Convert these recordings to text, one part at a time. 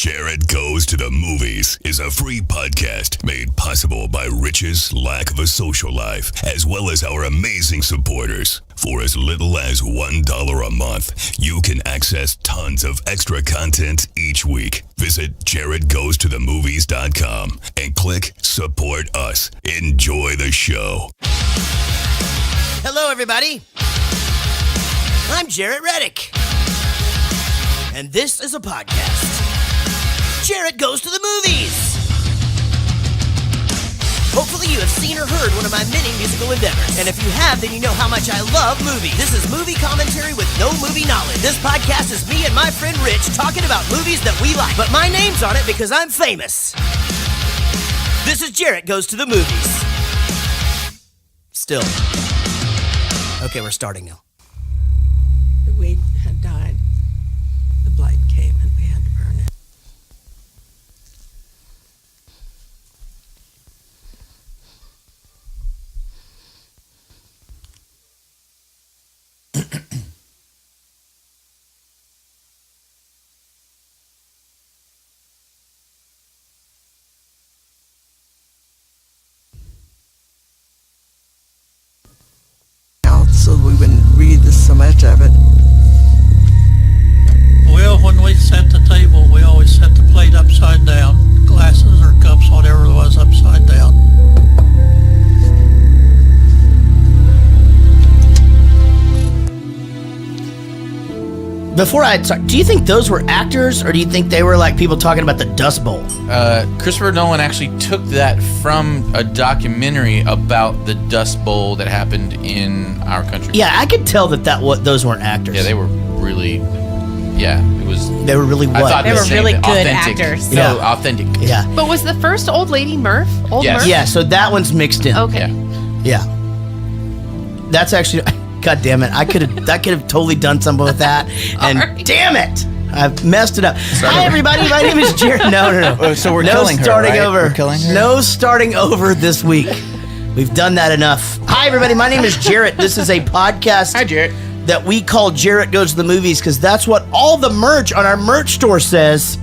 Jared Goes to the Movies is a free podcast made possible by Rich's lack of a social life, as well as our amazing supporters. For as little as $1 a month, you can access tons of extra content each week. Visit jaredgoestothemovies.com and click Support Us. Enjoy the show. Hello, everybody. I'm Jarrett Reddick, and this is a podcast. Jarrett Goes to the Movies. Hopefully you have seen or heard one of my many musical endeavors. And if you have, then you know how much I love movies. This is movie commentary with no movie knowledge. This podcast is me and my friend Rich talking about movies that we like. But my name's on it because I'm famous. This is Jarrett Goes to the Movies. Still. Okay, we're starting now. The weed had died. The blight came and we had to burn it. So we wouldn't read so much of it. Well, when we set the table, we always set the plate upside down. Glasses or cups, whatever it was, upside down. Before I talk, do you think those were actors, or do you think they were like people talking about the Dust Bowl? Christopher Nolan actually took that from a documentary about the Dust Bowl that happened in our country. Yeah, I could tell that those weren't actors. Yeah, they were really. Yeah, it was. They were really what? I thought They the were same really thing. good Authentic. actors. No, Yeah. authentic. Yeah. But was the first old lady Murph? Yes. Murph? Yeah, so that one's mixed in. Okay. Yeah. Yeah. That's actually, God damn it. I could have totally done something with that. And Sorry. damn it. I've messed it up. Hi, everybody. My name is Jared. No. So we're no killing her, starting right? over. We're killing her? No starting over this week. We've done that enough. Hi, everybody. My name is Jarrett. This is a podcast. Hi, Jarrett. That we call Jarrett Goes to the Movies because that's what all the merch on our merch store says.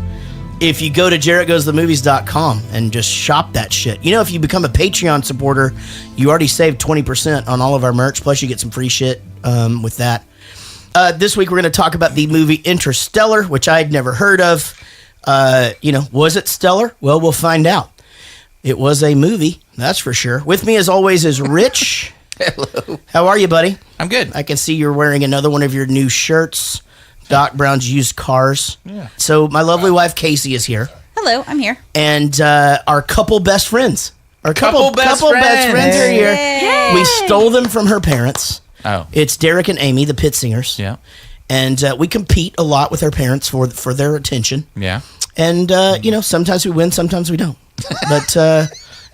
If you go to jaredgoesthemovies.com and just shop that shit. You know, if you become a Patreon supporter, you already saved 20% on all of our merch. Plus, you get some free shit with that. This week, we're going to talk about the movie Interstellar, which I had never heard of. Was it stellar? Well, we'll find out. It was a movie, that's for sure. With me, as always, is Rich. Hello. How are you, buddy? I'm good. I can see you're wearing another one of your new shirts. Doc Brown's Used Cars. Yeah. So my lovely wife Casey is here, Hello, I'm here. and our couple best friends. Our Couple best friends. are here. Yay. We stole them from her parents. Oh. It's Derek and Amy, the Pit Singers. Yeah. And we compete a lot with our parents for their attention. Yeah. And sometimes we win, sometimes we don't. But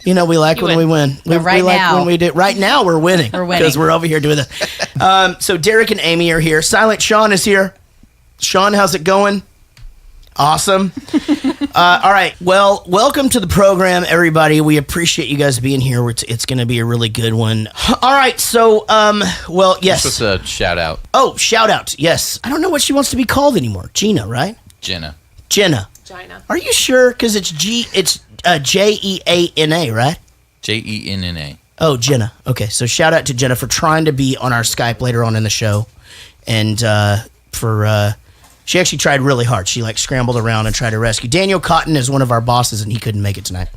we like when we win. But right we like now- when we do. Right now, we're winning. We're winning. Because we're over here doing this. So Derek and Amy are here. Silent Sean is here. Sean, how's it going? Awesome. All right. Well, welcome to the program, everybody. We appreciate you guys being here. It's going to be a really good one. All right. So, yes. What's a shout out? Oh, shout out. Yes. I don't know what she wants to be called anymore. Gina, right? Jenna. Jenna. Are you sure? Because it's Jeana, right? Jenna. Oh, Jenna. Okay, so shout out to Jenna for trying to be on our Skype later on in the show, and she actually tried really hard. She scrambled around and tried to rescue. Daniel Cotton is one of our bosses, and he couldn't make it tonight.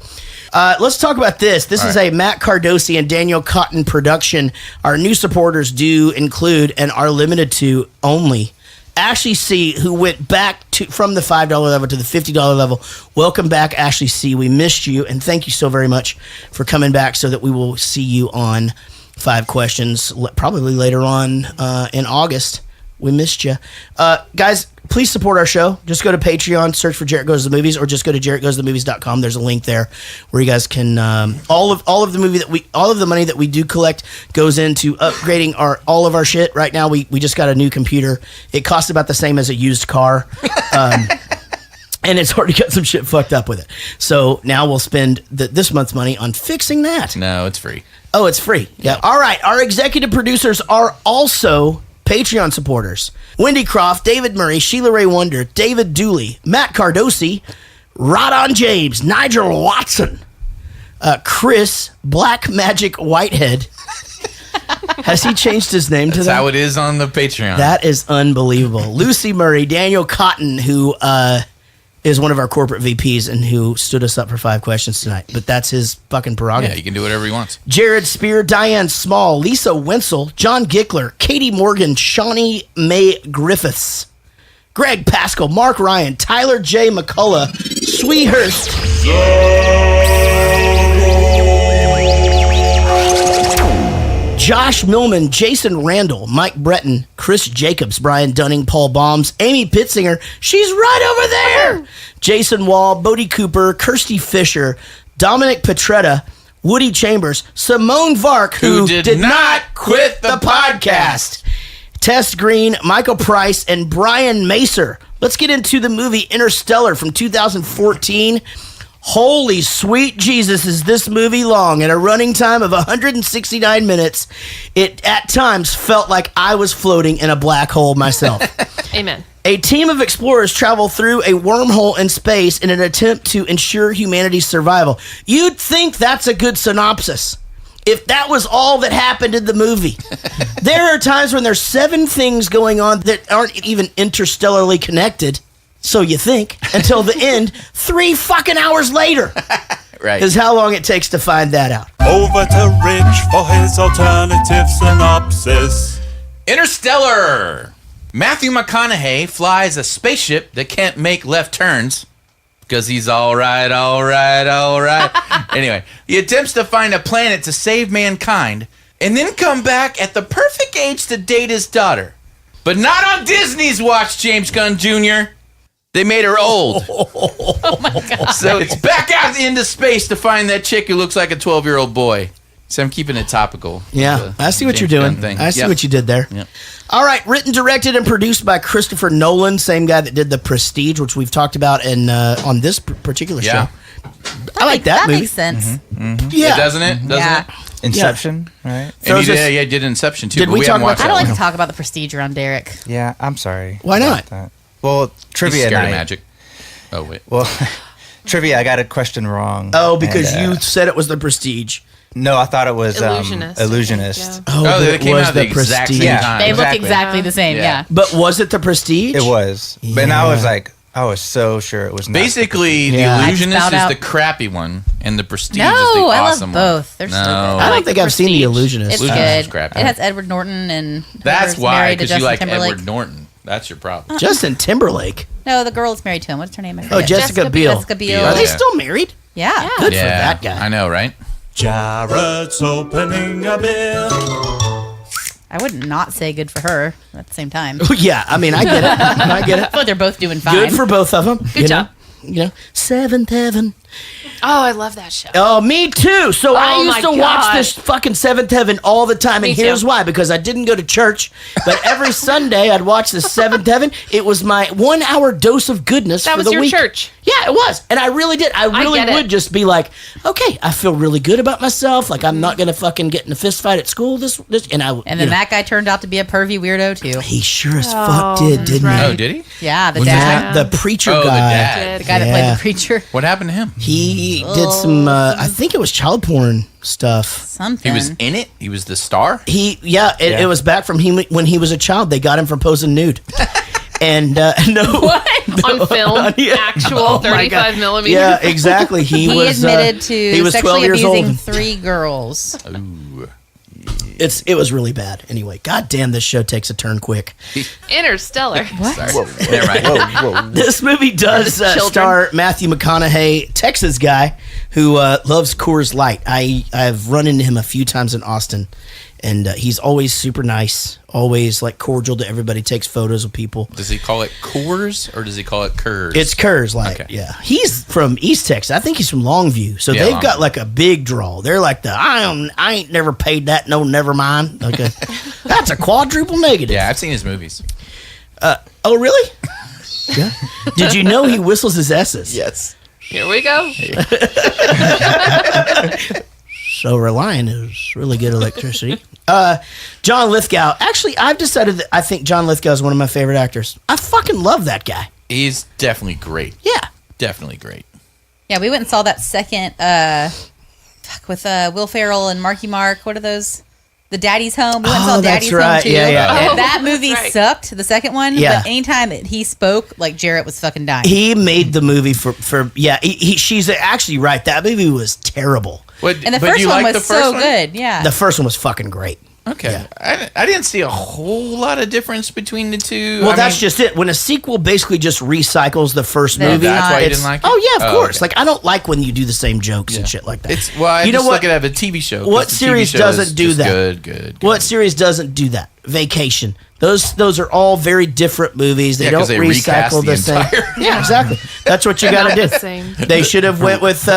Let's talk about this. This is a Matt Cardosi and Daniel Cotton production. Our new supporters do include and are limited to only Ashley C., who went back from the $5 level to the $50 level. Welcome back, Ashley C. We missed you, and thank you so very much for coming back so that we will see you on 5 Questions, probably later on in August. We missed you. Guys, please support our show. Just go to Patreon, search for Jarrett Goes to the Movies, or just go to jaredgoesthemovies.com. There's a link there where you guys can all of the money that we do collect goes into upgrading all of our shit. Right now we just got a new computer. It costs about the same as a used car. And it's already got some shit fucked up with it. So now we'll spend this month's money on fixing that. No, it's free. Oh, it's free. Yeah. All right. Our executive producers are also Patreon supporters. Wendy Croft, David Murray, Sheila Ray Wonder, David Dooley, Matt Cardosi, Rodon James, Nigel Watson, Chris, Black Magic Whitehead. Has he changed his name to that? That's how it is on the Patreon. That is unbelievable. Lucy Murray, Daniel Cotton, who is one of our corporate VPs and who stood us up for 5 questions tonight. But that's his fucking prerogative. Yeah, you can do whatever he wants. Jared Spear, Diane Small, Lisa Wenzel, John Gickler, Katie Morgan, Shawnee Mae Griffiths, Greg Pascal, Mark Ryan, Tyler J. McCullough, Sweehurst, Josh Millman, Jason Randall, Mike Breton, Chris Jacobs, Brian Dunning, Paul Baums, Amy Pitzinger, she's right over there, Jason Wall, Bodie Cooper, Kirsty Fisher, Dominic Petretta, Woody Chambers, Simone Vark, who did not quit the podcast, Tess Green, Michael Price, and Brian Macer. Let's get into the movie Interstellar from 2014. Holy sweet Jesus, is this movie long. At a running time of 169 minutes, it at times felt like I was floating in a black hole myself. Amen. A team of explorers travel through a wormhole in space in an attempt to ensure humanity's survival. You'd think that's a good synopsis if that was all that happened in the movie. There are times when there's 7 things going on that aren't even interstellarly connected. So you think, until the end, 3 fucking hours later. Right. Is how long it takes to find that out. Over to Rich for his alternative synopsis. Interstellar. Matthew McConaughey flies a spaceship that can't make left turns because he's all right. Anyway, he attempts to find a planet to save mankind and then come back at the perfect age to date his daughter. But not on Disney's watch, James Gunn Jr. They made her old. Oh my God. So it's back out into space to find that chick who looks like a 12-year-old boy. So I'm keeping it topical. Yeah, I see what you're doing. I see what you did there. Yep. All right, written, directed, and produced by Christopher Nolan, same guy that did The Prestige, which we've talked about on this particular show. I like that movie. Makes sense. Yeah, Doesn't it? Yeah. Inception, right? And he did Inception too. Did but we we talk haven't about watched I that don't like one. to talk about the Prestige around Derek. Yeah, I'm sorry. Why not? about that. Well, He's trivia scared of night. magic. Oh wait. Well, trivia. I got a question wrong. Oh, because and, you said it was The Prestige. No, I thought it was Illusionist. Illusionist. Oh, Oh, but they it came was out at the exact Prestige. same Yeah. time. They Exactly. look exactly the same, Yeah. yeah. But was it The Prestige? It was, but now I was like, I was so sure it was not. Basically, Yeah. the I Illusionist found is out- the crappy one, and the Prestige No, is the I love awesome both. one. They're no. so good. I don't think I've seen The Illusionist. It's Illusionist good. is crappy. It has Edward Norton and That's whoever's why, married to because you Justin like Timberlake. Edward Norton. That's your problem. Justin Timberlake. No, the girl that's married to him. What's her name? I Oh, forget. Jessica Biel. Jessica Biel. Biel. Are they Yeah. still married? Yeah. Good for Yeah, that guy. I know, right? Jared's opening a beer. I would not say good for her at the same time. Yeah, I mean, I get it. I get it. I feel like they're both doing fine. Good for both of them. Good job. You know, Seventh Heaven. Oh, I love that show. Oh, me too. So I Oh, used my to watch God. this fucking Seventh Heaven all the time, and Me too. here's why: because I didn't go to church, but every Sunday I'd watch the Seventh Heaven. It was my 1 hour dose of goodness That for was the your week. church. Yeah, it was, and I really did. I really get it. would just be like, okay, I feel really good about myself. Like I'm not gonna fucking get in a fist fight at school. And I And you then know, that guy turned out to be a pervy weirdo too. he sure as fuck did, didn't Oh, he? did he? Yeah, the Was dad. that the preacher Oh, the guy? dad. The guy that Yeah. played the preacher. What happened to him? He did some. I think it was child porn stuff. Something. He was in it? He was the star? It was back from him when he was a child. They got him for posing nude. And no, What? On film, Yeah. actual Oh my 35 God. millimeter. Yeah, exactly. He was admitted to he was 12 sexually years abusing old. 3 girls. Ooh. It was really bad. Anyway, God damn, this show takes a turn quick. Interstellar. Sorry. Never mind. This movie does Children. star Matthew McConaughey, Texas guy who loves Coors Light. I've run into him a few times in Austin, and he's always super nice, always like cordial to everybody. Takes photos of people. Does he call it Coors or does he call it Currs? It's Coors Light. Okay. Yeah, he's from East Texas. I think he's from Longview. So Yeah, they've got Longview. like a big draw. They're like I ain't never paid that. No, never mind. Okay, that's a quadruple negative. Yeah, I've seen his movies. Oh, really? Yeah. Did you know he whistles his S's? Yes. Here we go. So Reliant is really good electricity. John Lithgow. Actually, I've decided that I think John Lithgow is one of my favorite actors. I fucking love that guy. He's definitely great. Yeah. Definitely great. Yeah, we went and saw that second, with Will Ferrell and Marky Mark. What are those? The Daddy's Home. We went and saw that's Daddy's right. Home, too. Yeah. Oh, That that's movie right. sucked, the second one. Yeah. But anytime that he spoke, like, Jarrett was fucking dying. He made the movie for she's actually right. That movie was terrible. And the first one was so good. Yeah. The first one was fucking great. Okay. Yeah. I didn't see a whole lot of difference between the two. Well, that's just it. When a sequel basically just recycles the first Then movie, that's why you it's- didn't like it? Oh yeah, of Oh, course. okay. Like I don't like when you do the same jokes and shit like that. It's I you know just what? look at it as a TV show. 'cause What the TV series show doesn't is do just that? Good. What series doesn't do that? Vacation. Those are all very different movies. They Yeah, don't 'cause they recast recycle the the same. entire- Yeah, exactly. That's what you got to Not do. the same. They should have went with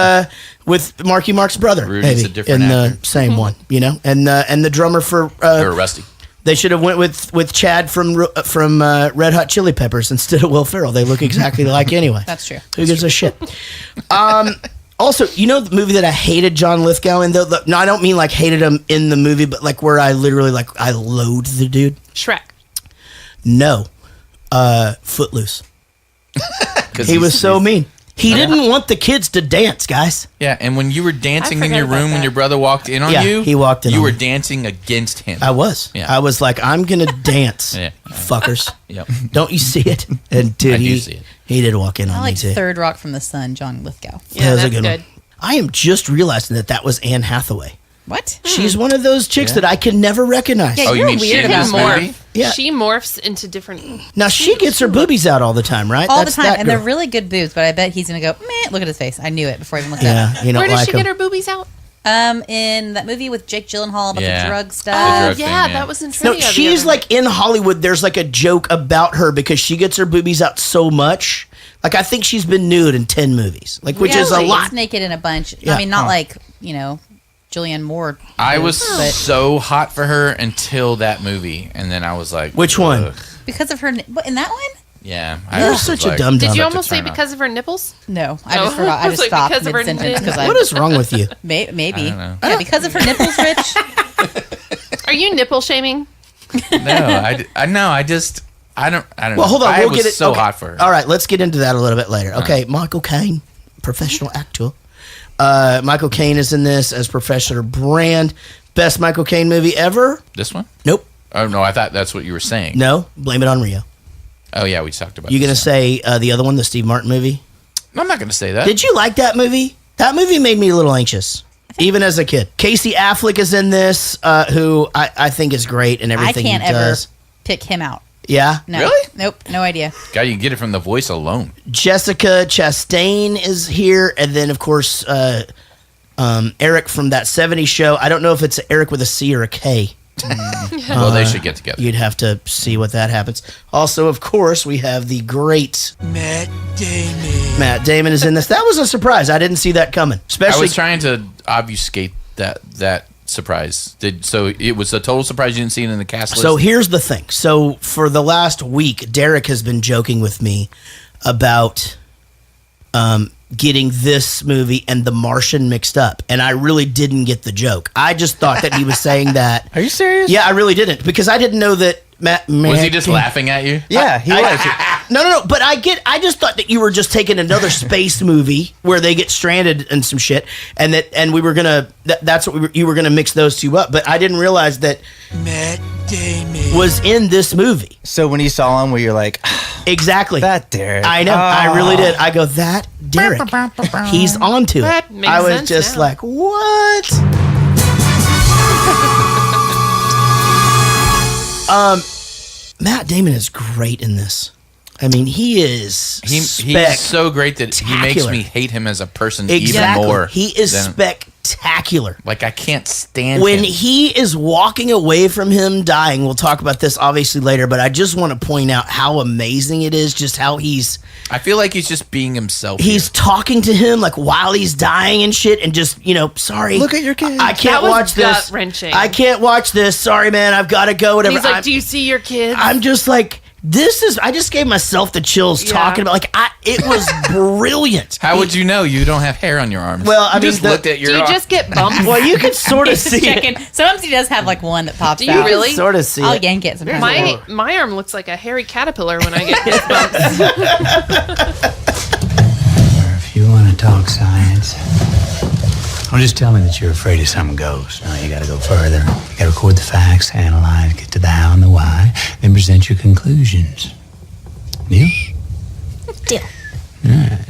Marky Mark's brother, Rudy's maybe a different in the actor. same one, and the drummer for Or Rusty. they should have went with Chad from Red Hot Chili Peppers instead of Will Ferrell. They look exactly like anyway. That's true. Who gives a shit? Also, you know the movie that I hated John Lithgow in? No, I don't mean like hated him in the movie, but like where I literally like I loathe the dude. Shrek. No, Footloose. He He's- was so mean. He didn't want the kids to dance, guys. Yeah, and when you were dancing I in your forgot about room when that. your brother walked in on Yeah, you, he walked in You on were me. dancing against him. I was. Yeah. I was like, I'm gonna dance, Yeah. fuckers. Yep. Don't you see it? And dude, I do he see it. he did walk in on I me like too. Third Rock from the Sun, John Lithgow. Yeah, That was a that's good one. good. I am just realizing that was Anne Hathaway. What? She's one of those chicks that I can never recognize. Yeah, Oh, you you're mean she weird in about this that. movie? Yeah. She morphs into different. Now she gets her boobies out all the time, right? All That's the time, that and they're girl. really good boobs. But I bet he's gonna go. Meh, look at his face. I knew it before I even looked at Yeah, you don't Where does like she them. get her boobies out? it. In that movie with Jake Gyllenhaal about Yeah. the drug The stuff. drug thing, yeah, yeah. that was in No, trivia. the she's other like in Hollywood. There's like a joke about her because she gets her boobies out so much. Like I think she's been nude in 10 movies, like which is a Really? lot. He's naked in a bunch. Yeah. I mean, not like Julianne Moore. I was but so hot for her until that movie, and then I was like, Which one? ugh. because of her. What, in that one? Yeah, You're was such like- a dumb dumb. Did you to almost say turn on. because of her nipples? No, I Oh. just forgot. I I was just like, stopped because of her mid sentence nipples. because What is wrong with you? maybe. I don't know. Yeah, because of her nipples, Rich. Are you nipple shaming? No, I know. I don't know. Well, hold on. I We'll was get it. so okay. hot for her. All right, let's get into that a little bit later. Okay, Michael Caine, professional actor. Michael Caine is in this as Professor Brand. Best Michael Caine movie ever? This one? Nope. Oh no, I thought that's what you were saying. No. Blame It on Rio. Oh yeah, we talked about. You gonna this. say the other one, the Steve Martin movie? I'm not gonna say that. Did you like that movie? That movie made me a little anxious, even as a kid. Casey Affleck is in this, who I think is great in I everything can't he ever does. pick him out. Yeah. No. Really? Nope. No idea. God, you can get it from the voice alone. Jessica Chastain is here, and then of course Eric from that '70s show. I don't know if it's Eric with a C or a K. Well, they should get together. You'd have to see what that happens. Also, of course, we have the great Matt Damon. Matt Damon is in this. That was a surprise. I didn't see that coming. I Especially was trying to obfuscate that surprise. So it was a total surprise you didn't see it in the cast list. So here's the thing. So for the last week, Derek has been joking with me about getting this movie and The Martian mixed up, and I really didn't get the joke. I just thought that he was saying that. Are you serious? Yeah, I really didn't, because I didn't know that Matt. was he just laughing at you? Yeah, he was. No. But I just thought that you were just taking another space movie where they get stranded and some shit, and we were gonna. That's what you were gonna mix those two up. But I didn't realize that Matt Damon was in this movie. So when you saw him, where you're like, Exactly. that Derek. I know. I really did. I go, that Derek. He's onto it. That makes I was sense just now. like, what? Matt Damon is great in this. I mean, he is. He's so great that he makes spectacular. me hate him as a person Exactly. even more. He is than- spectacular. Like I can't stand When him. he is walking away from him dying, we'll talk about this obviously later, but I just want to point out how amazing it is, just how he's I feel like he's just being himself. he's talking to him like while he's dying and shit, and just, sorry. Look at your kids. I can't That was watch this. gut-wrenching. I can't watch this. Sorry, man. I've got to go. Whatever. He's like, I'm, "Do you see your kids?" I'm just like, I just gave myself the chills talking about, it was brilliant. How would you know you don't have hair on your arms? Well, I You just mean, looked at your Do you arm. just get bumps? Well, you can sort of see it. Checking. Sometimes he does have like one that pops Do you out. really? Sort of see I'll it. yank it sometimes. My arm looks like a hairy caterpillar when I get goosebumps. If you want to talk science, don't just tell me that you're afraid of some ghost. No, you got to go further. You got to record the facts, analyze, get to the how and the why, then present your conclusions. Deal? Deal. All right.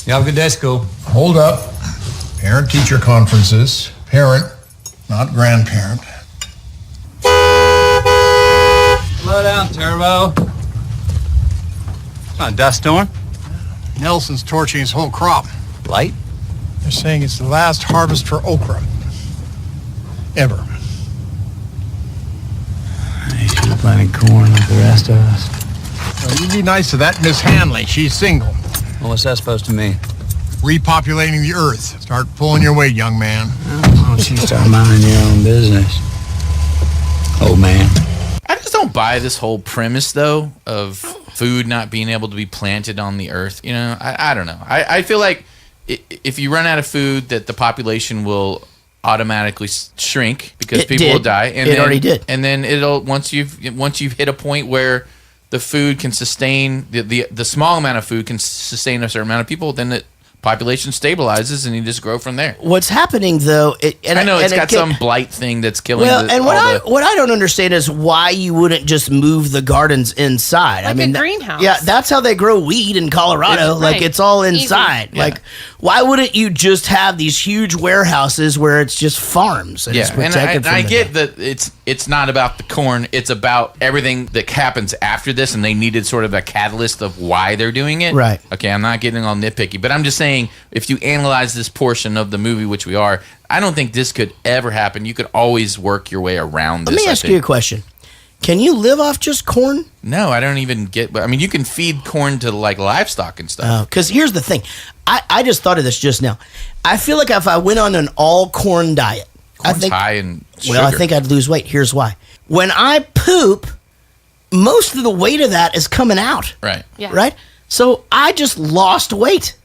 You have a good day, school. Hold up. Parent-teacher conferences. Parent, not grandparent. Slow down, Turbo. It's not a dust storm. Nelson's torching his whole crop. Light? They're saying it's the last harvest for okra. Ever. You should have planted corn like the rest of us. Well, you be nice to that Miss Hanley. She's single. Well, what's that supposed to mean? Repopulating the earth. Start pulling your weight, young man. Why don't you start minding your own business, old man? I just don't buy this whole premise, though, of food not being able to be planted on the earth. You know, I don't know. I feel like if you run out of food, that the population will automatically shrink because people will die. And it already did. And then it'll once you've hit a point where the food can sustain the small amount of food can sustain a certain amount of people, then the population stabilizes and you just grow from there. What's happening though? I know it's got some blight thing that's killing. What I don't understand is why you wouldn't just move the gardens inside. Like a greenhouse. Yeah, that's how they grow weed in Colorado. Right. It's all inside. Easy. Yeah. Like, why wouldn't you just have these huge warehouses where it's just farms and it's protected from I the get that it's not about the corn. It's about everything that happens after this, and they needed sort of a catalyst of why they're doing it. Right. Okay, I'm not getting all nitpicky, but I'm just saying if you analyze this portion of the movie, which we are, I don't think this could ever happen. You could always work your way around this. Let me ask you a question. Can you live off just corn? No, I don't even get. I mean, you can feed corn to like livestock and stuff. Because here's the thing. I just thought of this just now. I feel like if I went on an all corn diet, Corn's high in sugar. Well, I think I'd lose weight. Here's why. When I poop, most of the weight of that is coming out. Right. Yeah. Right? So I just lost weight.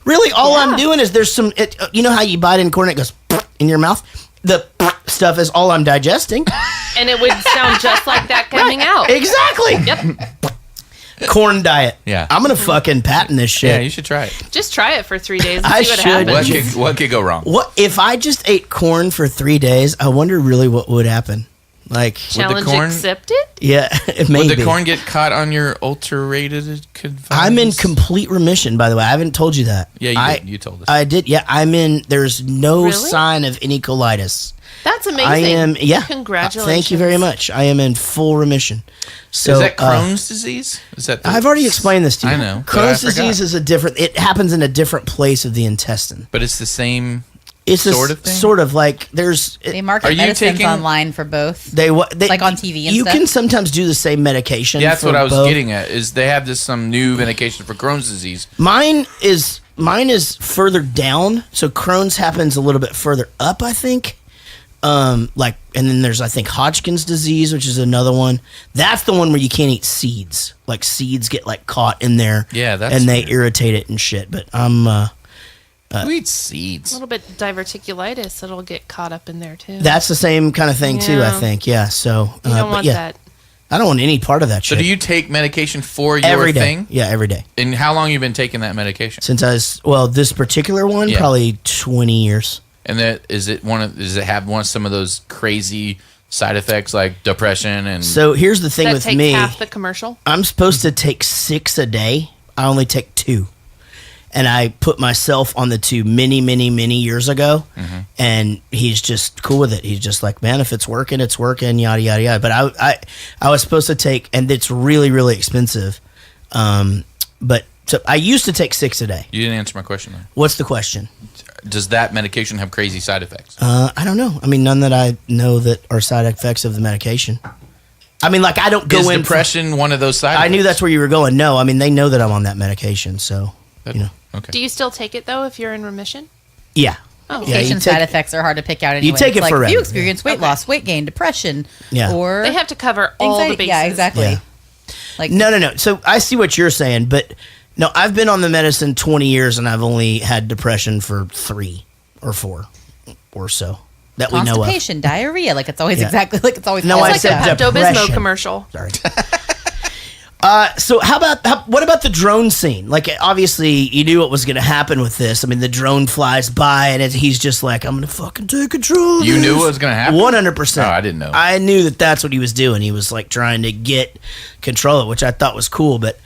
Really, all I'm doing is there's some, you know how you bite in corn and it goes in your mouth? The stuff is all I'm digesting. And it would sound just like that coming out. Exactly. Yep. Corn diet. Yeah. I'm going to fucking patent this shit. Yeah, you should try it. Just try it for 3 days and I see what should. happens. What could go wrong? What if I just ate corn for 3 days? I wonder really what would happen. Like, Challenge corn- accepted? yeah, it may Would be. the corn get caught on your ultra-rated confinements? I'm in complete remission, by the way. I haven't told you that. Yeah, you did. You told us. I did. Yeah, there's no Really? sign of any colitis. That's amazing. I am, yeah. Congratulations. Thank you very much. I am in full remission. So, is that Crohn's disease? Is that? I've already explained this to you. I know. but Crohn's I forgot. disease is it happens in a different place of the intestine. But it's the same. It's Sort of thing? Sort of like there's. They market Are you medicines taking- online for both. They Like on TV and you stuff? can sometimes do the same medication. Yeah, that's for what I was both. getting at. Is they have some new medication for Crohn's disease? Mine is further down, so Crohn's happens a little bit further up, I think. And then there's I think Hodgkin's disease, which is another one. That's the one where you can't eat seeds. Like seeds get like caught in there. Yeah, that's and they weird. irritate it and shit. But I'm Who eats A seeds? little bit diverticulitis. It'll get caught up in there too. that's the same kind of thing too. I Yeah. think. Yeah. So you don't but want yeah, that. I don't want any part of that So shit. do you take medication for your every day? thing? Yeah, every day. And how long you been taking that medication? Since this particular one, Yeah. probably 20 years. And does it have some of those crazy side effects like depression and? So here's the thing That with take me. half the commercial. I'm supposed to take 6 a day. I only take 2. And I put myself on the 2 many, many, many years ago. Mm-hmm. And he's just cool with it. He's just like, man, if it's working, it's working, yada, yada, yada. But I was supposed to take, and it's really, really expensive. But so I used to take 6 a day. You didn't answer my question though. What's the question? Does that medication have crazy side effects? I don't know. I mean, none that I know that are side effects of the medication. I mean, like, I don't go Is in. depression one of those side effects? I knew that's where you were going. No, I mean, they know that I'm on that medication. So, you know. Okay. Do you still take it though if you're in remission? Yeah. Yeah, Medication side effects are hard to pick out anyway. You take It's it for like, real. you experience weight loss, weight gain, depression, or They have to cover all the bases. Yeah, exactly. Yeah. Like No. So I see what you're saying, but no, I've been on the medicine 20 years and I've only had depression for 3 or 4 or so that we know of. constipation, diarrhea. Like it's always Yeah. exactly like it's always. No, all I It's like said a Pepto-Bismol depression. commercial. Sorry. So what about the drone scene? Like, obviously, you knew what was going to happen with this. I mean, the drone flies by, and he's just like, I'm going to fucking take control of You this. knew what was going to happen? 100%. Oh, I didn't know. I knew that's what he was doing. He was, like, trying to get control of it, which I thought was cool. But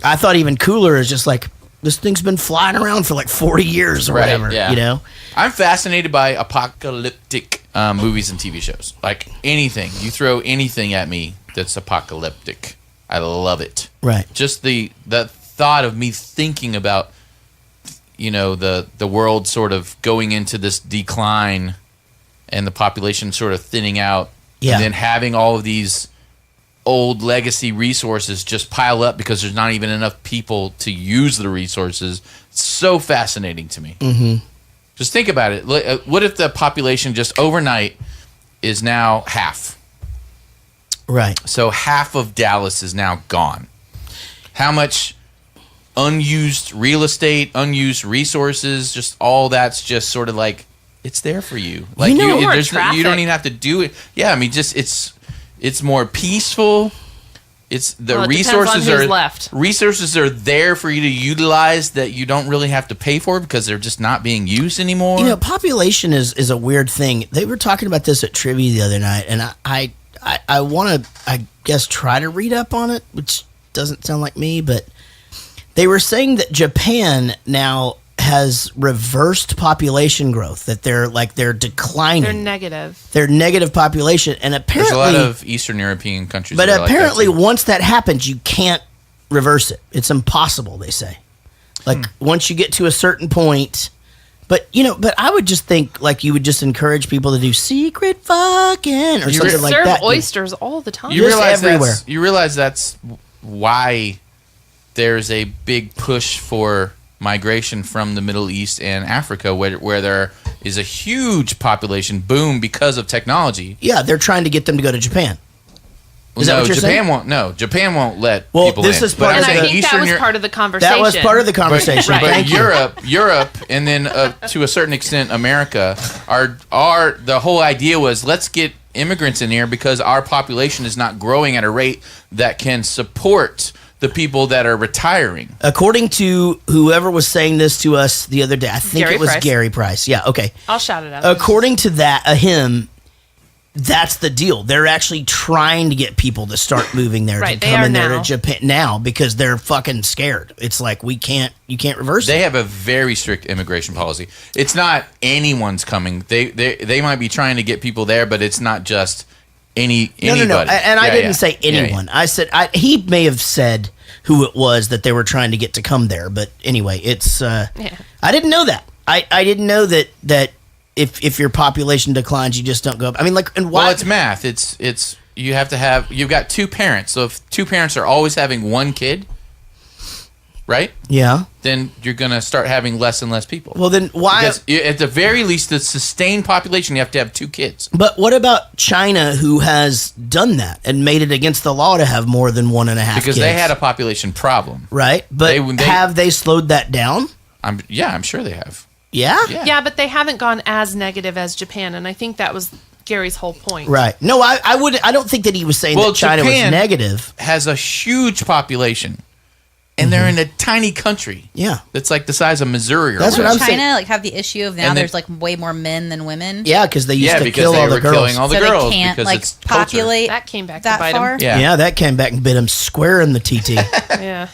I thought even cooler is just like, this thing's been flying around for, like, 40 years or whatever, you know? I'm fascinated by apocalyptic movies and TV shows. Like anything. You throw anything at me that's apocalyptic. I love it. Right. Just the thought of me thinking about, the world sort of going into this decline and the population sort of thinning out. Yeah. And then having all of these old legacy resources just pile up because there's not even enough people to use the resources. It's so fascinating to me. Mm-hmm. Just think about it. What if the population just overnight is now half? Right. So half of Dallas is now gone. How much unused real estate, unused resources, just all that's just sort of like, it's there for you. Like Or you don't traffic. even have to do it. Yeah, I mean, just it's more peaceful. It's the Well, it depends resources on who's are left. Resources are there for you to utilize that you don't really have to pay for because they're just not being used anymore. Population is a weird thing. They were talking about this at trivia the other night, and I want to, I guess, try to read up on it, which doesn't sound like me, but they were saying that Japan now has reversed population growth, that they're declining. They're negative. They're negative population, and apparently There's a lot of Eastern European countries. But that are apparently, like that too. once that happens, you can't reverse it. It's impossible, they say. Like, once you get to a certain point. But, but I would just think, like, you would just encourage people to do secret fucking or something like serve that. oysters all the time. You Just realize everywhere. you realize that's why there's a big push for migration from the Middle East and Africa, where there is a huge population boom because of technology. Yeah, they're trying to get them to go to Japan. Is that no, what you're Japan saying? won't. No, Japan won't let Well, people this in. is part But of I'm And I saying think that Eastern was Europe- part of the conversation. That was part of the conversation. Right. But Thank you. Europe, and then to a certain extent, America are the whole idea was let's get immigrants in here because our population is not growing at a rate that can support the people that are retiring. According to whoever was saying this to us the other day, I think Gary it was Price. Gary Price. Yeah, okay. I'll shout it out. According to him, that's the deal. They're actually trying to get people to start moving there, Right, to they come are in there now. to Japan now because they're fucking scared. It's like you can't reverse They it. have a very strict immigration policy. It's not anyone's coming. They might be trying to get people there, but it's not just anybody. No. And I Yeah, didn't yeah. say Yeah, yeah. anyone. I said he may have said who it was that they were trying to get to come there. But anyway, it's. I didn't know that. I didn't know that if your population declines, you just don't go up. I mean, like, and why? Well, it's math. It's you have to have. You've got two parents. So if two parents are always having one kid, right? Yeah. Then you're gonna start having less and less people. Well, then why? Because at the very least, the sustained population, you have to have two kids. But what about China, who has done that and made it against the law to have more than 1.5 Because kids? they had a population problem. right. But have they slowed that down? I'm sure they have. Yeah. Yeah, but they haven't gone as negative as Japan, and I think that was Gary's whole point. Right. No, I wouldn't. I don't think that he was saying that China was Japan negative. Has a huge population, and they're in a tiny country. Yeah. That's like the size of Missouri. Or That's what whatever. I'm saying. China like have the issue of now And then- there's like way more men than women. Yeah, because they used to because kill they all the were girls. killing all the So they girls can't, because like, it's culture. populate That came back that to bite far? him. Yeah. That came back and bit him square in the TT. Yeah.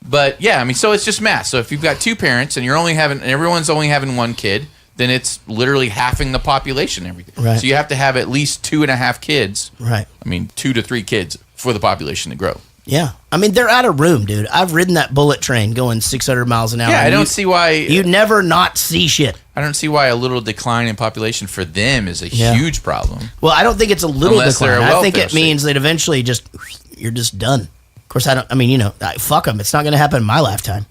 But yeah, I mean, so it's just math. So if you've got two parents and everyone's only having one kid, then it's literally halving the population. Everything. Right. So you have to have at least 2.5 kids. Right. I mean, 2 to 3 kids for the population to grow. Yeah. I mean, they're out of room, dude. I've ridden that bullet train going 600 miles an hour. Yeah, I and don't see why you never not see shit. I don't see why a little decline in population for them is a Yeah. huge problem. Well, I don't think it's a little Unless they're decline. a I think welfare it means that eventually you're just done. Of course, fuck them. It's not going to happen in my lifetime.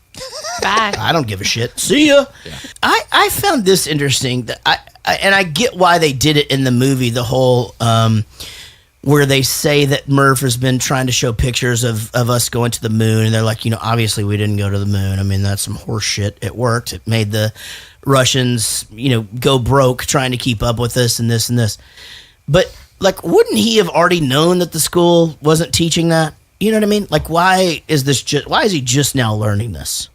Bye. I don't give a shit. See ya. Yeah. I found this interesting. That I get why they did it in the movie. The whole where they say that Murph has been trying to show pictures of us going to the moon, and they're like, obviously we didn't go to the moon. I mean, that's some horse shit. It worked. It made the Russians, go broke trying to keep up with us and this and this. But like, wouldn't he have already known that the school wasn't teaching that? You know what I mean? Like, why is he just now learning this?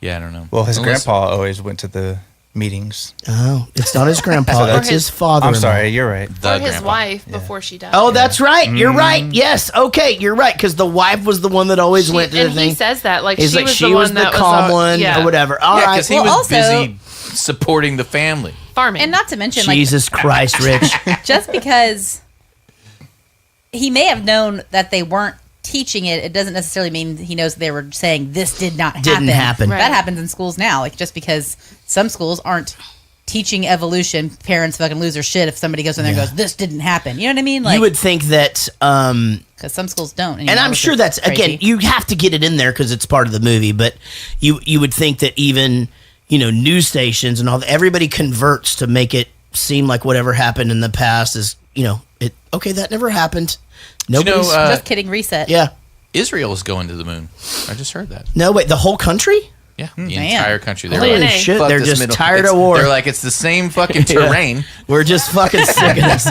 Yeah, I don't know. Well, his grandpa always went to the meetings. Oh, it's not his grandpa. It's his father. I'm sorry, you're right. Or his wife before she died. Oh, that's right. You're right. Yes. Okay, you're right. Because the wife was the one that always went to the and thing. he says that. Like, He's she like, was she the was one the that calm was one or whatever. All right. because he was busy supporting the family. Farming. And not to mention, Jesus Christ, Rich. just because he may have known that they weren't teaching it, it doesn't necessarily mean he knows they were saying this did not happen. Didn't happen. That happens in schools now. Like, just because some schools aren't teaching evolution, parents fucking lose their shit if somebody goes in there and goes, this didn't happen. You know what I mean? Like, you would think that... because some schools don't anymore, and I'm sure that's, crazy. again, you have to get it in there because it's part of the movie, but you would think that even, news stations and all, everybody converts to make it seem like whatever happened in the past is, okay, that never happened. Nobody's... just kidding, reset. Yeah. Israel is going to the moon. I just heard that. No, wait, the whole country? Yeah, the entire country. They're Holy like, shit, fuck they're this just middle- tired of war. They're like, it's the same fucking terrain. We're just fucking sick of this.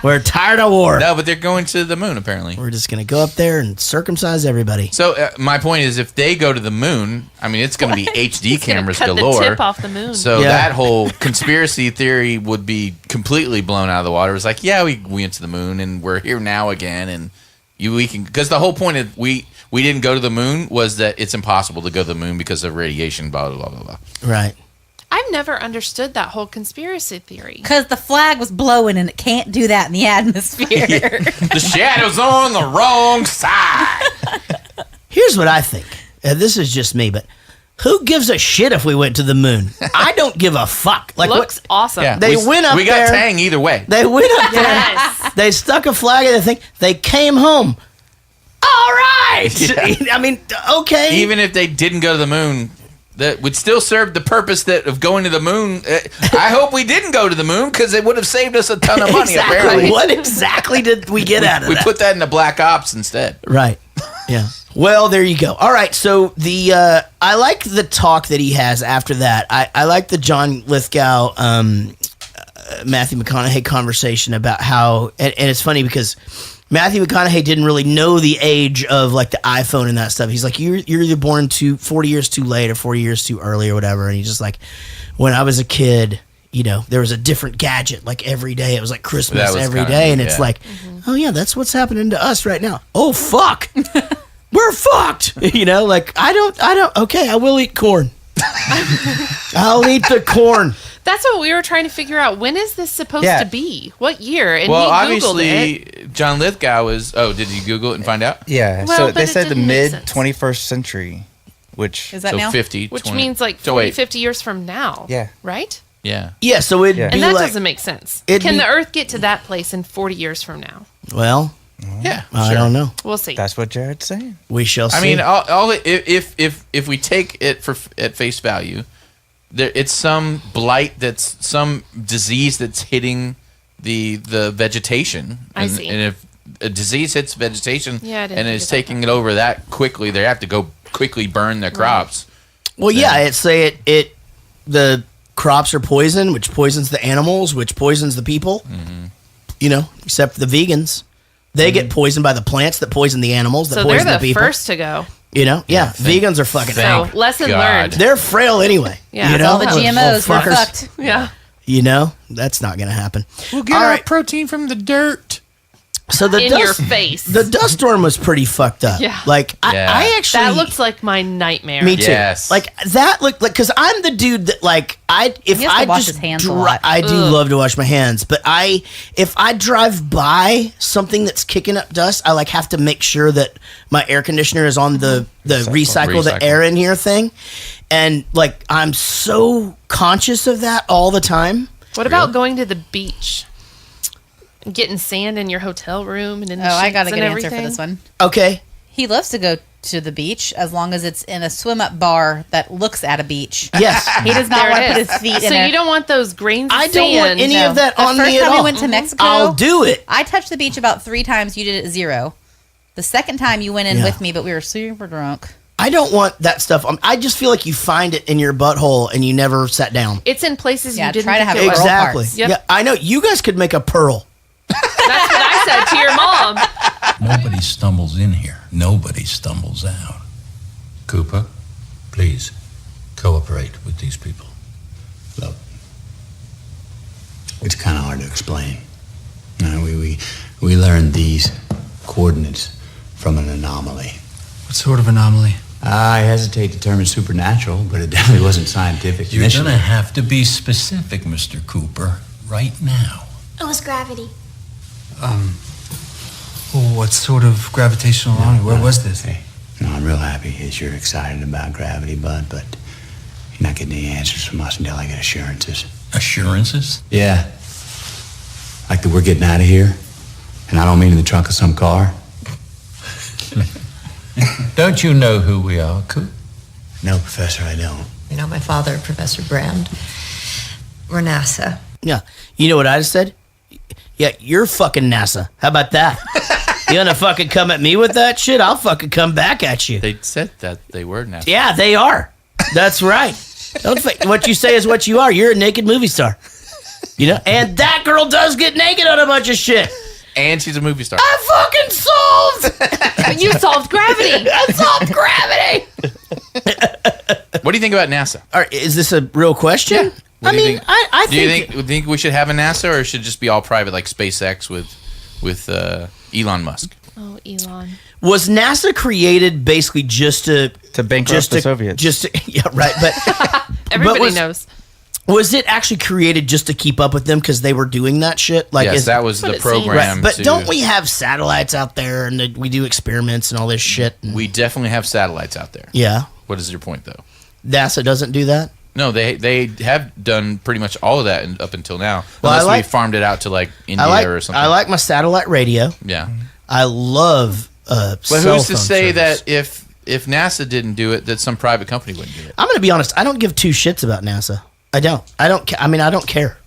We're tired of war. No, but they're going to the moon, apparently. We're just going to go up there and circumcise everybody. So my point is, if they go to the moon, I mean, it's going to be HD cameras cut galore. the tip off the moon. So that whole conspiracy theory would be completely blown out of the water. It's like, yeah, we went to the moon and we're here now again, and we can, because the whole point of we didn't go to the moon was that it's impossible to go to the moon because of radiation, blah, blah, blah, blah. Right. I've never understood that whole conspiracy theory. Because the flag was blowing and it can't do that in the atmosphere. The shadow's on the wrong side. Here's what I think. This is just me, but who gives a shit if we went to the moon? I don't give a fuck. Like, looks awesome. Yeah, they went up there. We got Tang either way. They went up there. They stuck a flag in the thing. They came home. All right. Yeah. I mean, okay. Even if they didn't go to the moon, that would still serve the purpose of going to the moon. I hope we didn't go to the moon because it would have saved us a ton of money, exactly. apparently. What exactly did we get out of we that? We put that in the Black Ops instead. Right. Yeah. Well, there you go. All right. So I like the talk that he has after that. I like the John Lithgow, Matthew McConaughey conversation about how, and it's funny because Matthew McConaughey didn't really know the age of like the iPhone and that stuff. He's like, you're either born 40 years too late or 40 years too early or whatever. And he's just like, when I was a kid, there was a different gadget like every day. It was like Christmas every day. And it's like, oh yeah, that's what's happening to us right now. Oh, fuck. We're fucked. Like I don't, okay, I will eat corn. I'll eat the corn. That's what we were trying to figure out. When is this supposed to be? What year? And well, he Googled obviously, it. John Lithgow is... Oh, did you Google it and find out? Yeah, Well, so but they it said the didn't make mid-21st century, which... Is that so now? 50, Which 20. means like 40, 50 years from now. Yeah. Right? Yeah. Yeah, so it'd be And that like... doesn't make sense. it'd Can be- the Earth get to that place in 40 years from now? Well, Yeah. I don't know. We'll see. That's what Jared's saying. We shall see. I mean, if we take it at face value, it's some blight that's some disease that's hitting the vegetation. I see. And if a disease hits vegetation Yeah, I didn't and think is of that. taking it over that quickly, they have to go quickly burn their crops. well, yeah, it's say the crops are poison, which poisons the animals, which poisons the people. Mm-hmm. Except the vegans. They get poisoned by the plants that poison the animals, that So they're poison the the people. first to go. Vegans are fucking So out. lesson God. learned. They're frail anyway. Yeah. All the Those GMOs were fuckers. fucked. Yeah. That's not going to happen. We'll get All our right. protein from the dirt. So the In dust, your face. the dust storm was pretty fucked up. Yeah. Like Yeah. I actually That looks like my nightmare. me too. Yes. Like that looked like because I'm the dude that like if He has to I wash just his hands a lot. I do love to wash my hands, but if I drive by something that's kicking up dust, I like have to make sure that my air conditioner is on the recycle the Recycle. air in here thing, and like I'm so conscious of that all the time. What about going to the beach? Getting sand in your hotel room and in the Oh, I sheets got a and good answer everything? for this one. Okay, He loves to go to the beach as long as it's in a swim-up bar that looks at a beach. Yes. He does not There want it to put is. his feet So in it. you don't want those grains of I don't want sand. any No. of that The on first me at time we all. went to Mexico, I'll do it. I touched the beach about 3 times. You did it 0. The second time you went in with me, but we were super drunk. I don't want that stuff. I just feel like you find it in your butthole and you never sat down. It's in places Yeah, you didn't try to have think it was. pearl Exactly. parts. Yep. Yeah, I know. You guys could make a pearl. That's what I said to your mom. Nobody stumbles in here. Nobody stumbles out. Cooper, please cooperate with these people. Look, it's kind of hard to explain. We learned these coordinates from an anomaly. What sort of anomaly? I hesitate to term it supernatural, but it definitely wasn't scientific. You're initially. gonna have to be specific, Mr. Cooper, right now. It was gravity. What sort of gravitational anomaly? Where was this? Hey, no, I'm real happy that you're excited about gravity, Bud, but you're not getting any answers from us until I get assurances. Assurances? Yeah. Like that we're getting out of here, and I don't mean in the trunk of some car. Don't you know who we are, Coop? No, Professor, I don't. You know, my father, Professor Brand, we're NASA. Yeah. You know what I just said? Yeah, you're fucking NASA. How about that? You gonna fucking come at me with that shit? I'll fucking come back at you. They said that they were now. Yeah, they are. That's right. What you say is what you are. You're a naked movie star. You know? And that girl does get naked on a bunch of shit. And she's a movie star. I fucking solved! You solved gravity. I solved gravity! What do you think about NASA? All right, is this a real question? What I do you mean, think? I Do you think... think we should have a NASA, or should it just be all private, like SpaceX with Elon Musk? Oh, Elon. Was NASA created basically just to bankrupt the Soviets? Yeah, right. But Everybody knows. Was it actually created just to keep up with them because they were doing that shit? Like, Yes, that was the program. Right, but to- don't we have satellites out there and we do experiments and all this shit? And, We definitely have satellites out there. yeah, What is your point, though? NASA doesn't do that. No, they have done pretty much all of that up until now. Well, Unless I we farmed it out to like India or something. I like my satellite radio. Yeah. I love. But cell who's to phone say service. that if NASA didn't do it, that some private company wouldn't do it? I'm going to be honest. I don't give two shits about NASA. I don't. I don't care.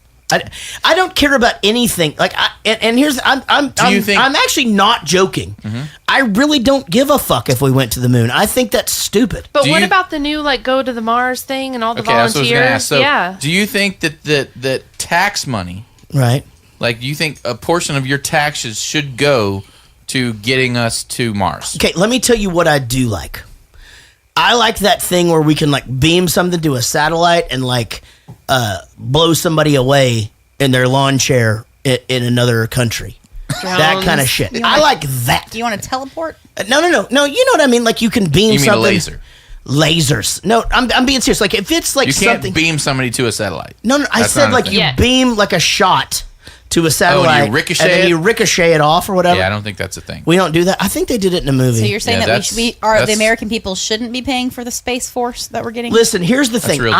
I don't care about anything. Like, and here's I'm actually not joking. Mm-hmm. I really don't give a fuck if we went to the moon. I think that's stupid. But what about the new go to the Mars thing and all the That's what I was volunteers? gonna ask. So, yeah. do you think that tax money, right? Like, do you think a portion of your taxes should go to getting us to Mars? Okay, let me tell you what I do like. I like that thing where we can beam something to a satellite and blow somebody away in their lawn chair in another country. That kind of shit. I like that. Do you want to teleport? No. You know what I mean? Like you can beam You mean something. a laser? Lasers. No, I'm being serious. Like if it's like You can't something. beam somebody to a satellite. No. I That's said not a thing. you beam like a shot to a satellite. you ricochet and then it? you ricochet it off or whatever. Yeah, I don't think that's a thing. We don't do that. I think they did it in a movie. So you're saying Yeah, that that's- the that's- American people shouldn't be paying for the Space Force that we're getting? Listen, here's the thing. real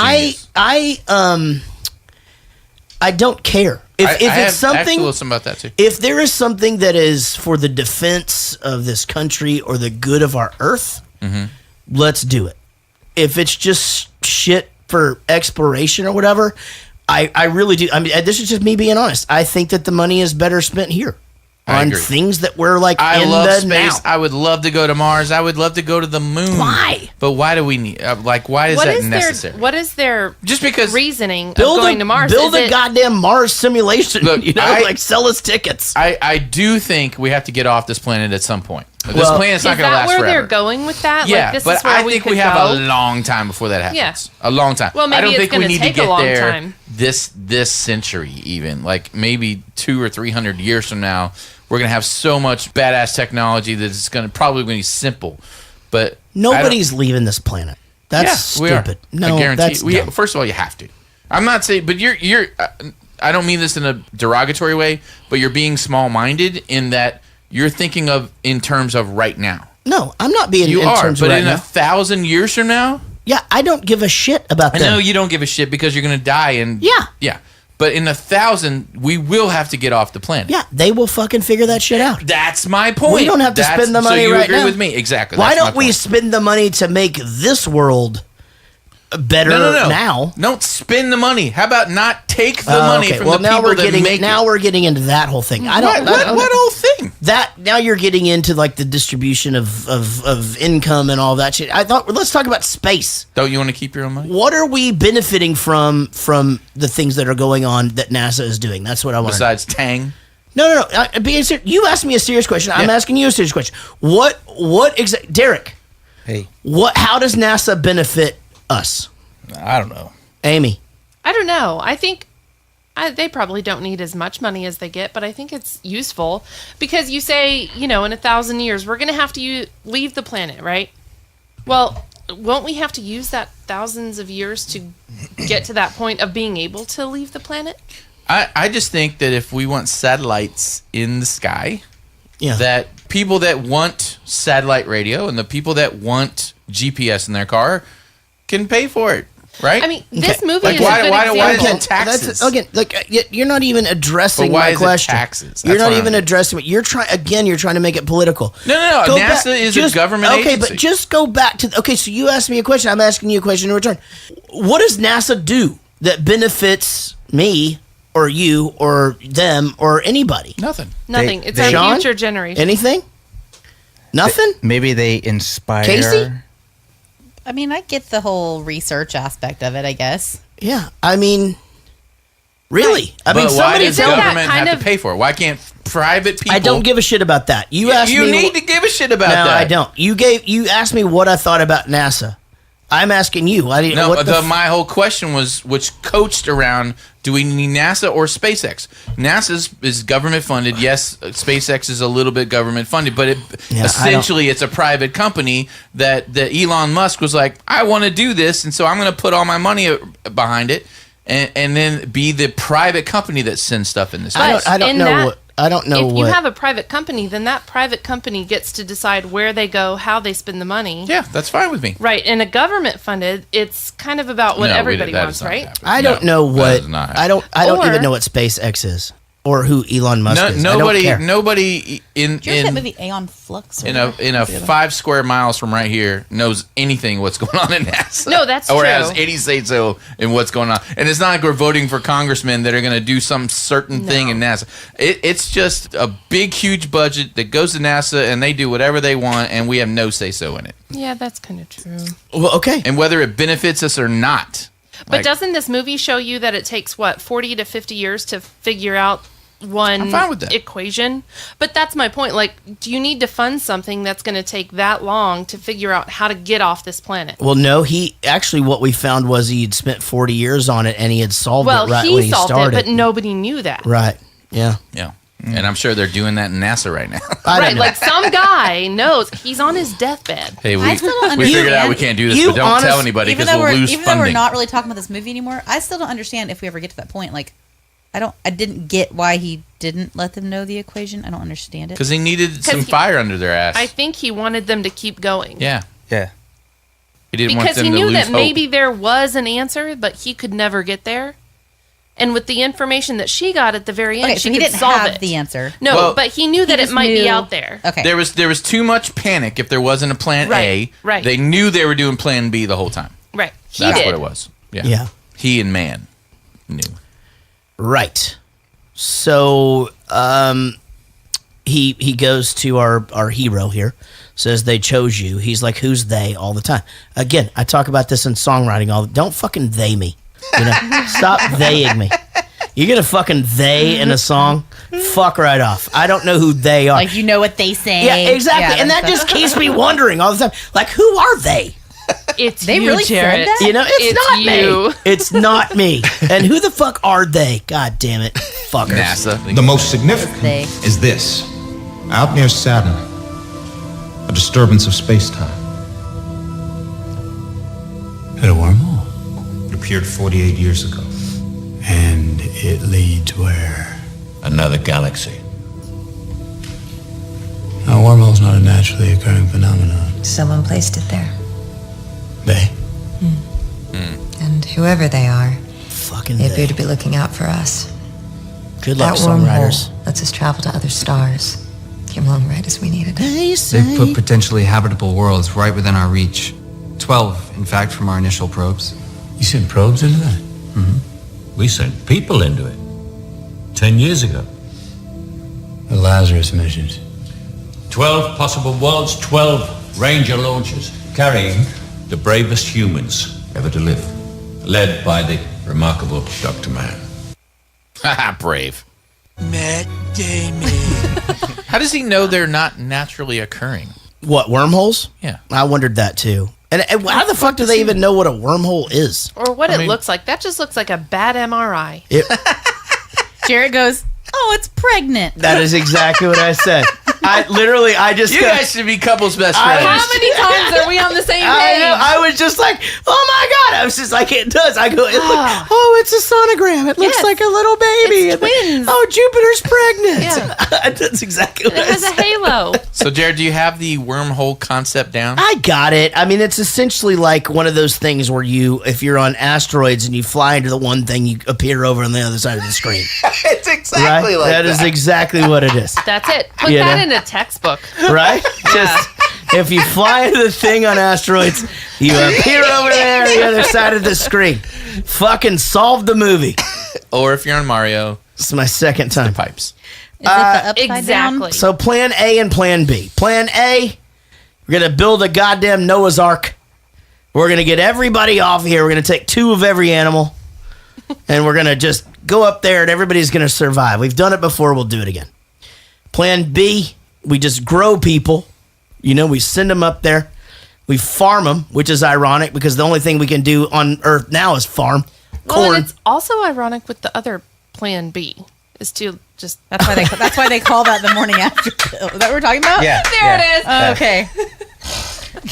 I don't care. If I it's have something, actually listened about that too. if there is something that is for the defense of this country or the good of our Earth, let's do it. If it's just shit for exploration or whatever, I really do. I mean, this is just me being honest. I think that the money is better spent here I on agree. things that we're I in love the space. now. I would love to go to Mars. I would love to go to the moon. Why? But why do we need? Why is that necessary? What is their Just because reasoning of going to Mars? Build Is a it- goddamn Mars simulation. Look, Sell us tickets. I do think we have to get off this planet at some point. This Well, planet's not Is going to that last where forever. they're going with that? Yeah, this but is where I think could we have go? a long time before that happens. Yeah. A long time. Well, maybe I don't it's think we gonna need take to a get long there time. this century even. Like maybe 200 or 300 years from now, we're going to have so much badass technology that it's going to probably be simple. But Nobody's leaving this planet. That's we are. stupid. No, I guarantee. that's dumb. First of all, you have to. I'm not saying, but you're. I don't mean this in a derogatory way, but you're being small-minded in that you're thinking of in terms of right now. No, I'm not being You in are, terms but of right in now. 1,000 years from now, Yeah, I don't give a shit about I them. know you don't give a shit because you're going to die and Yeah. yeah. But in 1,000, we will have to get off the planet. Yeah, they will fucking figure that shit out. That's my point. We don't have to spend the money so you right agree now. with me? Exactly. Why That's my don't we point. spend the money to make this world better now? Don't spend the money. How about not take the money from the now people we're that getting make now it? we're getting into that whole thing. I don't. What whole thing? That now you're getting into like the distribution of income and all that shit. I thought let's talk about space. Don't you want to keep your own money? What are we benefiting from the things that are going on that NASA is doing? That's what I want. Besides Tang. No. You asked me a serious question. I'm asking you a serious question. What Derek? Hey. How does NASA benefit us? I don't know. Amy. I don't know. I think they probably don't need as much money as they get, but I think it's useful because you say, in 1,000 years, we're going to have to leave the planet, right? Well, won't we have to use that thousands of years to get to that point of being able to leave the planet? I just think that if we want satellites in the sky, that people that want satellite radio and the people that want GPS in their car can pay for it. Right? I mean, this movie like is a good example. Why is it taxes? You're not even addressing why my is question. It taxes? You're not even addressing it. You're trying to make it political. No. NASA is a government agency. Okay, but just go back to... Okay, so you asked me a question. I'm asking you a question in return. What does NASA do that benefits me or you or them or anybody? Nothing. It's our future generation. Anything? Nothing? Maybe they inspire... Casey? I mean, I get the whole research aspect of it, I guess. Yeah, I mean, really? I mean, why does government have to pay for it? Why can't private people? I don't give a shit about that. You asked me. You need to give a shit about that. No, I don't. You asked me what I thought about NASA. I'm asking you. My whole question was, which coached around, do we need NASA or SpaceX? NASA is government funded. Yes, SpaceX is a little bit government funded, but essentially it's a private company that Elon Musk was like, I want to do this, and so I'm going to put all my money behind it, and then be the private company that sends stuff in this. I don't know if you have a private company, then that private company gets to decide where they go, how they spend the money. Yeah, that's fine with me. Right. And a government funded, it's kind of about what everybody wants, right? I don't know what I don't even know what SpaceX is or who Elon Musk is. Nobody in Did you watch that movie Aeon Flux? In a 5 square miles from right here knows anything what's going on in NASA. No, that's or true. has any say so in what's going on. And it's not like we're voting for congressmen that are going to do some certain thing in NASA. It's just a big, huge budget that goes to NASA, and they do whatever they want, and we have no say so in it. Yeah, that's kind of true. Well, okay. And whether it benefits us or not. But doesn't this movie show you that it takes 40 to 50 years to figure out one I'm fine with that. equation? But that's my point. Like, do you need to fund something that's going to take that long to figure out how to get off this planet? Well, no, what we found was he had spent 40 years on it and he had solved it right when he solved started. it, but nobody knew that. Right. Yeah. Yeah. And I'm sure they're doing that in NASA right now. Like some guy knows he's on his deathbad. Hey, I still don't we figured out understand. we can't do this, but don't tell anybody because we'll lose even funding. though we're not really talking about this movie anymore, I still don't understand if we ever get to that point. Like, I didn't get why he didn't let them know the equation. I don't understand it. Because he needed some fire under their ass. I think he wanted them to keep going. Yeah. Yeah. He didn't want Because them he to knew lose that hope. maybe there was an answer, but he could never get there. And with the information that she got at the very end, Okay, she so he could didn't solve have it. the answer. No, Well, but he knew that it just might be knew- out there. Okay. There was too much panic if there wasn't a plan A. Right. They knew they were doing plan B the whole time. Right. That's did. what it was. Yeah. Yeah. He and man knew. Right. So he goes to our hero here, says they chose you. He's like, who's they all the time? Again, I talk about this in songwriting don't fucking they me. Stop theying me. You get a fucking they in a song, fuck right off. I don't know who they are. Like, you know what they say. Yeah, exactly. Yeah, and that that's- just keeps me wondering all the time. Like, who are they? It's They you, really said Jared. that? It's not you. me. It's not me. And who the fuck are they? God damn it. Fuckers. NASA. The most significant They. is this. Out near Saturn, a disturbance of space-time. Hit a wormhole. It appeared 48 years ago. And it leads where? Another galaxy. A wormhole's not a naturally occurring phenomenon. Someone placed it there. They? And whoever they are, Fucking They appear they. to be looking out for us. Good luck, That songwriters. wormhole lets us travel to other stars. Came along right as we needed it. They've put potentially habitable worlds right within our reach. 12, in fact, from our initial probes. You sent probes into that? Mm-hmm. We sent people into it 10 years ago. The Lazarus missions. 12 possible worlds, 12 Ranger launches, carrying the bravest humans ever to live, led by the remarkable Dr. Mann. Brave. Matt Damon. How does he know they're not naturally occurring? What, wormholes? Yeah. I wondered that too. And how the fuck do they even know what a wormhole is? Or what it looks like. That just looks like a bad MRI. Jared goes, "Oh, it's pregnant." That is exactly what I said. I just You guys should be couples best friends. How many times are we on the same page? I know. I was just like, oh my God. I was just like, it does. I go, it's a sonogram. It looks like a little baby. It's twins. Oh, Jupiter's pregnant. Yeah. That's exactly what It has a halo. So, Jared, do you have the wormhole concept down? I got it. I mean, it's essentially like one of those things where if you're on asteroids and you fly into the one thing, you appear over on the other side of the screen. It's exactly like that. That is exactly what it is. That's it. Put You that know? in a textbook. Right? Just if you fly into the thing on asteroids, you appear over there on the other side of the screen. Fucking solve the movie. Or if you're on Mario, it's my second time. The pipes. Is it the upside exactly. down? So plan A and plan B. Plan A, we're going to build a goddamn Noah's Ark. We're going to get everybody off here. We're going to take 2 of every animal. And we're going to just go up there and everybody's going to survive. We've done it before. We'll do it again. Plan B, we just grow people. We send them up there. We farm them, which is ironic because the only thing we can do on Earth now is farm Well, corn. and it's also ironic with the other plan B is to just. That's why they call that the morning after pill. Is that what we're talking about? Yeah. There it is. Oh, okay.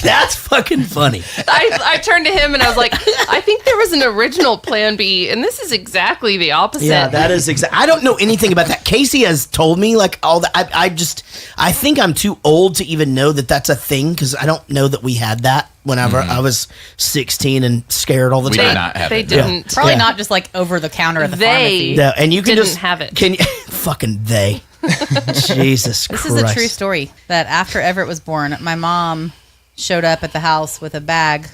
That's fucking funny. I turned to him and I was like, I think there was an original plan B, and this is exactly the opposite. Yeah, that is exactly. I don't know anything about that. Casey has told me like all that. I think I'm too old to even know that that's a thing because I don't know that we had that whenever I was 16 and scared all the We time. did not have They it. didn't. Probably not just like over the counter at the pharmacy. No, and you can Didn't just have it. Can you fucking they? Jesus This Christ. is a true story that after Everett was born, my mom showed up at the house with a bag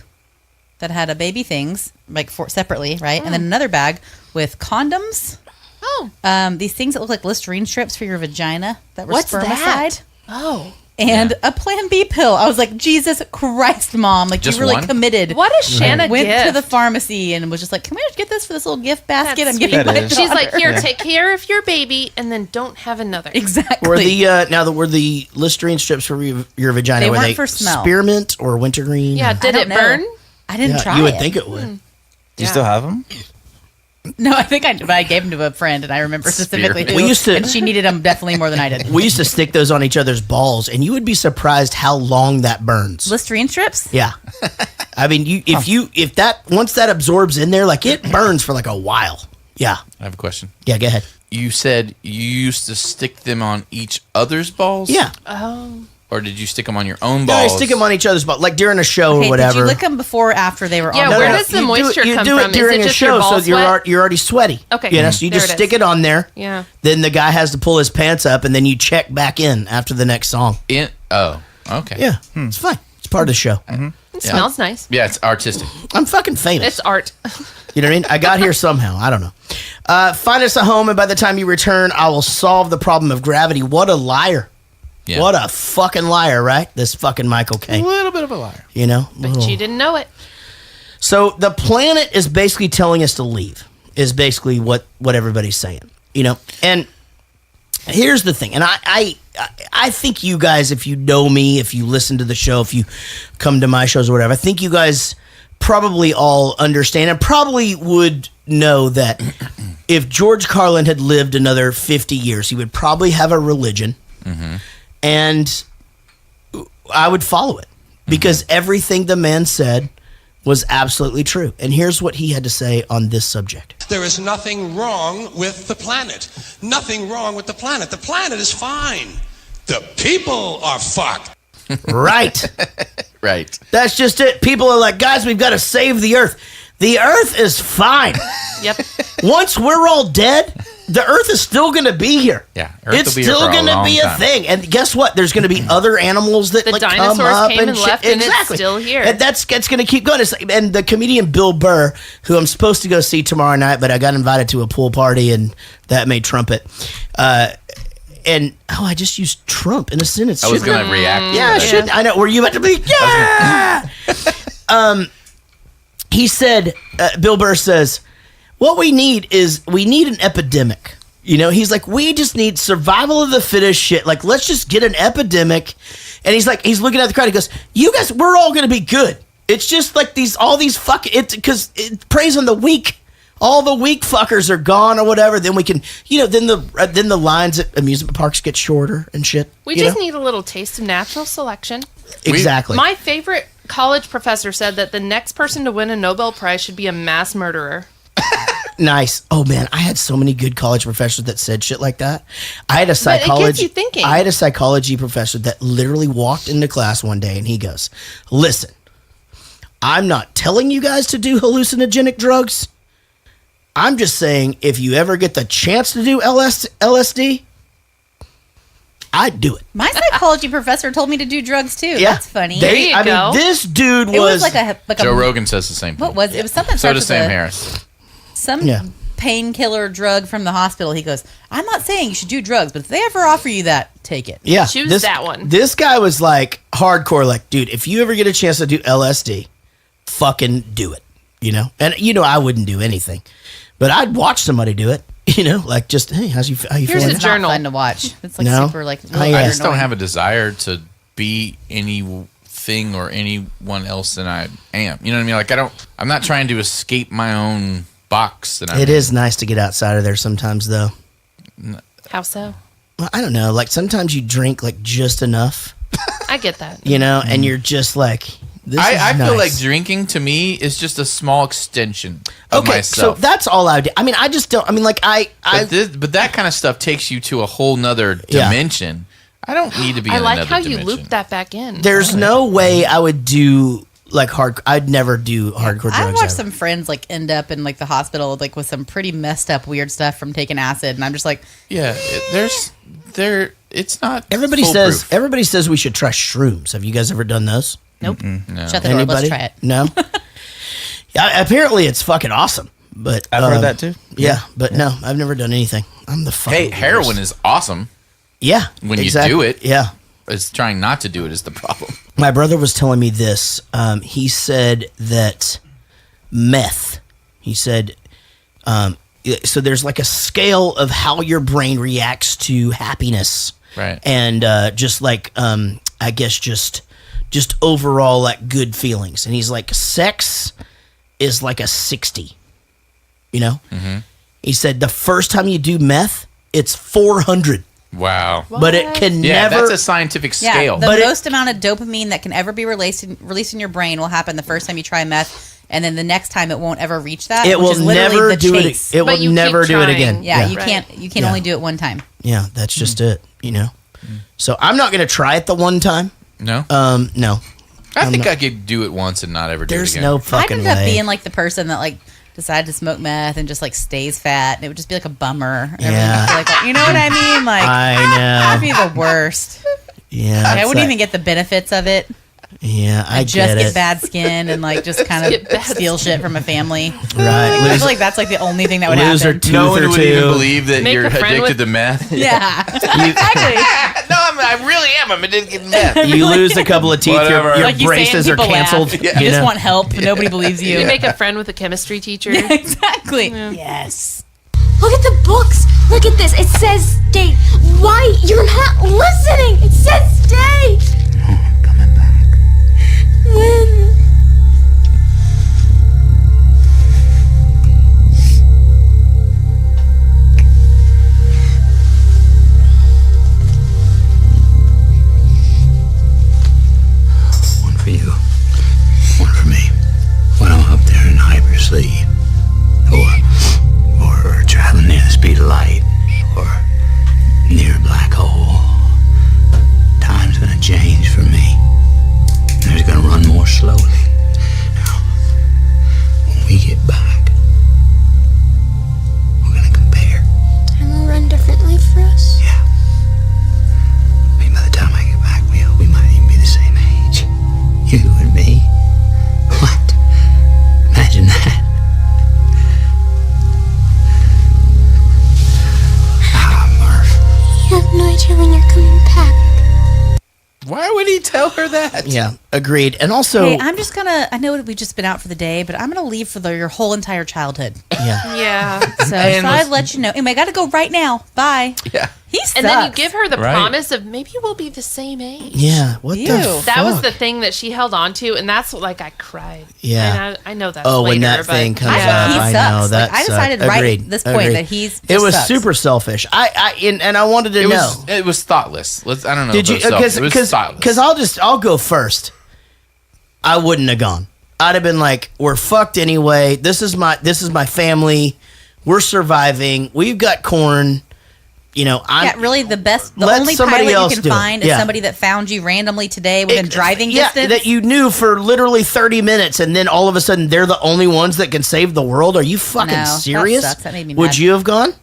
that had a baby things, like separately, right? And then another bag with condoms. Oh. These things that look like Listerine strips for your vagina that were What's spermicide. that? Oh. And a Plan B pill. I was like, Jesus Christ, Mom. Like, Just you really one? committed. What a Shanna Went gift. to the pharmacy and was just like, can we just get this for this little gift basket? That's I'm giving sweet. my That is. She's daughter. like, here, take care of your baby, and then don't have another. Exactly. Were the Listerine strips for your vagina? They were weren't they for smell. spearmint or wintergreen? Yeah, or- did don't it know. burn? I didn't Yeah, try you would it. think it would. Do you still have them? No, I think I gave them to a friend, and I remember specifically who. We used to- and she needed them definitely more than I did. We used to stick those on each other's balls, and you would be surprised how long that burns. Listerine strips? Yeah, I mean, if that once that absorbs in there, like it burns for like a while. Yeah, I have a question. yeah. Go ahead. You said you used to stick them on each other's balls? Yeah. Oh. Or did you stick them on your own No, I balls? stick them on each other's balls, like during a show Okay, or whatever. did you lick them before or after they were Yeah, on? where the- does the You do it- moisture you come do it from? Is during it a just show, your ball so sweat? you're already sweaty. Okay. You know, so you There just it stick is. it on there. Yeah. Then the guy has to pull his pants up, and then you check back in after the next song. Oh, okay. Yeah, it's fine. It's part of the show. It smells nice. Yeah, it's artistic. I'm fucking famous. It's art. You know what I mean? I got here somehow. I don't know. Find us a home, and by the time you return, I will solve the problem of gravity. What a liar. Yeah. What a fucking liar, right? This fucking Michael A Caine. little bit of a liar. You know? But you didn't know it. So the planet is basically telling us to leave, is basically what everybody's saying. You know? And here's the thing. And I think you guys, if you know me, if you listen to the show, if you come to my shows or whatever, I think you guys probably all understand and probably would know that if George Carlin had lived another 50 years, he would probably have a religion. Mm-hmm. And I would follow it because everything the man said was absolutely true. And here's what he had to say on this subject. There is nothing wrong with the planet. Nothing wrong with the planet. The planet is fine. The people are fucked. Right. Right. That's just it. People are like, guys, we've got to save the earth. The Earth is fine. Yep. Once we're all dead, the Earth is still going to be here. Yeah, Earth it's will be here still for a going to long be a time. thing. And guess what? There's going to be other animals that The like come dinosaurs up came and shit. left, and it's Exactly. still here. And that's going to keep going. And the comedian Bill Burr, who I'm supposed to go see tomorrow night, but I got invited to a pool party, and that made trumpet. And I just used Trump in a sentence. I was Shouldn't going to react. Yeah, I should. I know. Were you about to be? Yeah. He said, Bill Burr says, what we need an epidemic. You know, he's like, we just need survival of the fittest shit. Like, let's just get an epidemic. And he's like, he's looking at the crowd. He goes, you guys, we're all going to be good. It's just like all these because it preys on the weak. All the weak fuckers are gone or whatever. Then we can, then the lines at amusement parks get shorter and shit. We just need a little taste of natural selection. Exactly. My favorite college professor said that the next person to win a Nobel Prize should be a mass murderer. Nice. Oh man, I had so many good college professors that said shit like that. I had a psychology. But it gets you thinking. I had a psychology professor that literally walked into class one day and he goes, "Listen, I'm not telling you guys to do hallucinogenic drugs. I'm just saying if you ever get the chance to do LSD, I'd do it." My psychology professor told me to do drugs too. Yeah. That's funny. There you go. I mean, this dude It was like a Joe Rogan says the same thing. What was it? Was something? So does starts with Sam a- Harris. Some painkiller drug from the hospital. He goes, I'm not saying you should do drugs, but if they ever offer you that, take it. Yeah, Choose that one. This guy was like hardcore. Like, dude, if you ever get a chance to do LSD, fucking do it. And I wouldn't do anything, but I'd watch somebody do it. Like just hey, how you Here's feeling? a It's journal. not fun to watch. It's like No? super like. Oh, yeah. I just don't have a desire to be anything or anyone else than I am. You know what I mean? Like I'm not trying to escape my own box that I'm It in. is nice to get outside of there sometimes, though. How so? Well, I don't know. Like sometimes you drink like just enough, I get that. and you're just like, this I is feel like nice. drinking to me is just a small extension of Okay, myself. so that's all I do. I mean, I just don't. I mean, like but that kind of stuff takes you to a whole nother Yeah. dimension. I don't need to be I in like another how you dimension. looped that back in. there's no way I would do like hard. I'd never do hardcore I drugs. watched ever. some friends like end up in like the hospital like with some pretty messed up weird stuff from taking acid, and I'm just like, Yeah, it's not. Everybody foolproof. says we should try shrooms. Have you guys ever done those? nope. No. Shut the door. Let's try it. No. Yeah, apparently it's fucking awesome. But I've heard that too. Yeah, but no, I've never done anything. I'm the fucking Hey, worst. heroin is awesome. Yeah, When exactly. you do it. Yeah. It's trying not to do it is the problem. My brother was telling me this. He said that meth. He said, so there's like a scale of how your brain reacts to happiness, Right. and just like I guess just overall like good feelings. And he's like, sex is like a 60. Mm-hmm. He said the first time you do meth, it's 400. Wow. But it can Yeah, never. that's a scientific Yeah, scale. the But most amount of dopamine that can ever be released in your brain will happen the first time you try meth, and then the next time it won't ever reach that. It which will is literally never the do chase. it. It But will you keep never do it trying. again. Yeah, you Right. can't Yeah. only do it one time. Yeah, that's just it. So I'm not gonna try it the one time. No? No. I think I could do it once and not ever do it There's again. no I'd fucking end up way. being like the person that like decided to smoke meth and just like stays fat, and it would just be like a bummer. And everyone Yeah. would feel like, you know what I mean? Like I know. that'd be the worst. Yeah, I it's wouldn't like- even get the benefits of it. Yeah, I just get it. bad skin and like just kind Get bad of steal shit from a family. Right. I Lose, feel like that's like the only thing that would lose her happen. tooth No one or would two. even believe that Make you're a friend addicted with- to meth. Yeah, exactly. No, I really am. I'm addicted to meth. You lose a couple of teeth. Whatever. Your Like you say it, braces are people laugh. canceled. You just want help. Nobody believes you. You make a friend with a chemistry teacher. Yeah, exactly. Yes. Look at the books. Look at this. It says stay. Why? You're not listening. It says stay. No, I'm coming back. When? One for you, one for me. When I'm up there in hypersleep, or traveling near the speed of light, or near a black hole, time's gonna change for me. And it's gonna run more slowly. feeling you're coming back. Why would he tell her that? Yeah, agreed. And also, Hey, I'm just gonna. I know we've just been out for the day, but I'm gonna leave for your whole entire childhood. Yeah. Yeah. So I'd let you know. Anyway, I gotta go right now. Bye. Yeah. He sucks. And then you give her the Right. promise of maybe we'll be the same age. Yeah. What the fuck? That was the thing that she held on to, and that's what, like, I cried. Yeah. And I know that's Oh, later, when that but thing comes yeah. up, He I sucks. know Like, that. I decided right Agreed. at this point Agreed. that he's It just was sucks. super selfish. And I wanted to know. It was thoughtless. I don't know. Did you? It was thoughtless. Because I'll go first. I wouldn't have gone. I'd have been like, we're fucked anyway. This is my family. We're surviving. We've got corn. You know, really the let only somebody pilot else you can do it. find is Yeah. somebody that found you randomly today within driving distance. that you knew for literally 30 minutes, and then all of a sudden they're the only ones that can save the world. Are you fucking No, that serious? sucks. That made me Would mad. you have gone?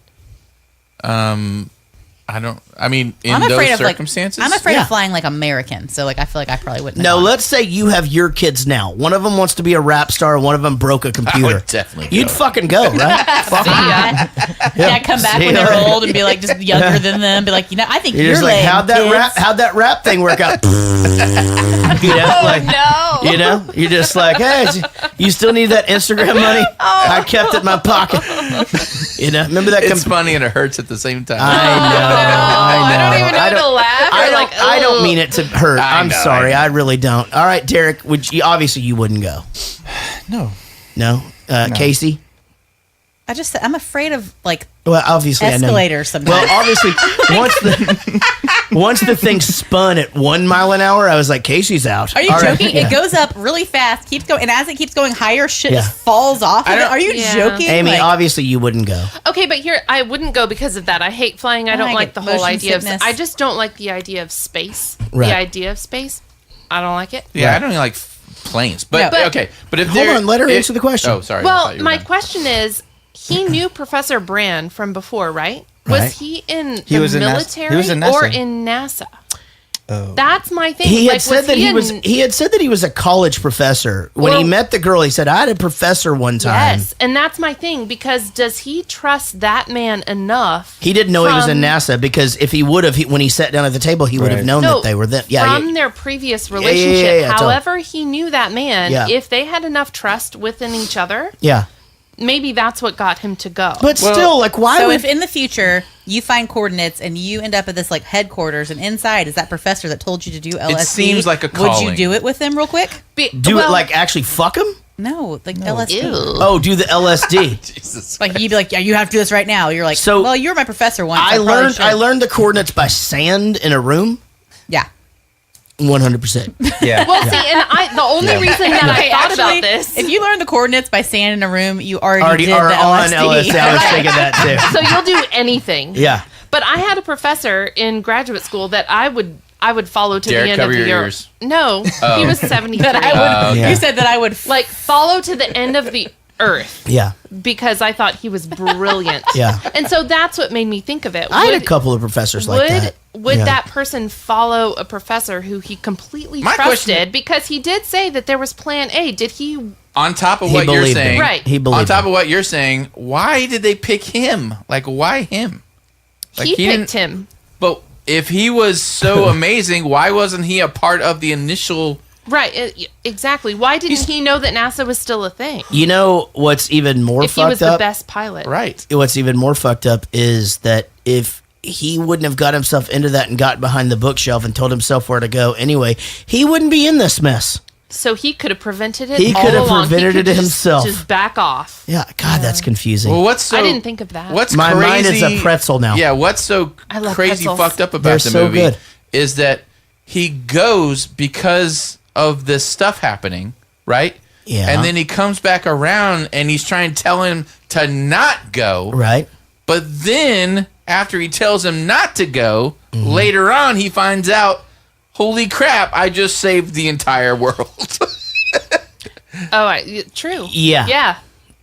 I don't. I mean, in I'm afraid those of circumstances, I'm afraid Yeah. of flying like American, so like I feel like I probably wouldn't. No, let's say you have your kids now. One of them wants to be a rap star, and one of them broke a computer. I would definitely. You'd go. fucking go, right? Fuck 'em. Yeah, come back See when ya. they're old and be like just younger than them. Be like, I think You're you're just like, lame, how'd that kids." rap thing work out? You know, like, No. you know, you're just like, hey, you still need that Instagram money? I kept it in my pocket. You know, remember that? It's funny and it hurts at the same time. I don't even know to laugh. I don't mean it to hurt. I'm know, sorry. I I really don't. All right, Derek, obviously you wouldn't go. No. No? Casey? I'm afraid of like Well, obviously escalators I know. sometimes. Well, obviously, once the thing spun at 1 mile an hour, I was like, Casey's out. Are you All right, joking? yeah. It goes up really fast, keeps going, and as it keeps going higher, shit Yeah. just falls off. Of it. Are you Yeah. joking? Amy, Like, obviously you wouldn't go. Okay, but here I wouldn't go because of that. I hate flying. I don't I like get the whole motion idea sickness. of. I just don't like the idea of space. Right. The idea of space. I don't like it. Yeah, I don't even like planes. But But- okay. But if Hold they're- on, let her if- answer the question. Oh, sorry. I Well, thought you were my done. question is, he knew Professor Brand from before, right? Right. Was he in He the was in NASA. military He was in or NASA. in NASA? Oh. That's my thing. He had Like, said that he was. in- He had said that he was a college professor. When he Well- met the girl, he said, "I had a professor one time." Yes, and that's my thing because does he trust that man enough? He didn't know he was in from- NASA because if he would have, when he sat down at the table, he would have Right. known No, that they were there. Yeah, from yeah. their previous yeah, relationship. yeah, totally. However, he knew that man. Yeah. If they had enough trust within each other, Yeah. maybe that's what got him to go. But still, like, why so would if in the future you find coordinates and you end up at this like headquarters and inside is that professor that told you to do LSD? seems like a Would you calling. do it with them real quick? do it like actually fuck him? No, like LSD. Oh, do the LSD. Jesus. Like you'd be like, yeah, you have to do this right now. You're like, So- well, you were my professor once. I probably should." learned the coordinates by sand in a room. Yeah. 100%. Yeah. Well, see, and the only reason that I thought Actually, about this, if you learn the coordinates by sand in a room, you already did are the on LSD. LSD. I was thinking that too. so you'll do anything. Yeah. But I had a professor in graduate school that I would follow to Derek, the end cover of the your year. ears. No, Oh. he was 73. That I would. Yeah. You said that I would. like follow to the end of the earth Yeah. because I thought he was brilliant. Yeah. And so that's what made me think of it. I had a couple of professors like that. Would Yeah. that person follow a professor who he completely My question- trusted? Because he did say that there was plan A. Did he? On top of He what you're believed saying, him. Right. He believed on top him. of what you're saying, why did they pick him? Like, why him? Like, He didn't- picked him. But if he was so amazing, why wasn't he a part of the initial? Right. Exactly. Why didn't he know that NASA was still a thing? You know what's even more If he fucked was up? the best pilot. Right. What's even more fucked up is that if he wouldn't have got himself into that and got behind the bookshelf and told himself where to go anyway, he wouldn't be in this mess. So he could have prevented it. He all could have along. prevented He could it just- himself. Just back off. Yeah, God, that's confusing. Well, what's so? I didn't think of that. What's My crazy, mind is a pretzel now. Yeah, what's so I love crazy pretzels. fucked up about They're the so movie good. is that he goes because of this stuff happening, right? Yeah. And then he comes back around and he's trying to tell him to not go. Right? But then after he tells him not to go, Mm-hmm. later on he finds out, holy crap, I just saved the entire world. Oh, true. Yeah. Yeah.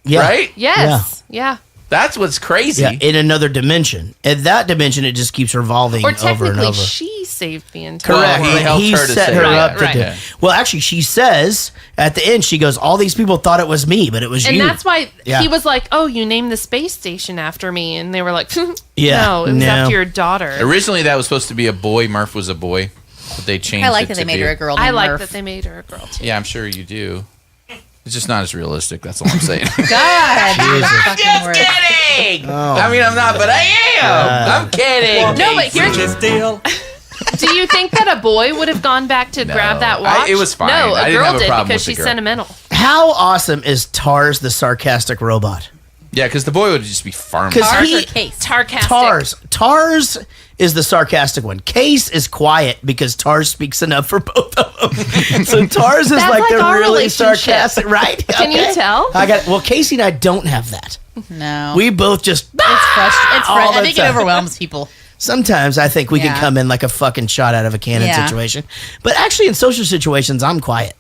Yeah. Right? Yes. Yeah. That's what's crazy. Yeah, in another dimension. In that dimension, it just keeps revolving Or over and technically, over. she saved the entire. Correct. Well, he but helped he her to set save her it. up to Right. do. Yeah. Well, actually, she says at the end, she goes, "All these people thought it was me, but it was And you." that's why Yeah. he was like, "Oh, you named the space station after me," and they were like, Yeah, "No, it was no. after your daughter." Originally, that was supposed to be a boy. Murph was a boy, but they changed. I like it that to they made be- her a girl. I named like Murph. that they made her a girl too. Yeah, I'm sure you do. It's just not as realistic. That's all I'm saying. God, I'm just kidding. I mean, I'm not, but I am. I'm kidding. No, but here's. deal. Do you think that a boy would have gone back to grab that watch? it was fine. No, I a didn't girl have a did problem because with the she's girl. sentimental. How awesome is Tars the sarcastic robot? Yeah, because the boy would just be farming. Because Tars he or Case? Tarcastic. Tars is the sarcastic one. Case is quiet because Tars speaks enough for both of them. So Tars is That's like like the our really relationship. sarcastic, right? Can you tell? I got. Well, Casey and I don't have that. No. We both just. It's frustrating. all I the think it time. overwhelms people. Sometimes I think we can Yeah. come in like a fucking shot out of a cannon Yeah. situation, but actually in social situations I'm quiet.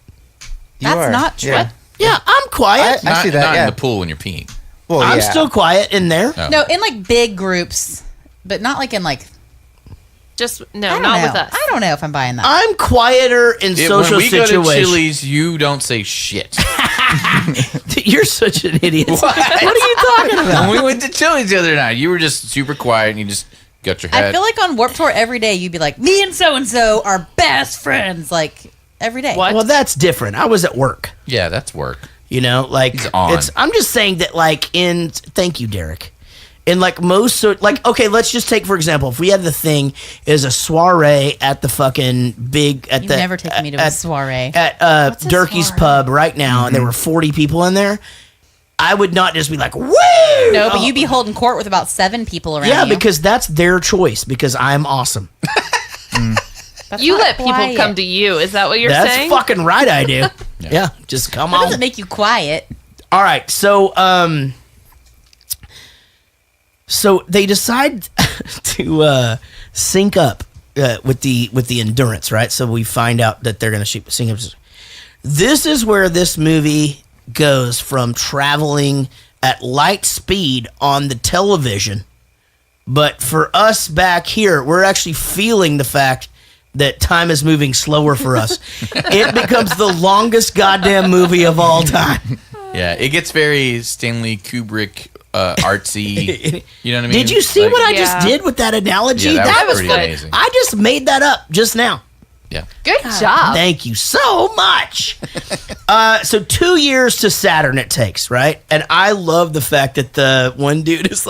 That's not true. Yeah. Yeah, I'm quiet. I see that, Not yeah. in the pool when you're peeing. Well, I'm yeah. still quiet in there. No. No, in like big groups, but not like in like. Just I no, don't not know. with us. I don't know if I'm buying that. I'm quieter in social when we go to situations. Chili's, you don't say shit. You're such an idiot. What are you talking about? When we went to Chili's the other night, you were just super quiet and you just got your head. I feel like on Warped Tour every day you'd be like, me and so are best friends, like every day. What? Well, that's different. I was at work. yeah, that's work. You know, like He's on. I'm just saying that, like thank you, Derek. In like most, so like, okay, let's just take for example, if we had the thing is a soiree at the fucking big at You've the never taken me to a soiree. at What's a Durkee's soiree? pub right now, and there were 40 people in there. I would not just be like, woo! No, but you'd be holding court with about 7 people around Yeah, you. because that's their choice. Because I'm awesome. That's You not let people quiet. come to you. Is that what you're That's saying? fucking right. I do. Yeah, just come That on. doesn't make you quiet. All right, so they decide to sync up with the endurance, right? So we find out that they're going to sync up. This is where this movie goes from traveling at light speed on the television, but for us back here, we're actually feeling the fact that time is moving slower for us. It becomes the longest goddamn movie of all time. Yeah, it gets very Stanley Kubrick artsy. You know what I mean? Did you see Like- what I just did with that analogy? Yeah, that was was pretty fun. amazing. I just made that up just now. Yeah. Good job. Thank you so much. So 2 years to Saturn it takes, right? And I love the fact that the one dude is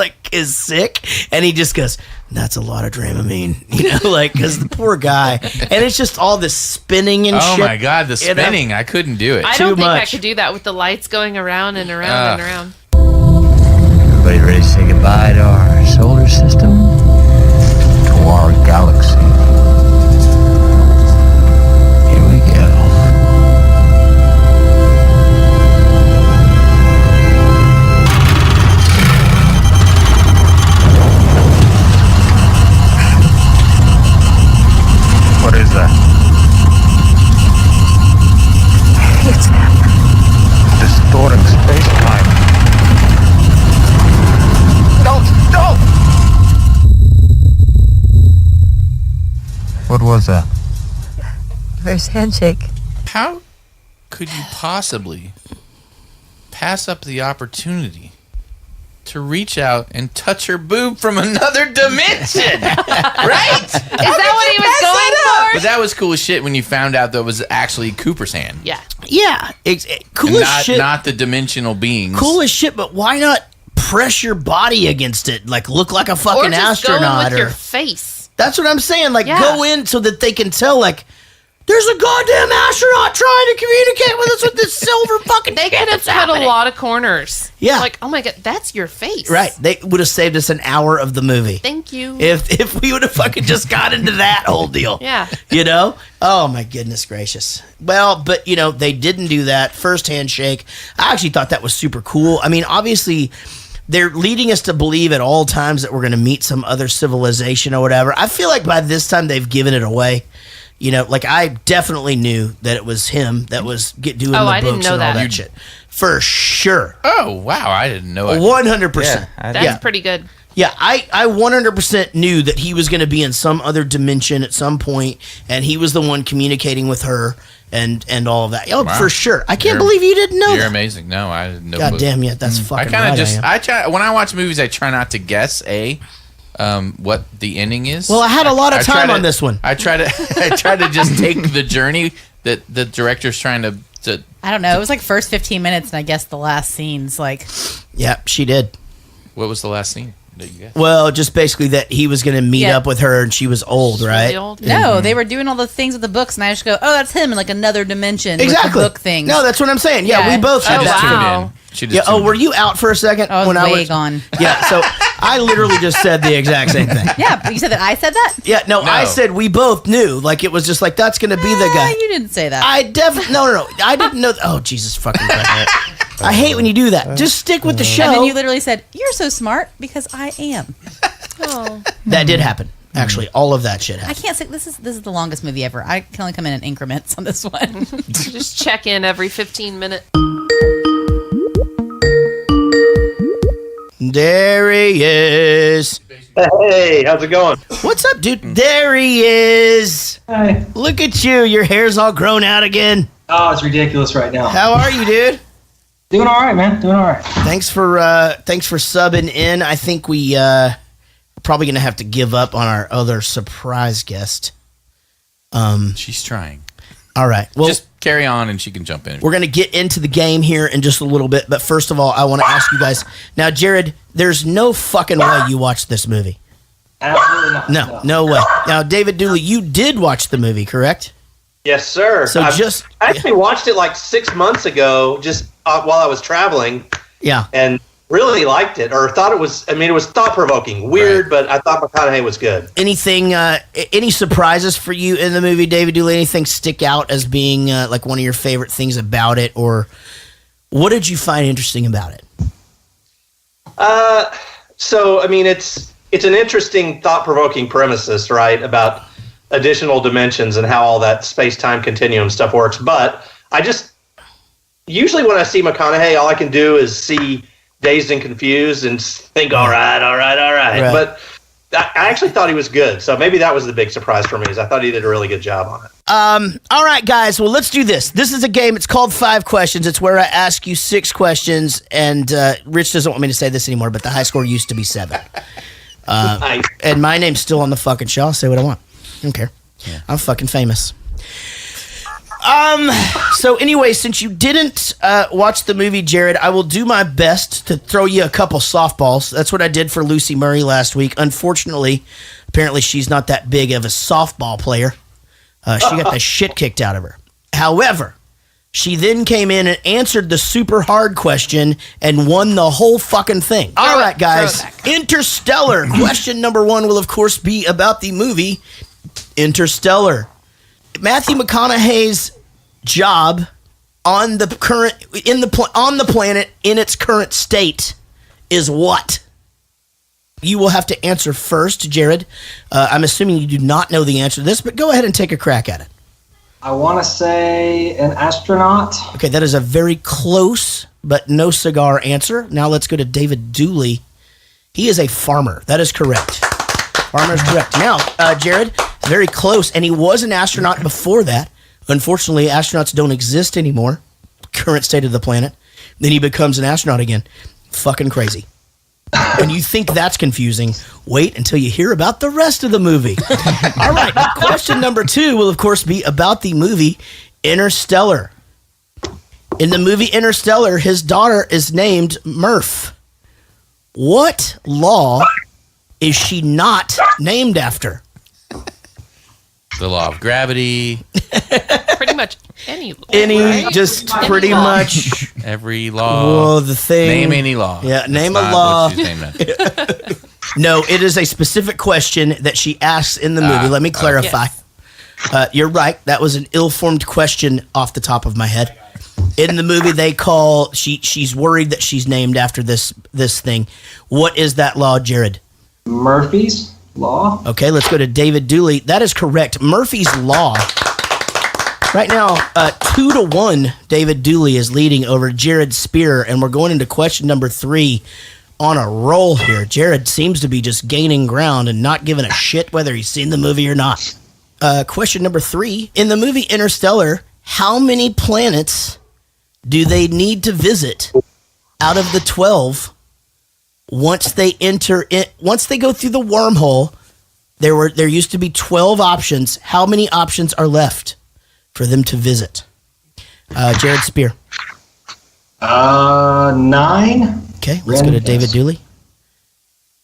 sick, and he just goes, "That's a lot of Dramamine," you know, like because the poor guy, and it's just all this spinning and Oh shit. my god, the You know? spinning! I couldn't do it. I don't Too think I much. could do that with the lights going around and around and around. Everybody ready to say goodbye to our solar system? To our galaxy? Here we go. What is that? It's them. Distorting space-time. Don't! What was that? First handshake. How could you possibly pass up the opportunity to reach out and touch her boob from another dimension? Right? Is that what he was going But that was cool as shit when you found out that it was actually Cooper's hand. for? Yeah. Yeah, cool And as shit. not the dimensional beings. Cool as shit, but why not press your body against it? Like look like a Or fucking just go in astronaut. with your Or face. that's what I'm saying. Like Yeah. go in so that they can tell. Like there's a goddamn astronaut trying to communicate with us with this silver fucking. They shit could have that's cut happening. a lot of corners. Yeah. Like, oh my god, that's your face. Right, they would have saved us an hour of the movie. Thank you. If we would have fucking just got into that whole deal. Yeah. You know? Oh my goodness gracious. Well, but you know, they didn't do that. First handshake. I actually thought that was super cool. I mean, obviously they're leading us to believe at all times that we're going to meet some other civilization or whatever. I feel like by this time they've given it away. You know, like I definitely knew that it was him that was doing the I books didn't know and all that. that shit. For sure. Oh, wow. I didn't know it. 100%. That's pretty good. Yeah, I 100% knew that he was going to be in some other dimension at some point, and he was the one communicating with her and all of that. Oh, Wow. for sure. I can't believe you didn't know You're that. amazing. No, I didn't know. God damn it, that's fucking I kind of right, just, I am. I try, when I watch movies, I try not to guess, what the ending is. Well, I had a lot of try time to- on this one. I try to just take the journey that the director's trying to I don't know. It was like first 15 minutes, and I guess the last scene's like. Yeah, she did. What was the last scene that you guessed? Well, just basically that he was going to meet Yeah. up with her and she was old, right? No, they were doing all the things with the books, and I just go, "Oh, that's him in like another dimension." Exactly. With the book things. No, that's what I'm saying. Yeah, we both had that. Wow. Yeah. Oh, were you out for a second? I was way gone. Yeah. So I literally just said the exact same thing. Yeah, but you said that I said that. Yeah. No, I said we both knew. Like it was just like that's going to be the guy. You didn't say that. I definitely no. I didn't know. Oh Jesus fucking Christ! I hate when you do that. Just stick with the show. And then you literally said, "You're so smart," because I am. Oh. That did happen. Actually, all of that shit happened. I can't say this is the longest movie ever. I can only come in increments on this one. Just check in every 15 minutes. There he is. Hey, how's it going? What's up, dude? There he is. Hi. Look at you. Your hair's all grown out again. Oh, it's ridiculous right now. How are you, dude? Doing all right, man. Doing all right. Thanks for subbing in. I think we probably gonna have to give up on our other surprise guest. She's trying. All right. Well, just carry on and she can jump in. we're going to get into the game here in just a little bit. But first of all, I want to ask you guys. Now, Jared, there's no fucking way you watched this movie. Absolutely not. No way. Now, David Dooley, you did watch the movie, correct? Yes, sir. So I actually watched it like 6 months ago, just while I was traveling, Yeah. and really liked it, or thought it was. I mean, it was thought provoking, weird, but I thought McConaughey was good. Anything, any surprises for you in the movie, David Dooley? Anything stick out as being like one of your favorite things about it, or what did you find interesting about it? So I mean, it's an interesting, thought provoking premises, right? About additional dimensions and how all that space time continuum stuff works. But I just usually when I see McConaughey, all I can do is see Dazed and Confused and think, all right. Right. But I actually thought he was good. So maybe that was the big surprise for me, is I thought he did a really good job on it. All right, guys. Well, let's do this. This is a game. It's called 5 Questions. It's where I ask you 6 questions, and Rich doesn't want me to say this anymore, but the high score used to be 7. Nice. And my name's still on the fucking show. I'll say what I want. I don't care. I'm fucking famous. So anyway, since you didn't watch the movie, Jared, I will do my best to throw you a couple softballs. That's what I did for Lucy Murray last week. Unfortunately, apparently she's not that big of a softball player. She got the shit kicked out of her. However, she then came in and answered the super hard question and won the whole fucking thing. All right, guys. Interstellar. Question number 1 will, of course, be about the movie Interstellar. Matthew McConaughey's job on the planet in its current state is what? You will have to answer first, Jared. I'm assuming you do not know the answer to this, but go ahead and take a crack at it. I want to say an astronaut. Okay, that is a very close but no cigar answer. Now let's go to David Dooley. He is a farmer. That is correct. Farmer is correct. Now, Jared, very close, and he was an astronaut before that. Unfortunately, astronauts don't exist anymore. Current state of the planet. Then he becomes an astronaut again. Fucking crazy. And you think that's confusing, wait until you hear about the rest of the movie. All right, question number 2 will, of course, be about the movie Interstellar. In the movie Interstellar, his daughter is named Murph. What law is she not named after? The law of gravity. Pretty much any law. Any, just pretty much. Every law. Well, the thing. Name any law. Yeah, name That's a not law. what she's named after. No, it is a specific question that she asks in the movie. Let me clarify. You're right. That was an ill-formed question off the top of my head. In the movie, they call she's worried that she's named after this thing. What is that law, Jared? Murphy's? Law. Okay, let's go to David Dooley. That is correct. Murphy's Law. Right now, 2-1, David Dooley is leading over Jared Spear, and we're going into question number 3 on a roll here. Jared seems to be just gaining ground and not giving a shit whether he's seen the movie or not. Question number 3. In the movie Interstellar, how many planets do they need to visit out of the 12 once they go through the wormhole? There used to be 12 options. How many options are left for them to visit? Jared Spear. 9. Okay, let's go to David Dooley.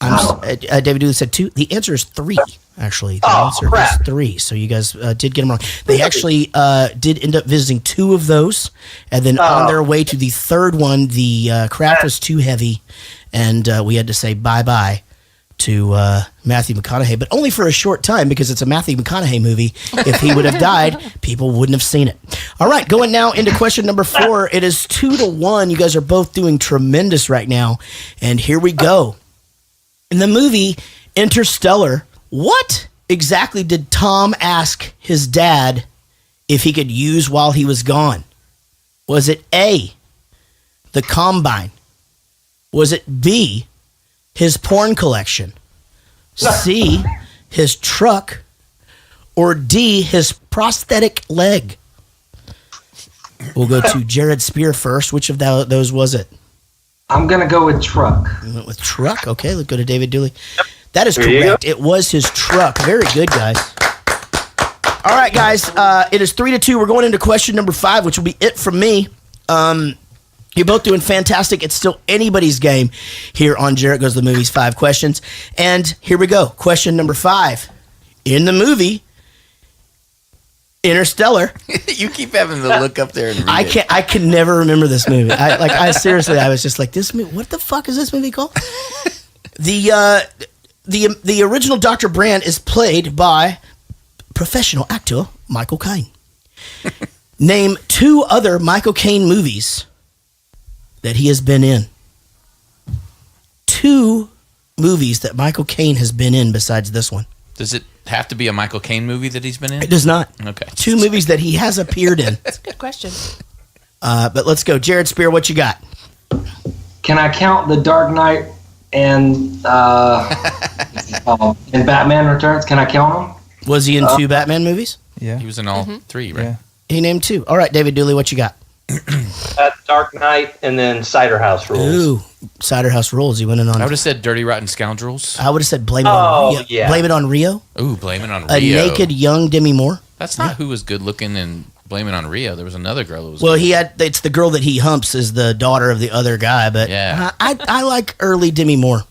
David Dooley said 2. The answer is 3, actually. The answer is 3. So you guys did get them wrong. They actually did end up visiting 2 of those. And then on their way to the third one, the craft was too heavy. And we had to say bye-bye to Matthew McConaughey. But only for a short time, because it's a Matthew McConaughey movie. If he would have died, people wouldn't have seen it. All right, going now into question number 4. It is 2-1. You guys are both doing tremendous right now. And here we go. In the movie Interstellar, what exactly did Tom ask his dad if he could use while he was gone? Was it A, the Combine? Was it B, his porn collection? C, his truck? Or D, his prosthetic leg? We'll go to Jared Spear first. Which of those was it? I'm going to go with truck. You went with truck. Okay, let's go to David Dooley. That is correct. It was his truck. Very good, guys. All right, guys. It is 3-2. We're going into question number 5, which will be it from me. You're both doing fantastic. It's still anybody's game here on Jared Goes to the Movies 5 questions. And here we go. Question number 5. In the movie Interstellar. You keep having to look up there and read I can never remember this movie. I seriously, I was just like, this movie, what the fuck is this movie called? The original Dr. Brand is played by professional actor Michael Caine. Name 2 other Michael Caine movies that he has been in. 2 movies that Michael Caine has been in besides this one. Does it have to be a Michael Caine movie that he's been in? It does not. Okay. 2 movies that he has appeared in. That's a good question. But let's go. Jared Spear, what you got? Can I count The Dark Knight and Batman Returns? Can I count them? Was he in 2 Batman movies? Yeah. He was in all 3, right? Yeah. He named 2. All right, David Dooley, what you got? Dark Knight and then Cider House Rules. Ooh, Cider House Rules. He went in on. I would have said Dirty Rotten Scoundrels. I would have said Blame It on Rio. Yeah. Blame It on Rio. Ooh, Blame It on Rio. A naked young Demi Moore. That's not who was good looking in Blame It on Rio. There was another girl who was. Well, good. it's the girl that he humps is the daughter of the other guy, but yeah. I like early Demi Moore,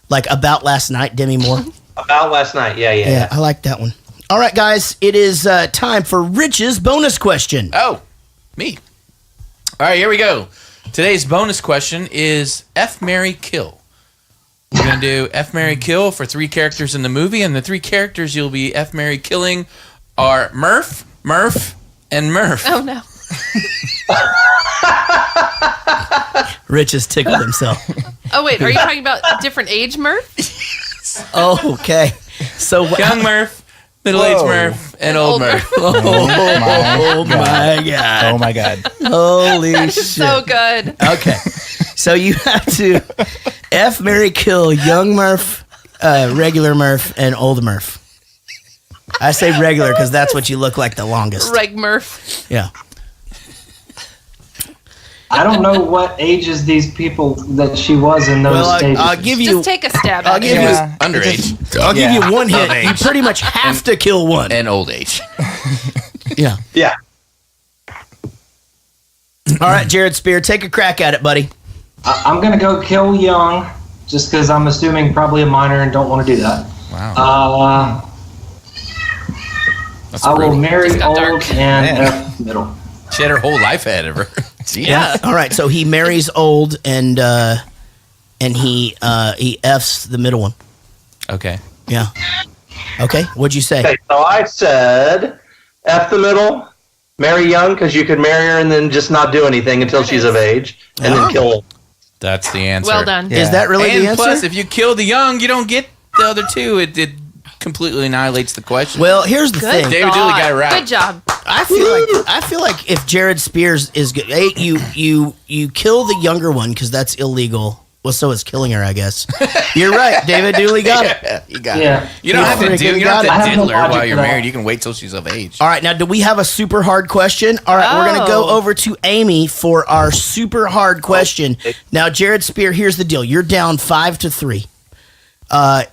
like About Last Night Demi Moore. About Last Night, yeah. I like that one. All right, guys, it is time for Rich's bonus question. Oh, me. All right, here we go. Today's bonus question is F, Marry, Kill. We're going to do F, Marry, Kill for 3 characters in the movie, and the 3 characters you'll be F, Marry, Killing are Murph, and Murph. Oh, no. Rich has tickled himself. Oh, wait. Are you talking about different age Murph? Oh, okay. So Young Murph, middle-aged Murph, and old Murph. Oh, my God. Oh, my God. Holy shit. So good. Okay. So you have to F, Marry, Kill young Murph, regular Murph, and old Murph. I say regular because that's what you look like the longest. Reg Murph. Yeah. I don't know what ages these people that she was in those stages. I'll give you. Just take a stab at I'll give you underage. I'll give you one hint. Of You age. pretty much have to kill one. And old age. Yeah. Yeah. All right, Jared Spear, take a crack at it, buddy. I'm going to go kill young, just because I'm assuming probably a minor and don't want to do that. Wow. I will marry old dark. and F middle. She had her whole life ahead of her. Yeah. All right, so he marries old and he F's the middle one. Okay. Yeah. Okay, what'd you say? Okay, so I said F the middle, marry young because you could marry her and then just not do anything until she's of age, and then kill old. That's the answer. Well done. Is that really and the answer? plus, if you kill the young, you don't get the other 2. It completely annihilates the question. Well, here's the thing. David Dooley got it right. Good job. I feel like if Jared Spears is good, you kill the younger one because that's illegal. Well, so is killing her, I guess. You're right. David Dooley got it. You got it. You don't have to diddle her while you're married. You can wait till she's of age. All right, now do we have a super hard question? All right, we're going to go over to Amy for our super hard question. Now, Jared Spear, here's the deal. You're down 5-3.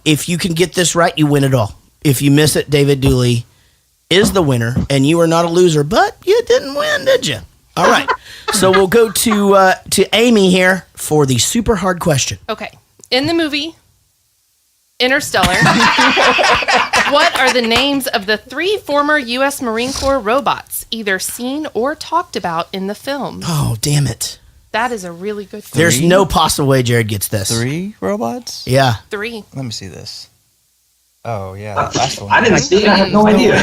If you can get this right, you win it all. If you miss it, David Dooley is the winner, and you are not a loser, but you didn't win, did you? All right, so we'll go to Amy here for the super hard question. Okay. In the movie Interstellar, what are the names of the 3 former U.S. Marine Corps robots, either seen or talked about in the film? Oh, damn it. That is a really good question. There's no possible way Jared gets this. 3 robots? Yeah. 3. Let me see this. Oh, yeah, that last one. I didn't see it. I have no idea.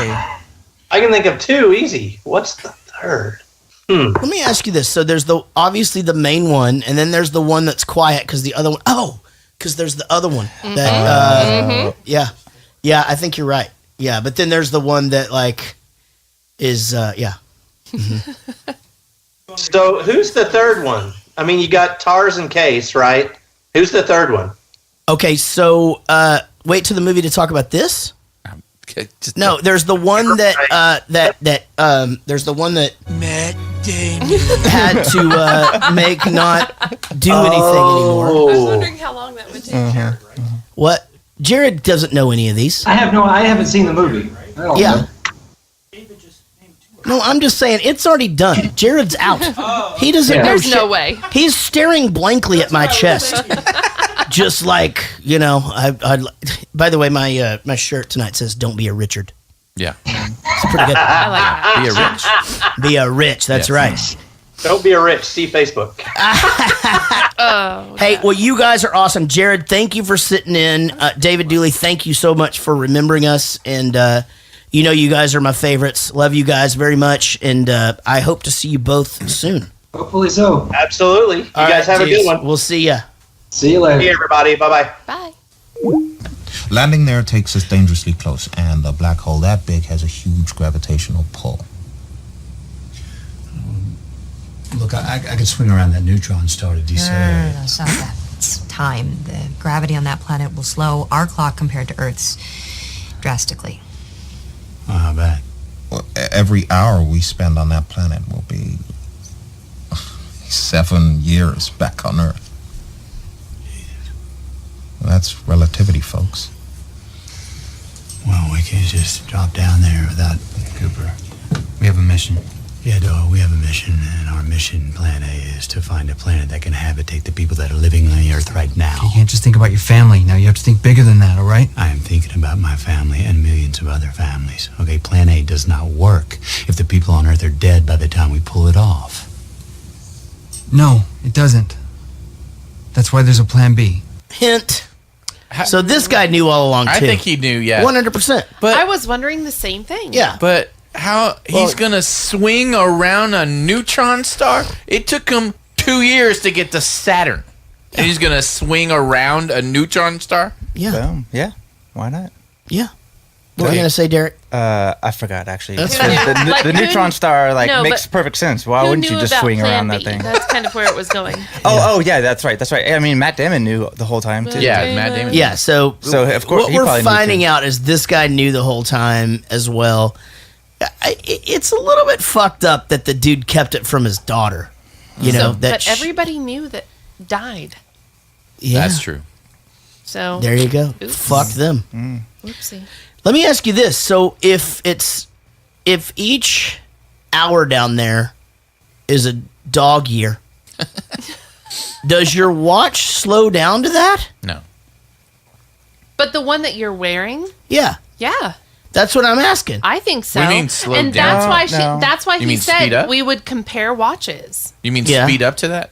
I can think of 2 easy. What's the third? Let me ask you this. So there's obviously the main one, and then there's the one that's quiet because the other one. Oh, because there's the other one that. Yeah. I think you're right. Yeah, but then there's the one that is yeah. So who's the third one? I mean, you got Tars and Case, right? Who's the third one? Okay, so wait till the movie to talk about this. No, there's the one that there's the one that Matt Damon had to make not do anything anymore. I was wondering how long that would take Jared. What? Jared doesn't know any of these. I haven't seen the movie. I don't know. No, I'm just saying it's already done. Jared's out. He doesn't know There's shit. no way. He's staring blankly at my chest. Just like, I by the way, my shirt tonight says "Don't be a Richard." Yeah, it's pretty good. I like that. Be a rich. Be a rich. That's right. Don't be a rich. See Facebook. Hey, well, you guys are awesome. Jared, thank you for sitting in. David Dooley, thank you so much for remembering us. And you guys are my favorites. Love you guys very much, and I hope to see you both soon. Hopefully so. Absolutely. You guys have a good one. We'll see ya. See you later. See you, everybody. Bye-bye. Bye. Landing there takes us dangerously close, and a black hole that big has a huge gravitational pull. Look, I could swing around that neutron star to decelerate. No, it's not that. It's time. The gravity on that planet will slow our clock compared to Earth's drastically. Oh, how bad? Well, every hour we spend on that planet will be 7 years back on Earth. Well, that's relativity, folks. Well, we can't just drop down there without Cooper. We have a mission. Yeah, dog, we have a mission, and our mission, Plan A, is to find a planet that can habitate the people that are living on the Earth right now. You can't just think about your family. Now you have to think bigger than that, all right? I am thinking about my family and millions of other families. Okay, Plan A does not work if the people on Earth are dead by the time we pull it off. No, it doesn't. That's why there's a Plan B. Hint. So this guy knew all along, too. I think he knew, yeah. 100%. But I was wondering the same thing. Yeah. But how he's gonna swing around a neutron star? It took him 2 years to get to Saturn, and he's gonna swing around a neutron star. Yeah. Boom. Yeah. Why not? Yeah. What were you gonna say, Derek? I forgot actually. That's The neutron star No, makes but perfect sense. Why who wouldn't you knew just about swing Plan around that B? thing? That's kind of where it was going. Oh yeah, that's right. That's right. I mean, Matt Damon knew the whole time too. Yeah, Matt Damon. Yeah, so of course what he we're probably knew finding too. out is this guy knew the whole time as well. It's a little bit fucked up that the dude kept it from his daughter. But everybody knew that died. Yeah. That's true. So There you go. Oops. Fuck them. Oopsie. Let me ask you this. So if each hour down there is a dog year, does your watch slow down to that? No. But the one that you're wearing, Yeah. yeah, That's what I'm asking. I think so. What do you mean slow and down? that's why No. that's why You he mean speed said up? we would compare watches. You mean Yeah. speed up to that?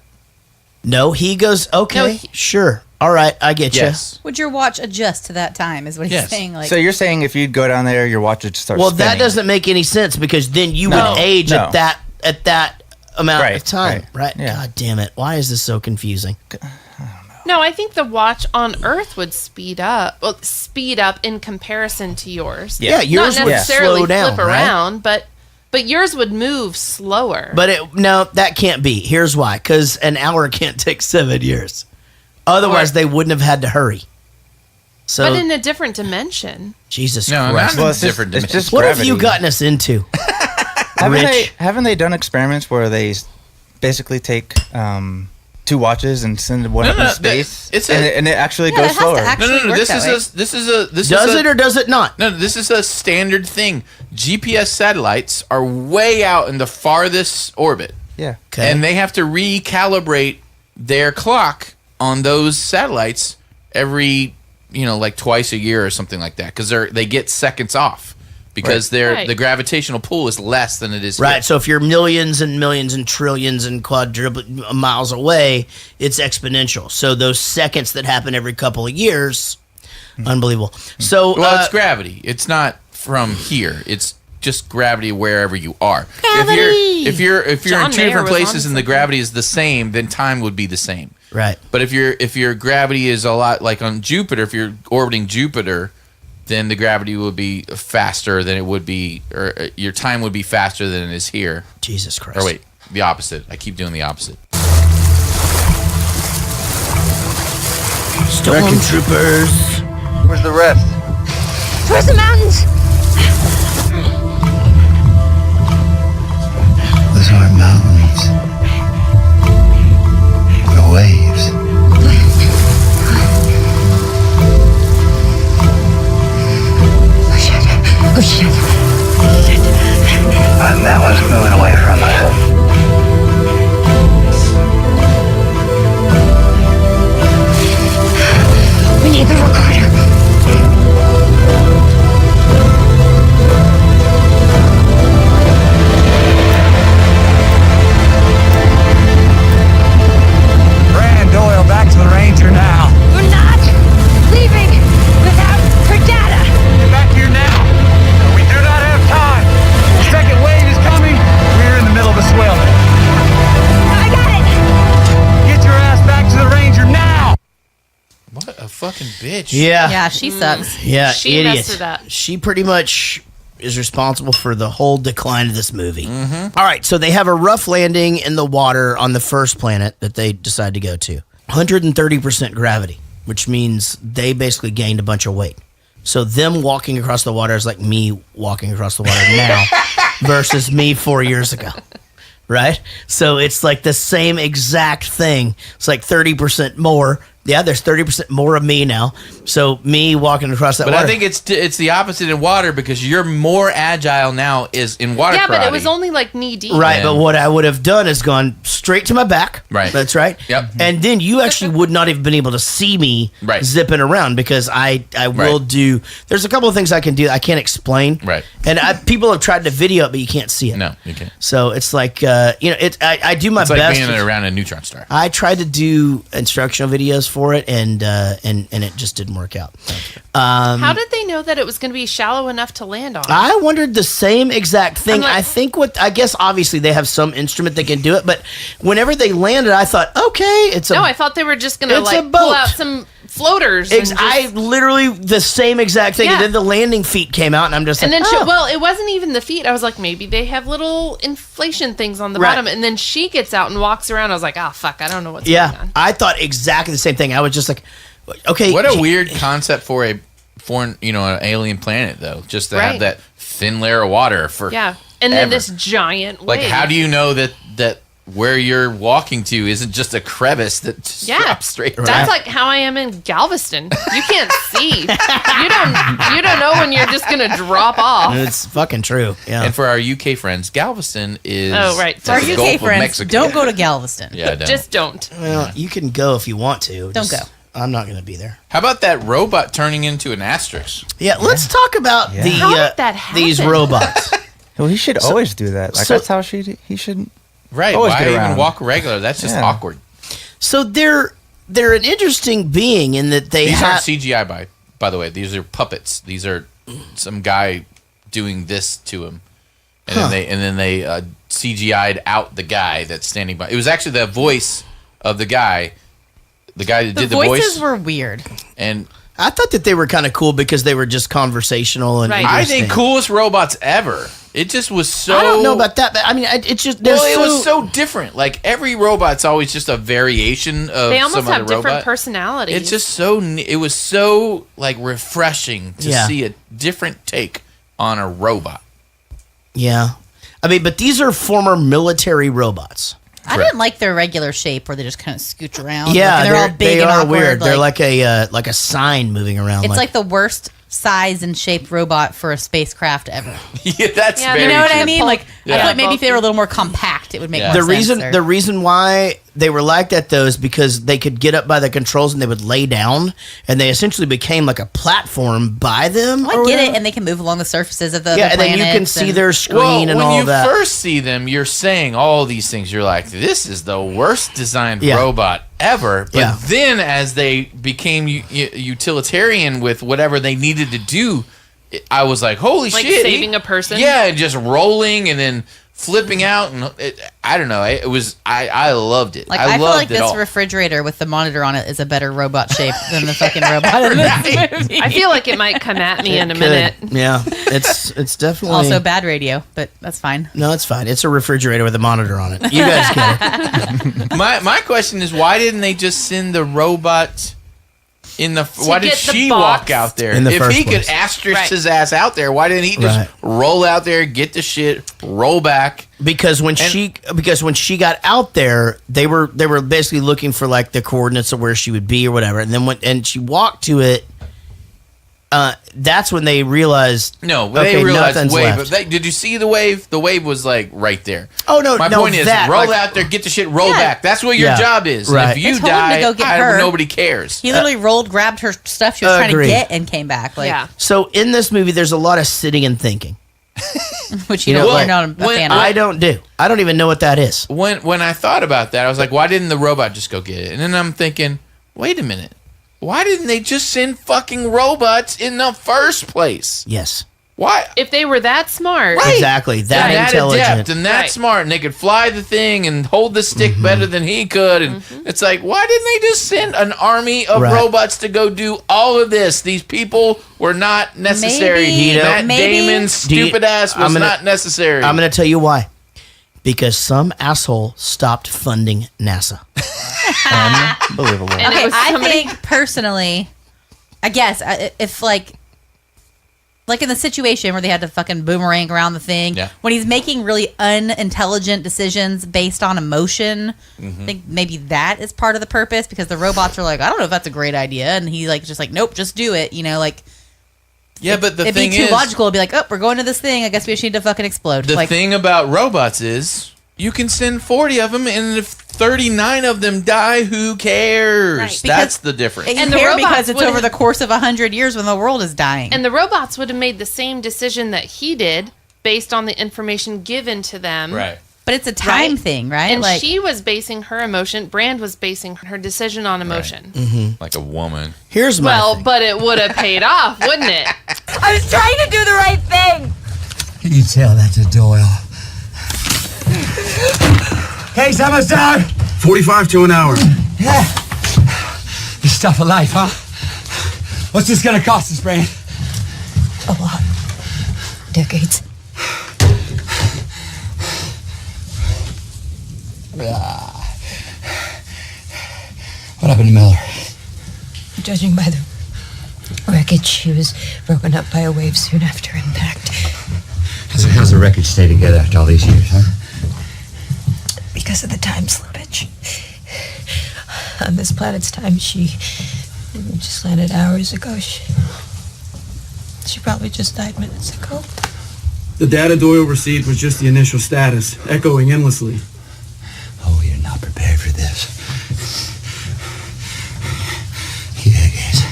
No, he goes, okay, sure. All right, I get you. Yes. Would your watch adjust to that time? Is what he's Yes. saying. Like, So you're saying if you go down there, your watch would start Well, spinning. that doesn't make any sense because then you No. would age No. at that amount Right, of time, right? yeah. God damn it! Why is this so confusing? No, I think the watch on Earth would speed up. Well, speed up in comparison to yours. Yeah, yours not would necessarily slow down, flip right? around, but yours would move slower. But no, that can't be. Here's why. Because an hour can't take 7 years. Otherwise, they wouldn't have had to hurry. So, but in a different dimension. Jesus No, Christ. not in a different it's dimension. just What gravity. have you gotten us into? Haven't they done experiments where they basically take 2 watches and send one up in space, and it actually goes slower? No. This is a. Does it or does it not? No, this is a standard thing. GPS satellites are way out in the farthest orbit. Yeah. Okay. And they have to recalibrate their clock on those satellites every, like twice a year or something like that, because they get seconds off because the gravitational pull is less than it is Right. here. So if you're millions and millions and trillions and quadruple miles away, it's exponential. So those seconds that happen every couple of years, unbelievable. So it's gravity. It's not from here. It's just gravity wherever you are. Gravity! If you're John in 2 Mayer different was places on and the gravity is the same, then time would be the same. Right. But if your gravity is a lot like on Jupiter, if you're orbiting Jupiter, then the gravity would be faster than it would be, or your time would be faster than it is here. Jesus Christ. Or wait, the opposite. I keep doing the opposite. Stormtroopers. Where's the rest? Towards the mountains. Those aren't mountains. They're waves. Oh, shit. And that one's moving away from us. We need the recorder. Brand Doyle, back to the Ranger now. We're not leaving without her data. Get back here now. We do not have time. The second wave is coming. We're in the middle of a swell. I got it. Get your ass back to the Ranger now. What a fucking bitch. Yeah. Yeah, she sucks. Yeah, She idiot. messed it up. She pretty much is responsible for the whole decline of this movie. Mm-hmm. All right, so they have a rough landing in the water on the first planet that they decide to go to. 130% gravity, which means they basically gained a bunch of weight. So them walking across the water is like me walking across the water now versus me 4 years ago. Right? So it's like the same exact thing. It's like 30% more. Yeah, there's 30% more of me now. So me walking across that But water. I think it's the opposite in water because you're more agile now is in water Yeah, but it karate. was only like knee deep. Right, but what I would have done is gone straight to my back. Right. That's right. Yep. And then you actually would not have been able to see me Right. zipping around because I will do. There's a couple of things I can do I can't explain. Right. And people have tried to video it, but you can't see it. No, you can't. So it's like I do my It's like best. being around a neutron star. I tried to do instructional videos for it, and it just didn't work out. How did they know that it was going to be shallow enough to land on? I wondered the same exact thing. I'm like- I think I guess obviously they have some instrument that can do it, but whenever they landed, I thought, okay, it's a. No, I thought they were just going to It's a pull boat. out some floaters. And I literally the same exact thing, and Yeah. then the landing feet came out, and I'm just and like, then oh. it wasn't even the feet. I was like, maybe they have little inflation things on the Right. bottom. And then she gets out and walks around. I was like, oh, fuck, I don't know what's going Yeah, on. I thought exactly the same thing. I was just like, okay, What a weird concept for a foreign, an alien planet, though. Just to have Right. that thin layer of water for Yeah. And then ever. this giant Like, wave. how do you know that where you're walking to isn't just a crevice that just drops straight down? That's like how I am in Galveston. You can't see. You don't know when you're just gonna drop off. It's fucking true. Yeah. And for our UK friends, Galveston is Oh, right. For our the UK Gulf of friends, Mexico. don't go to Galveston. Yeah, don't. Just don't. Well, you can go if you want to. Don't go. I'm not going to be there. How about that robot turning into an asterisk? Yeah, let's talk about the How did that these happen? robots. Well, he should always do that. Like so- that's how he should. Right. Always Why get even around. walk regular? That's just Yeah. awkward. So they're an interesting being in that they These have. aren't CGI, by the way. These are puppets. These are some guy doing this to him, and then they CGI'd out the guy that's standing by. It was actually the voice of the guy the guy that did the voices voice. were weird. And I thought that they were kind of cool because they were just conversational and I think coolest robots ever. It just was so. I don't know about that, but I mean, it's just. It was so different. Like every robot's always just a variation of They almost some have other different robot. personalities. It's just so. It was so like refreshing to see a different take on a robot. Yeah, I mean, but these are former military robots. I didn't like their regular shape where they just kind of scooch around. Yeah, and they're all big they and are awkward. weird. They're like a sign moving around. It's like the worst size and shaped robot for a spacecraft ever. Yeah, that's you know what I mean? Like I feel like maybe if they were a little little more compact, it would make more the sense. reason the reason why they were like that though is because they could get up by the controls and they would lay down and they essentially became like a platform by them. Well, I get it, and they can move along the surfaces of the Yeah, other and then you can see their screen and all when you that. first see them, you're saying all these things. You're like, this is the worst designed Yeah. robot ever. But Yeah. then as they became utilitarian with whatever they needed to do, I was like, holy Like shit. saving a person? Yeah, and just rolling and then flipping out. And I don't know. It was, I loved it. Like I feel loved like it this all. refrigerator with the monitor on it is a better robot shape than the fucking robot in this movie. I feel like it might come at me in a Could. minute. Yeah, it's definitely Also bad radio, but that's fine. No, it's fine. It's a refrigerator with a monitor on it. You guys get it. My question is, why didn't they just send the robot in the? To Why did get the she box. walk out there? In the If first he could place. asterisk his ass out there, why didn't he just Right. roll out there, get the shit, roll back? Because when she got out there, they were basically looking for like the coordinates of where she would be or whatever. And then when she walked to it, that's when they realized No, okay, they realized nothing's wave. left. Did you see the wave? The wave was like right there. Oh no! My no, point is, that, roll like- out there, get the shit, roll Yeah. back. That's what your Yeah. job is. Right. And if you They told him to die, go get her. nobody cares. He literally rolled, grabbed her stuff she was trying to Agreed. get, and came back. Like, Yeah. So in this movie, there's a lot of sitting and thinking. which You you know, know, like, you're not a when fan of. I don't do. I don't even know what that is. When I thought about that, I was like, why didn't the robot just go get it? And then I'm thinking, wait a minute. Why didn't they just send fucking robots in the first place? Yes. Why? If they were that smart, Exactly. That and intelligent. adept and that Right. smart, and they could fly the thing and hold the stick better than he could. And it's like, why didn't they just send an army of Right. robots to go do all of this? These people were not necessary. Maybe- Matt maybe- Damon's stupid ass was not necessary. I'm going to tell you why. Because some asshole stopped funding NASA. Unbelievable. And it Okay, was I somebody- think personally, I guess if like in the situation where they had to fucking boomerang around the thing, Yeah. when he's making really unintelligent decisions based on emotion, Mm-hmm. I think maybe that is part of the purpose because the robots are like, I don't know if that's a great idea, and he like just like, nope, just do it. You know, like yeah, but the it'd thing be too is, logical. It'd be like, oh, we're going to this thing. I guess we just need to fucking explode. the like, thing about robots is you can send 40 of them, and if 39 of them die, who cares? Right, That's the difference. and And the the robots because it's would over have- the course of 100 years when the world is dying. and the robots would have made the same decision that he did based on the information given to them. Right. But it's a time Right? thing, right? And like, she was basing her emotion. Brand was basing her decision on emotion. Like a woman. Here's my Well, thing. but it would have paid off, wouldn't it? I was trying to do the right thing. You tell that to Doyle. Case almost down. 45 to an hour. Yeah. The stuff of life, huh? What's this gonna cost us, Brand? A lot. Decades. What happened to Miller? Judging by the wreckage, she was broken up by a wave soon after impact. So how's the wreckage stay together after all these years, huh? Because of the time slippage. On this planet's time, she just landed hours ago. She probably just died minutes ago. The data Doyle received was just the initial status, echoing endlessly. Oh, you're not prepared for this. Yeah, guys.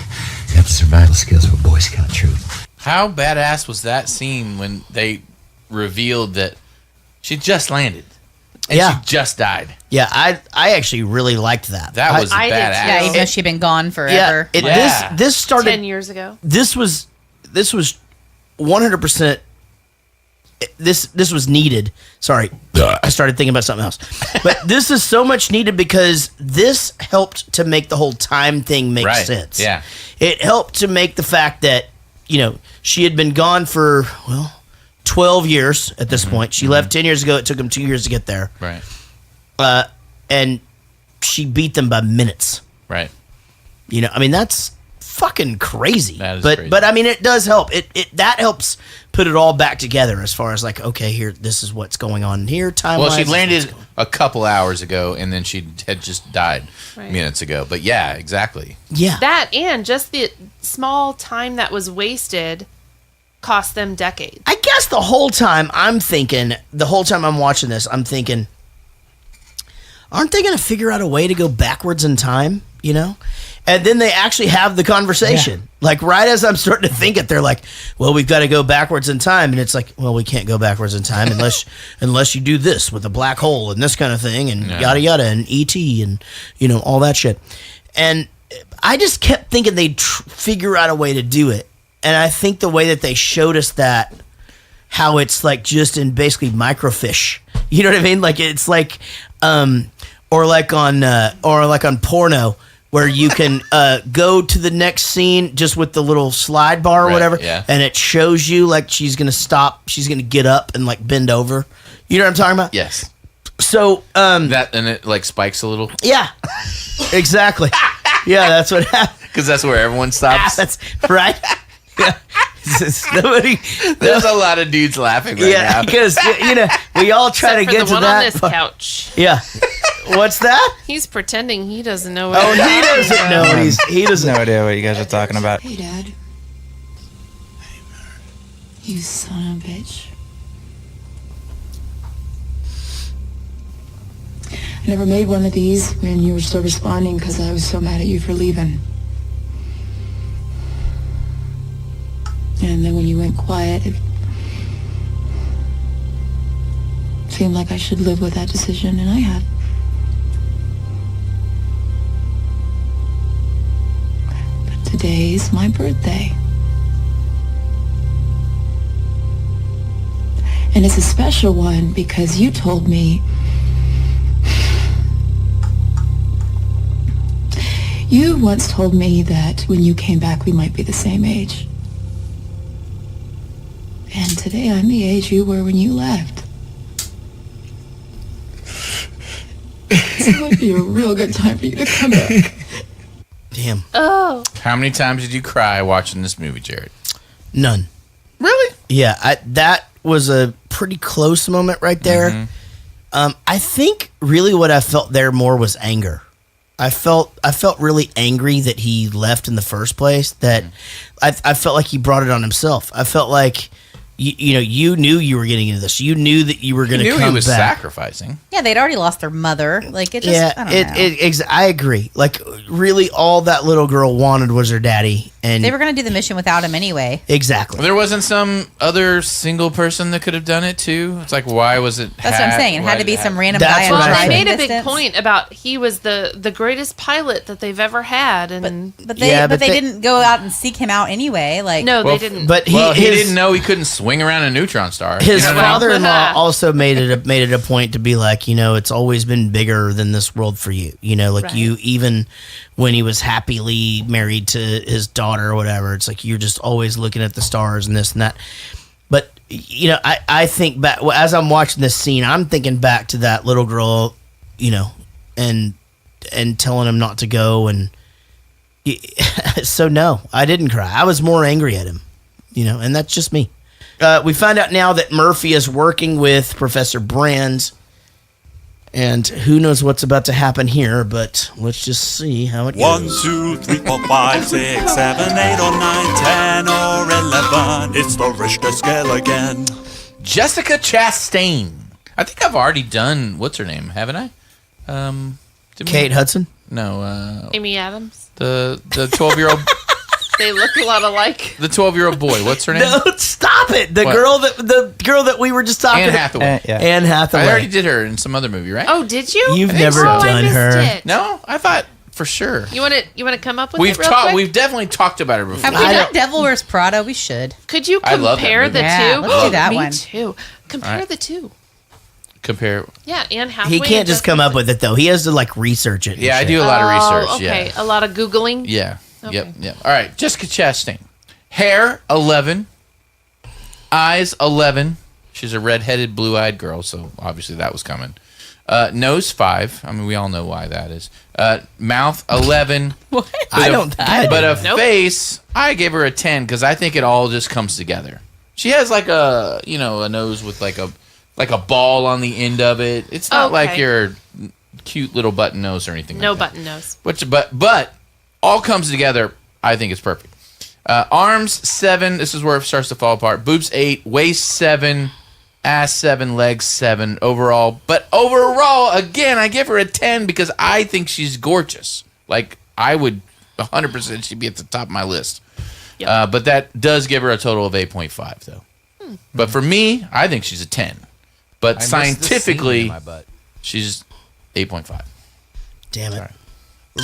You have the survival skills of a Boy Scout troop. How badass was that scene when they revealed that she just landed and Yeah. she just died? Yeah, I actually really liked that. That was I did badass. too. yeah, even though she'd been gone forever. Yeah, Yeah. this started 10 years ago. This was 100%. This was needed. Sorry, I started thinking about something else. But this is so much needed because this helped to make the whole time thing make sense. Yeah. It helped to make the fact that, she had been gone for, 12 years at this point. She left 10 years ago. It took them 2 years to get there. Right. And she beat them by minutes. Right. That's fucking crazy. That is crazy. But I mean, it does help. That helps put it all back together as far as like, okay, here, this is what's going on here. Time. Well, she landed a couple hours ago, and then she had just died minutes ago. But yeah, exactly. Yeah. That and just the small time that was wasted cost them decades. I guess the whole time I'm watching this, I'm thinking, aren't they going to figure out a way to go backwards in time? And then they actually have the conversation. Yeah. Like right as I'm starting to think it, they're like, well, we've got to go backwards in time. And it's like, well, we can't go backwards in time unless you do this with a black hole and this kind of thing and yada yada and E.T. and, all that shit. And I just kept thinking they'd figure out a way to do it. And I think the way that they showed us that, how it's like just in basically microfiche. You know what I mean? Like it's like, or like on porno, where you can go to the next scene just with the little slide bar or whatever, and it shows you like she's gonna stop, she's gonna get up and like bend over. You know what I'm talking about? Yes. So that and it like spikes a little. Yeah, exactly. Yeah, that's what happens. Because that's where everyone stops. That's right. Yeah. There's a lot of dudes laughing right now. Yeah, because we all try Except to get for to the one that. on this couch. Yeah. What's that? He's pretending he doesn't know. Oh, he doesn't know what he doesn't. No idea what you guys are talking about. Hey, Dad. You son of a bitch. I never made one of these when you were still responding because I was so mad at you for leaving. And then when you went quiet, it seemed like I should live with that decision, and I have. But today's my birthday. And it's a special one because you told me you once told me that when you came back we might be the same age. And today I'm the age you were when you left. So it would be a real good time for you to come back. Damn. Oh. How many times did you cry watching this movie, Jared? None. Really? Yeah, that was a pretty close moment right there. Mm-hmm. I think really what I felt there more was anger. I felt really angry that he left in the first place. That I felt like he brought it on himself. I felt like you knew you were getting into this. You knew that you were going to come back. He was sacrificing. Yeah, they'd already lost their mother. Like it just. I don't know. I agree. Like really, all that little girl wanted was her daddy, and they were going to do the mission without him anyway. Exactly. There wasn't some other single person that could have done it too. It's like, why was it? That's what I'm saying. It had to be some random guy. Well, they made a big point about he was the greatest pilot that they've ever had, and but they didn't go out and seek him out anyway. Like they didn't. But he didn't know he couldn't swing around a neutron star. His father-in-law also made it a point to be like, it's always been bigger than this world for you. You, even when he was happily married to his daughter or whatever, it's like you're just always looking at the stars and this and that. But I think back as I'm watching this scene, I'm thinking back to that little girl, and telling him not to go, and so no, I didn't cry. I was more angry at him, and that's just me. We find out now that Murphy is working with Professor Brand, and who knows what's about to happen here, but let's just see how it goes. 1, 2, 3, 4, 5, 6, 7, 8, or 9, 10, or 11. It's the Richter scale again. Jessica Chastain. I think I've already done, what's her name, haven't I? Kate Hudson? No. Amy Adams. The 12-year-old... They look a lot alike. The 12-year-old boy. What's her name? No, stop it. The girl that we were just talking Anne about. Hathaway. Anne Hathaway. I already did her in some other movie, right? Oh, did you? You've never done her. It. No, I thought for sure. You want to come up with it real quick? We've definitely talked about her before. Have we done Devil Wears Prada? We should. Could you compare the two? Let's do that Me one. too. Compare the two. compare. Yeah, and halfway. He can't just come up with it though. He has to like research it. and Yeah, I shit. do a lot of research. Okay, Yeah. a lot of Googling. Yeah. Okay. Yep. All right, Jessica Chastain. Hair 11. Eyes 11. She's a redheaded, blue-eyed girl, so obviously that was coming. Nose 5. I mean, we all know why that is. Mouth 11. What? But a face, I gave her a 10 because I think it all just comes together. She has like a nose with like a ball on the end of it. It's not like your cute little button nose or anything. No like that. button nose. But all comes together. I think it's perfect. Arms 7. This is where it starts to fall apart. Boobs 8. Waist 7. Ass 7. Legs 7. Overall, again, I give her a 10 because I think she's gorgeous. Like I would 100%. She'd be at the top of my list. Yep. But that does give her a total of 8.5 though. But for me, I think she's a 10. But scientifically, she's 8.5. Damn it.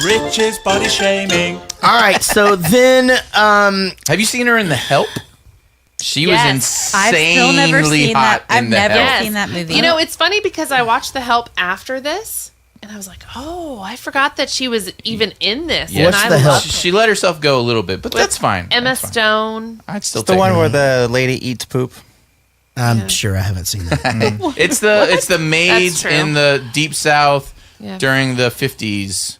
Rich is body shaming. All right, so then have you seen her in The Help? She was insanely I've still never seen hot that. I've in The never Help. seen that movie. You know, it's funny because I watched The Help after this, and I was like, oh, I forgot that she was even in this. Yeah. And I loved She let herself go a little bit, but that's fine. Emma Stone. I'd still It's the take one her. where the lady eats poop. I'm sure I haven't seen that. It's the maids true. in the Deep South Yeah. during the 50s.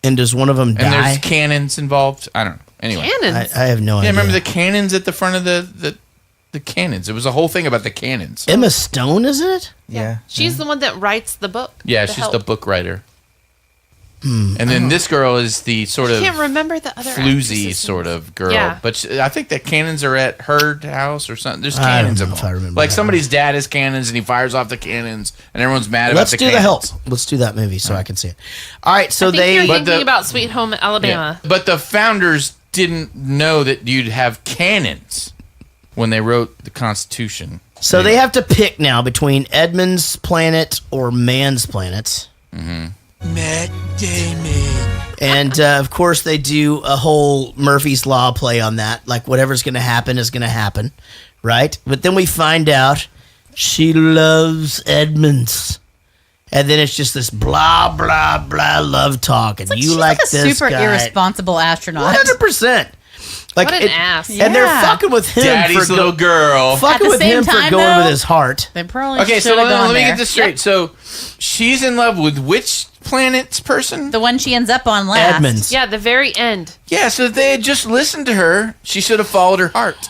And does one of them And die? there's cannons involved. I don't know. Anyway. Cannons? I have no Yeah, idea. remember the cannons at the front of the cannons? It was a whole thing about the cannons. Emma Stone, isn't it? Yeah. She's the one that writes the book. Yeah, The she's Help. the book writer. And then this girl is the sort I of can't remember the other floozy actresses' sort of girl. Yeah. But I think the cannons are at her house or something. There's I don't cannons know involved. if I remember Like that somebody's dad has cannons and he fires off the cannons and everyone's mad Let's about do the The cannons. Help. Let's do that movie so I can see it. All right, so I think you're they. thinking about Sweet Home Alabama. Yeah. But the founders didn't know that you'd have cannons when they wrote the Constitution. So they have to pick now between Edmund's planet or man's planet. Matt Damon. And of course, they do a whole Murphy's Law play on that. Like, whatever's going to happen is going to happen, right? But then we find out she loves Edmonds. And then it's just this blah, blah, blah love talk. And you She's like a this super guy. irresponsible astronaut. 100%. Like, What an ass. And they're fucking with him Daddy's for little girl. At fucking the with same him for time, going though, with his heart. They probably Okay, so should have let me gone get there. this straight. So she's in love with which planet's person? The one she ends up on last. Edmonds. Yeah, the very end. Yeah, so if they had just listened to her, she should have followed her heart.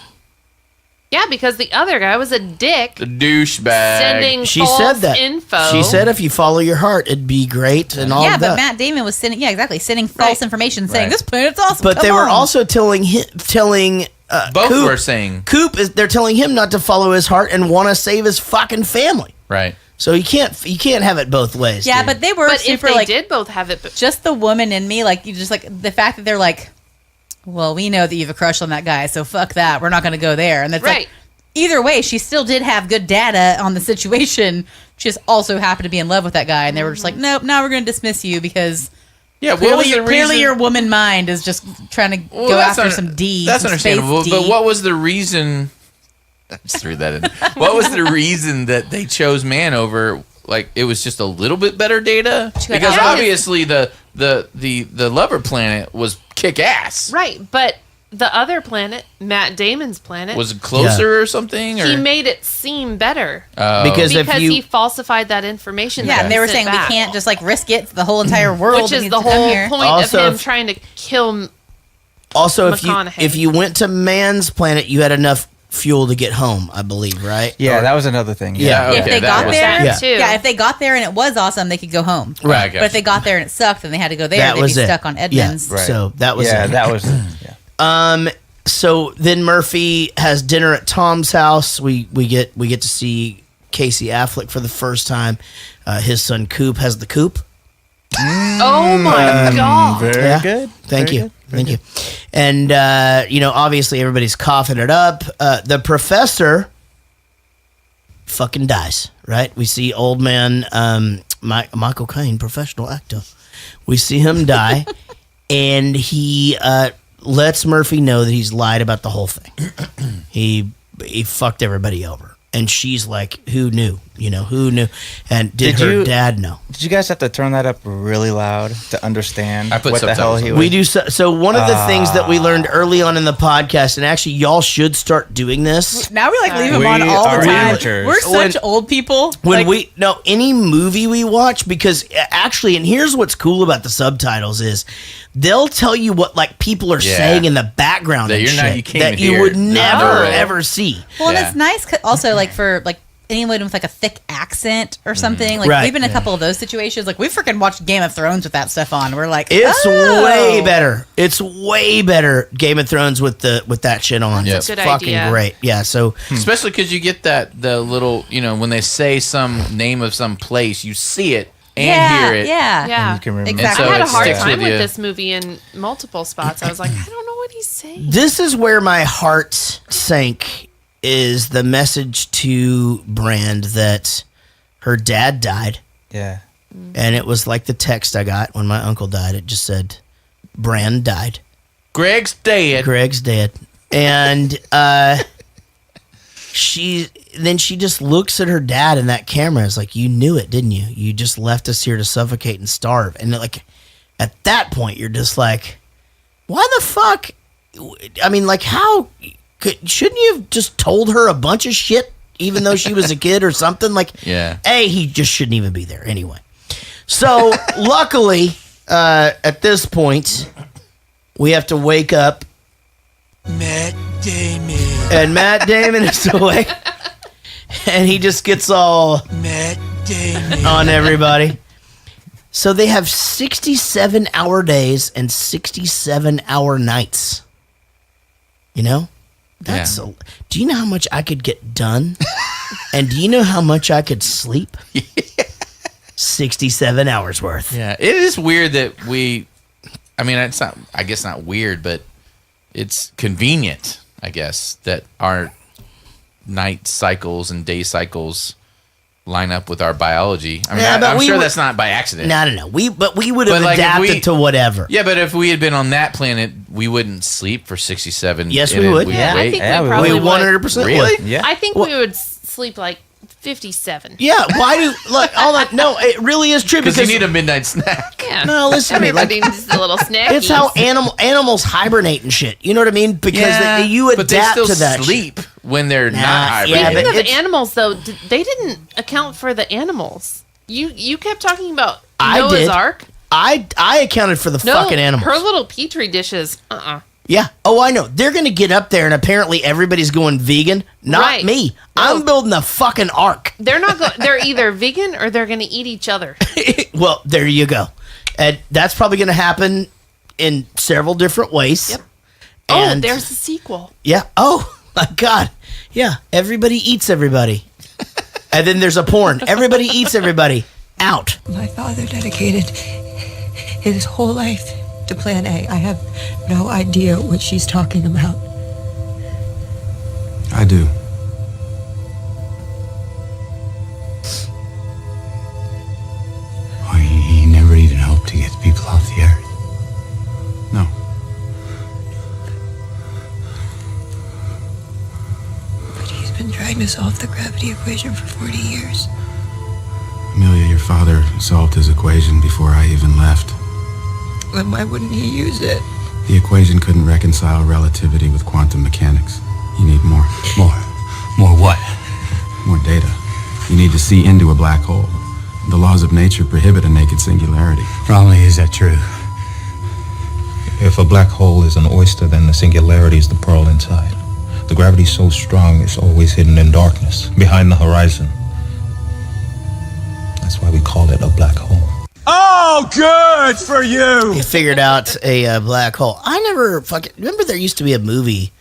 Yeah, because the other guy was a dick. The douchebag. Sending She false said that. info. She said if you follow your heart, it'd be great and all Yeah, of but that. Matt Damon was sending false information saying Right. this planet's awesome. But come they were on." also telling Both Coop, were saying. Coop is they're telling him not to follow his heart and want to save his fucking family. Right. So you can't have it both ways. Yeah, dude. but they were But if super they like did both have it, but just the woman in me, like you just like the fact that they're like, well, we know that you have a crush on that guy, so fuck that. We're not going to go there. And that's right. like either way, she still did have good data on the situation. She just also happened to be in love with that guy, and they were just like, nope, now we're going to dismiss you because Yeah, what was the clearly reason? your woman mind is just trying to go that's after some D. That's some space understandable. D. But what was the reason? I just threw that in. What was the reason that they chose man over? Like it was just a little bit better data because Yeah. obviously the lover planet was kick ass. right. But the other planet, Matt Damon's planet, Was it closer or something? Or? he made it seem better because if you he falsified that information. Yeah, that and they he were sent saying back, we can't just like risk it for the whole entire world, which is needs the to come whole here. point Also, of him if- trying to kill. also McConaughey. if you went to man's planet, you had enough fuel to get home, I believe, right? Yeah, Or- that was another thing. Yeah. If they got there, Yeah. yeah, if they got there and it was awesome, they could go home. Right, I But if they got there and it sucked, then they had to go there. That They'd was be it. stuck on Edmonds. Yeah. So that was Yeah, it. that was. Yeah. So then Murphy has dinner at Tom's house. We get to see Casey Affleck for the first time. His son Coop has the coop. Oh my god! Very good. Thank Very you. good. Thank you. And obviously everybody's coughing it up. The professor fucking dies, right? We see old man Michael Caine, professional actor. We see him die, and he lets Murphy know that he's lied about the whole thing. He fucked everybody over. And she's like, who knew? You know, who knew? And did her dad know? Did you guys have to turn that up really loud to understand what the hell he was? We do. So one of the things that we learned early on in the podcast, and actually y'all should start doing this. Now we leave him on all the time. We're such old people. When any movie we watch, because actually, and here's what's cool about the subtitles is they'll tell you what like people are saying in the background that you would never ever see. Well, and it's nice also like for like anyone with like a thick accent or something. Like we've been in a couple of those situations. Like we freaking watched Game of Thrones with that stuff on. We're like, it's way better. It's way better Game of Thrones with that shit on. Yep. It's fucking great. Yeah. So especially because you get the little when they say some name of some place, you see it and hear it. Yeah. And you can remember. Exactly. So I had a hard sticks time with you. this movie in multiple spots. I was like, I don't know what he's saying. this is where my heart sank. Is the message to Brand that her dad died. Yeah. And it was like the text I got when my uncle died. It just said, Brand died. Greg's dead. Greg's dead. And she just looks at her dad in that camera. It's like, you knew it, didn't you? You just left us here to suffocate and starve. And like at that point, you're just like, why the fuck? I mean, like how... shouldn't you have just told her a bunch of shit, even though she was a kid or something? Like, he just shouldn't even be there anyway. So, luckily, at this point, we have to wake up. Matt Damon. And Matt Damon is awake. And he just gets all Matt Damon on everybody. So, they have 67-hour days and 67-hour nights. You know? Do you know how much I could get done? And do you know how much I could sleep? 67 hours worth. Yeah, it is weird that it's not, I guess not weird, but it's convenient, I guess, that our night cycles and day cycles line up with our biology. I mean, I'm sure that's not by accident. No. We would have adapted to whatever. Yeah, but if we had been on that planet, we wouldn't sleep for 67. Yes, we would. Yeah, I think we probably would. 100% really? would. Yeah. I think we would sleep like 57. Yeah, why do like all that? No, it really is true because you need a midnight snack. Yeah. No, listen to me. Everybody needs a little snack. It's how animals hibernate and shit. You know what I mean? Because you adapt but they still to that. Sleep when they're not Speaking hibernating. of animals, though, they didn't account for the animals. You kept talking about Noah's Ark. I accounted for the fucking animals. Her little petri dishes. Yeah. Oh, I know. They're going to get up there, and apparently everybody's going vegan. Not me. I'm building a fucking ark. They're not. They're either vegan or they're going to eat each other. Well, there you go. And that's probably going to happen in several different ways. Yep. And there's a sequel. Yeah. Oh my God. Yeah. Everybody eats everybody. And then there's a porn. Everybody eats everybody. Out. My father dedicated his whole life to Plan A. I have no idea what she's talking about. I do. Well, he never even hoped to get people off the earth. No. But he's been trying to solve the gravity equation for 40 years. Amelia, your father solved his equation before I even left. Then why wouldn't he use it? The equation couldn't reconcile relativity with quantum mechanics. You need more. More what? More data. You need to see into a black hole. The laws of nature prohibit a naked singularity. Probably is that true? If a black hole is an oyster, then the singularity is the pearl inside. The gravity's so strong, it's always hidden in darkness, behind the horizon. That's why we call it a black hole. Oh, good for you! He figured out a black hole. I never fucking... Remember there used to be a movie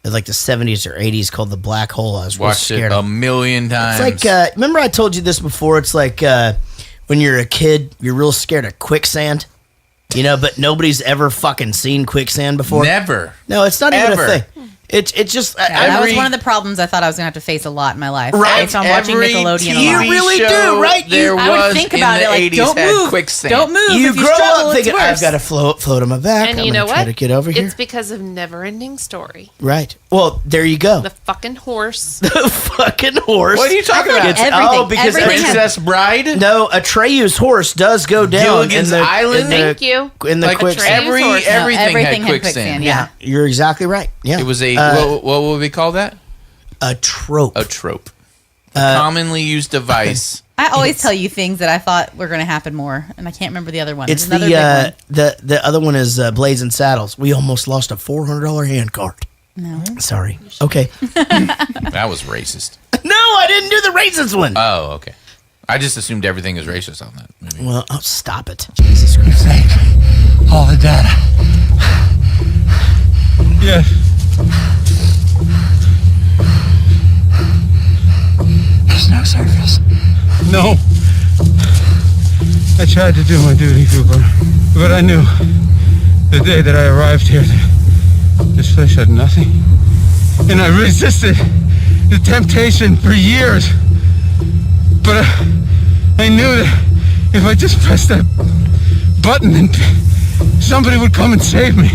in like the 70s or 80s called The Black Hole. I was real Watched scared it of. a million times. It's like... remember I told you this before? It's like when you're a kid, you're real scared of quicksand. You know, but nobody's ever fucking seen quicksand before. Never. No, it's not even Ever. a thing. It's just that was one of the problems I thought I was gonna have to face a lot in my life. Right. So I'm watching Nickelodeon a lot. You really do, right? I would think about it like, don't move, don't move. You if you grow struggle, up thinking, it's worse. I've got to float on my back. And I'm you know gonna try what? to get over here. It's because of Never-Ending Story. Right. Well, there you go. The fucking horse. The fucking horse. What are you talking about? Because Princess Bride? No, Atreyu's horse does go down. Gilligan's in the, Island? In the, Thank you. In the Like quicksand. everything had quicksand. Yeah. You're exactly right. Yeah. It was a, what would we call that? A trope. A trope. A commonly used device. I always tell you things that I thought were going to happen more, and I can't remember the other one. It's There's another big one. the other one is Blazing Saddles. We almost lost a $400 hand cart. No. Sorry. Okay. That was racist. No, I didn't do the racist one. Oh, okay. I just assumed everything is racist on that movie. Well, stop it. Jesus Christ. All the data. Yes. There's no surface. No. I tried to do my duty, Cooper, but I knew the day that I arrived here that this place had nothing. And I resisted the temptation for years. But I knew that if I just pressed that button, then somebody would come and save me.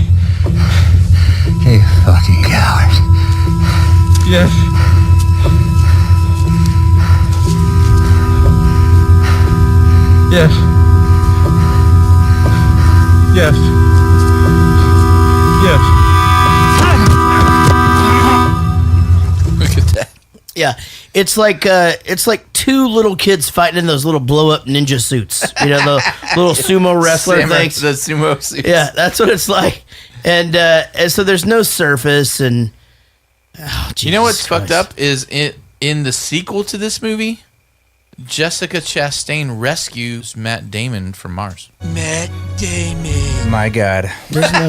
You fucking coward. Yes. Yes. Yes. Yes. Look at that. Yeah, it's like two little kids fighting in those little blow up ninja suits. You know, the little sumo wrestler things. The sumo suits. Yeah, that's what it's like. And so there's no surface. And you know what's fucked up is in the sequel to this movie, Jessica Chastain rescues Matt Damon from Mars. Matt Damon. My God. There's no.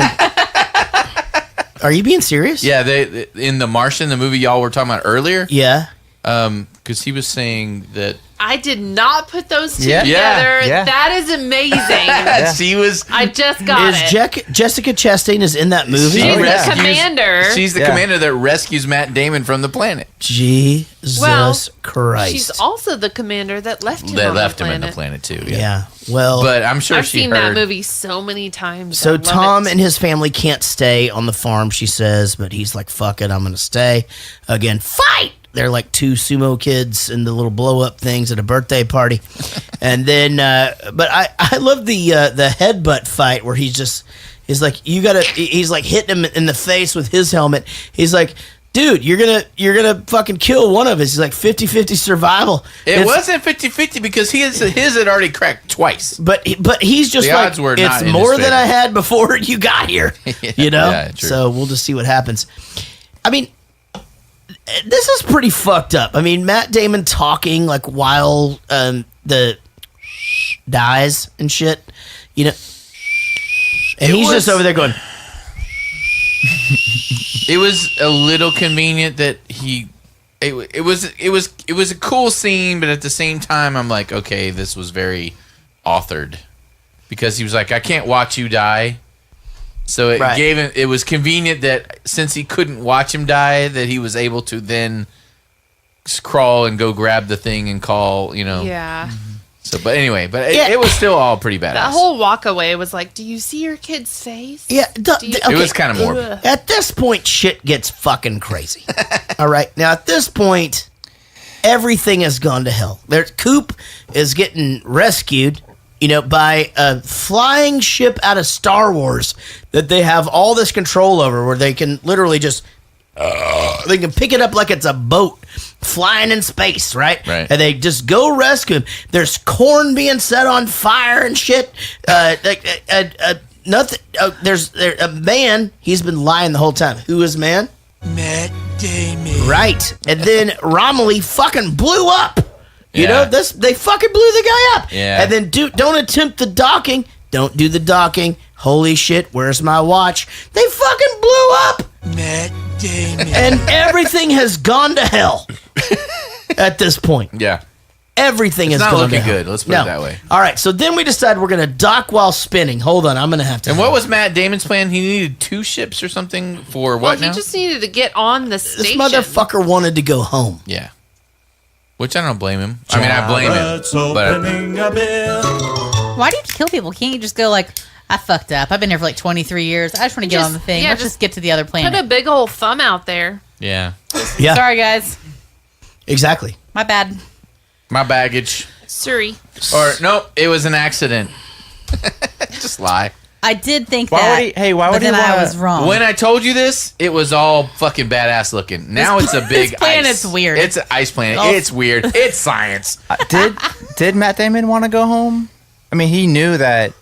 Are you being serious? Yeah, they in The Martian, the movie y'all were talking about earlier. Yeah. Because he was saying that. I did not put those two Yeah. together. Yeah. That is amazing. She was. I just got it. Jessica Chastain is in that movie? She's the commander. She's the commander that rescues Matt Damon from the planet. Jesus Christ. She's also the commander that left him They on left the him planet. in the planet too. Yeah. Well, but I'm sure I've she seen heard. that movie so many times. I So love Tom it. and his family can't stay on the farm, she says, but he's like, fuck it, I'm going to stay. Again, fight! They're like two sumo kids in the little blow up things at a birthday party. And then, but I love the headbutt fight where he's like, he's like hitting him in the face with his helmet. He's like, dude, you're gonna fucking kill one of us. He's like 50-50 survival. It wasn't 50-50 because his had already cracked twice. But he's just The like, odds were not it's in his more than favor. I had before you got here. You know? Yeah, true. So we'll just see what happens. I mean, this is pretty fucked up. I mean, Matt Damon talking like while the dies and shit, you know, and he's just over there going. It was a little convenient that it was a cool scene, but at the same time, I'm like, okay, this was very authored because he was like, I can't watch you die. So it Right. gave him. It was convenient that since he couldn't watch him die, that he was able to then crawl and go grab the thing and call. You know. Yeah. So, but anyway, Yeah. it was still all pretty badass. That whole walk away was like, do you see your kid's face? Yeah, It was kind of morbid. Ugh. At this point, shit gets fucking crazy. All right, now at this point, everything has gone to hell. Coop is getting rescued, you know, by a flying ship out of Star Wars that they have all this control over, where they can literally just they can pick it up like it's a boat flying in space, right? Right. And they just go rescue him. There's corn being set on fire and shit. Nothing. There's a man. He's been lying the whole time. Who is man? Matt Damon. Right. And then Romilly fucking blew up. You Yeah. know, they fucking blew the guy up. Yeah. And then don't attempt the docking. Don't do the docking. Holy shit, where's my watch? They fucking blew up. Matt Damon. And everything has gone to hell at this point. Yeah. Everything It's is not going looking to hell. good. Let's put it that way. All right, so then we decide we're going to dock while spinning. Hold on, I'm going to have to. And what was Matt Damon's plan? He needed 2 ships or something for Well, what he now? just needed to get on the This station. motherfucker wanted to go home. Yeah. Which I don't blame him. I mean, I blame him. But Why do you kill people? Can't you just go like, I fucked up. I've been here for like 23 years. I just want to get on the thing. Let's just get to the other planet. Put a big old thumb out there. yeah. Yeah. Sorry, guys. Exactly. My bad. My baggage. Sorry. Or, nope, it was an accident. Just lie. I did think Why that. would he- hey, why would but he then I wanna- was wrong. When I told you this, it was all fucking badass looking. Now it's a big this planet's ice. weird. It's an ice planet. Oh. It's weird. It's science. Did Matt Damon want to go home? I mean, he knew that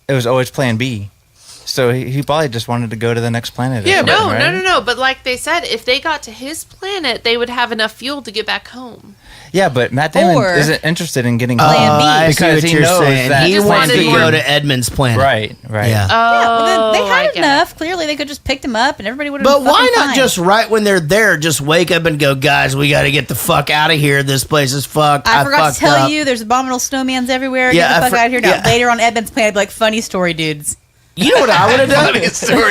it was always Plan B, so he probably just wanted to go to the next planet. or something, right? No. But like they said, if they got to his planet, they would have enough fuel to get back home. Yeah, but Matt Damon Or isn't interested in getting Plan B. I see because what he you're knows saying. that He wants to wanted go more- to Edmund's planet. Right. Yeah. Yeah, well, then they I had get enough. Clearly, they could just picked him up, and everybody would have. But been why fucking not fine. just right when they're there, just wake up and go, guys, we got to get the fuck out of here. This place is fucked. I forgot fucked to tell up. you, there's abominable snowmans everywhere. Yeah, Get the I fuck out of here now. yeah. Later on Edmund's planet, I'd be like, funny story, dudes. You know what I would have done?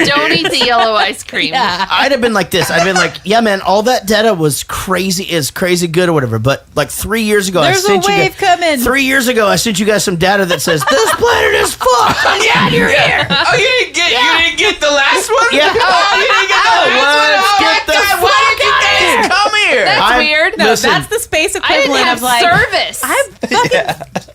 Don't eat the yellow ice cream. I'd have been like this. I'd been like, yeah, man, all that data was crazy good or whatever. But like 3 years ago, There's I sent a you wave guys, coming. 3 years ago, I sent you guys some data that says this planet is fucked. Yeah, you're here. Oh, you didn't get the last one? Yeah. Oh, you didn't get the last one? Let's get the God, why fuck did you guys come here? That's weird. No, Listen, that's the space I didn't equivalent have of like service.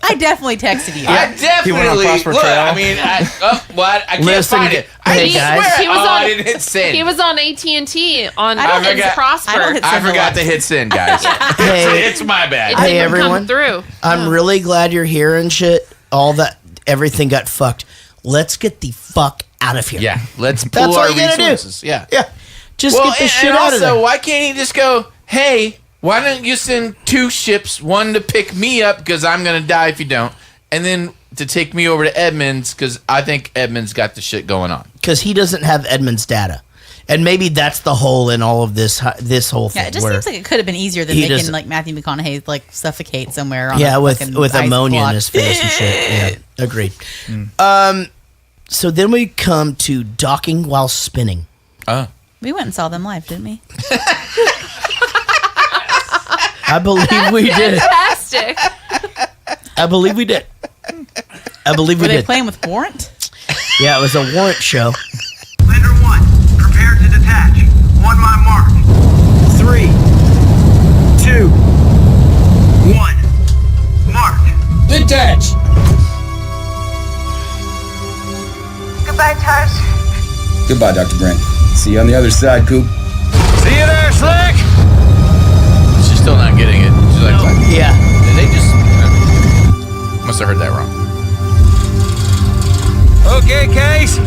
I definitely texted you. I He went on definitely Prosper look. Trail. I mean, I can't Listen, find it. hey, guys. He was on. I didn't hit send. He was on AT&T on I don't It's hit- Prosper. I don't hit I send a forgot lot. to hit send, guys. Hey. It's my bad. It Hey, didn't everyone. come through. I'm really glad you're here and shit. All that, everything got fucked. Let's get the fuck out of here. Yeah, let's That's pull all our you gotta resources. do. Yeah. Yeah. Just Well, get the and shit out of also, there. why can't he just go, hey, why don't you send 2 ships, one to pick me up because I'm going to die if you don't, and then to take me over to Edmonds because I think Edmonds got the shit going on. Because he doesn't have Edmund's data. And maybe that's the hole in all of this whole thing. Yeah, it just where- seems like it could have been easier than he making doesn't- like Matthew McConaughey like suffocate somewhere. On yeah, a with fucking ice ammonia block. in his face and shit. Yeah, agreed. So then we come to docking while spinning. Oh. We went and saw them live, didn't we? I believe we did. Fantastic. I believe we did. I believe we Were they did. playing with Warrant? Yeah, it was a warrant show. Lander 1, prepare to detach. On my mark. 3, 2, 1. Mark. Detach! Goodbye, Tars. Goodbye, Dr. Brent. See you on the other side, Coop. See you there, Slick. She's still not getting it. She's like, what? Yeah. Did they just... Must have heard that wrong. Okay, Case.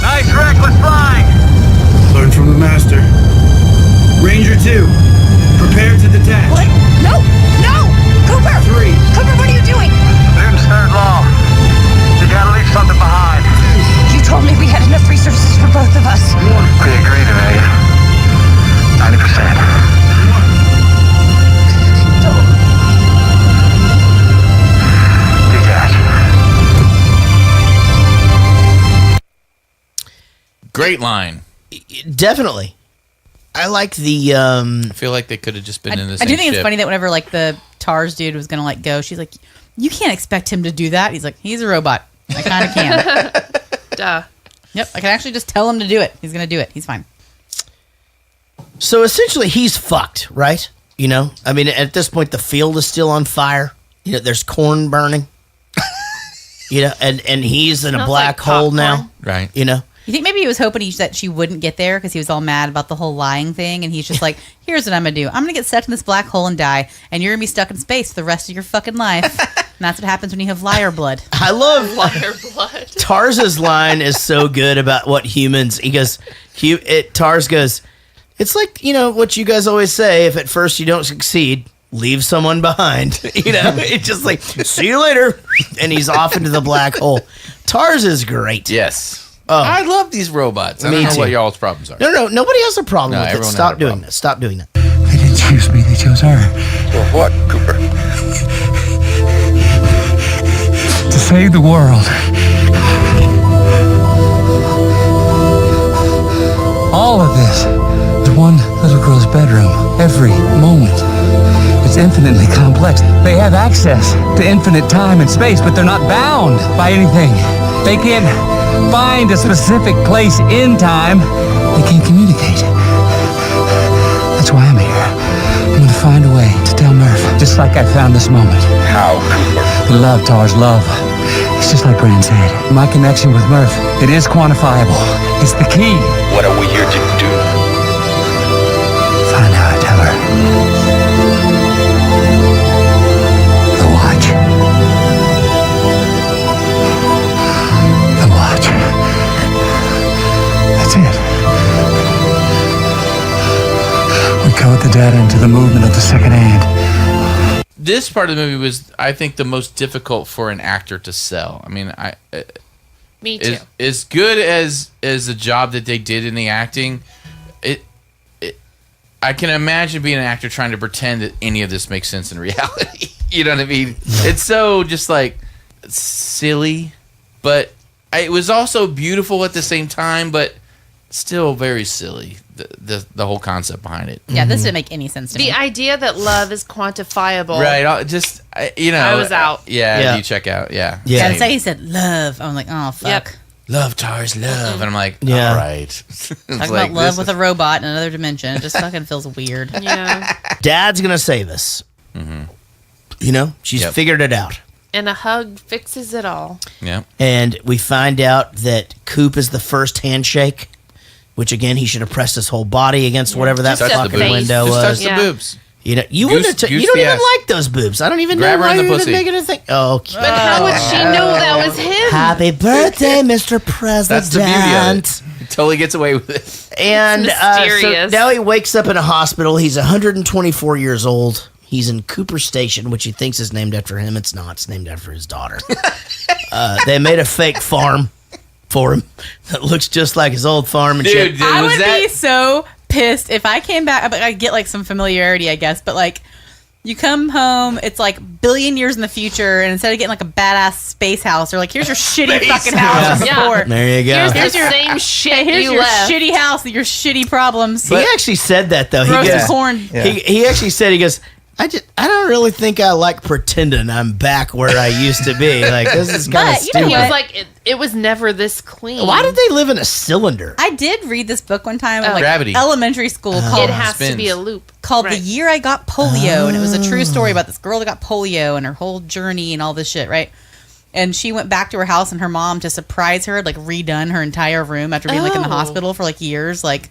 Nice reckless flying. Learn from the master. Ranger 2, prepare to detach. What? No! No! Cooper! 3. Cooper, what are you doing? Limb's third law. You gotta leave something behind. You told me we had enough resources for both of us. We agreed to that. 90%. Detach. Great line. Definitely. I like the. I feel like they could have just been in the I same do think it's ship. funny that whenever like the Tars dude was gonna like go, she's like, "You can't expect him to do that." He's like, "He's a robot. I kind of can." Duh. Yep, I can actually just tell him to do it. He's gonna do it. He's fine. So essentially, he's fucked, right? You know, I mean, at this point, the field is still on fire. You know, there's corn burning. You know, and he's in a Smells black like hole popcorn. now. Right. You know, You think maybe he was hoping that she wouldn't get there because he was all mad about the whole lying thing, and he's just like, "Here's what I'm gonna do. I'm gonna get stuck in this black hole and die, and you're gonna be stuck in space for the rest of your fucking life." And that's what happens when you have liar blood. I love Liar blood. Tars's line is so good about what humans. He goes, Tars goes, it's like, you know, what you guys always say. If at first you don't succeed, leave someone behind. You know, it's just like, see you later, and he's off into the black hole. Tars is great. Yes. Oh, I love these robots. I Me don't know too. what y'all's problems are. No, nobody has a problem No, with it. everyone Stop had a doing problem. that. Stop doing that. They didn't choose me, they chose her. For what, Cooper? To save the world. All of this is one little girl's bedroom. Every moment. It's infinitely complex. They have access to infinite time and space, but they're not bound by anything. They can't find a specific place in time. They can't communicate. That's why I'm here. I'm gonna find a way to tell Murph, just like I found this moment. How, Cooper? Love, Tars, love. It's just like Gran said. My connection with Murph, it is quantifiable. It's the key. What are we here to do? Find out, I tell her. The watch. The watch. That's it. We code the data into the movement of the second hand. This part of the movie was, I think, the most difficult for an actor to sell. I mean, Me too. As good as the job that they did in the acting, I can imagine being an actor trying to pretend that any of this makes sense in reality. You know what I mean? It's so just like silly, but it was also beautiful at the same time, but still very silly. The whole concept behind it. Yeah, this didn't make any sense to me. The idea that love is quantifiable. Right. Just, you know. I was out. Yeah. You check out. Yeah. Yeah. And so he said love. I'm like, oh, fuck. Yep. Love, Tars, love. And I'm like, Yeah. all right. Talking about love with a robot in another dimension. It just fucking feels weird. Yeah. Dad's gonna save us. Mm-hmm. You know, she's figured it out. And a hug fixes it all. Yeah. And we find out that Coop is the first handshake, which again, he should have pressed his whole body against whatever that Just touch the fucking boobs. window Just was. touch the boobs. You know, you Goose- wouldn't. goose You don't the even ass. like those boobs. I don't even Grab know her why in the you're pussy. making a thing. Oh, okay. But how would she know that was him? Happy birthday, Mr. President. That's the beauty of it. He totally gets away with it. And It's so mysterious. now he wakes up in a hospital. He's 124 years old. He's in Cooper Station, which he thinks is named after him. It's not. It's named after his daughter. They made a fake farm for him that looks just like his old farm and shit. I would be so pissed if I came back. I get like some familiarity, I guess, but like you come home, it's like billion years in the future, and instead of getting like a badass space house, they're like, here's your shitty fucking house. Yeah. There you go. Here's your same shit. Here's you your left. shitty house with your shitty problems. He actually said that though. Roasted corn. He actually said, he goes, I don't really think I like pretending I'm back where I used to be. Like, this is kind of But, you know stupid. He was like, it was never this clean. Why did they live in a cylinder? I did read this book one time in like Gravity. elementary school called It has to Spins. be a loop. called Right. The Year I Got Polio, and it was a true story about this girl that got polio and her whole journey and all this shit, right? And she went back to her house, and her mom, to surprise her, had like redone her entire room after being like in the Oh. hospital for like years, like,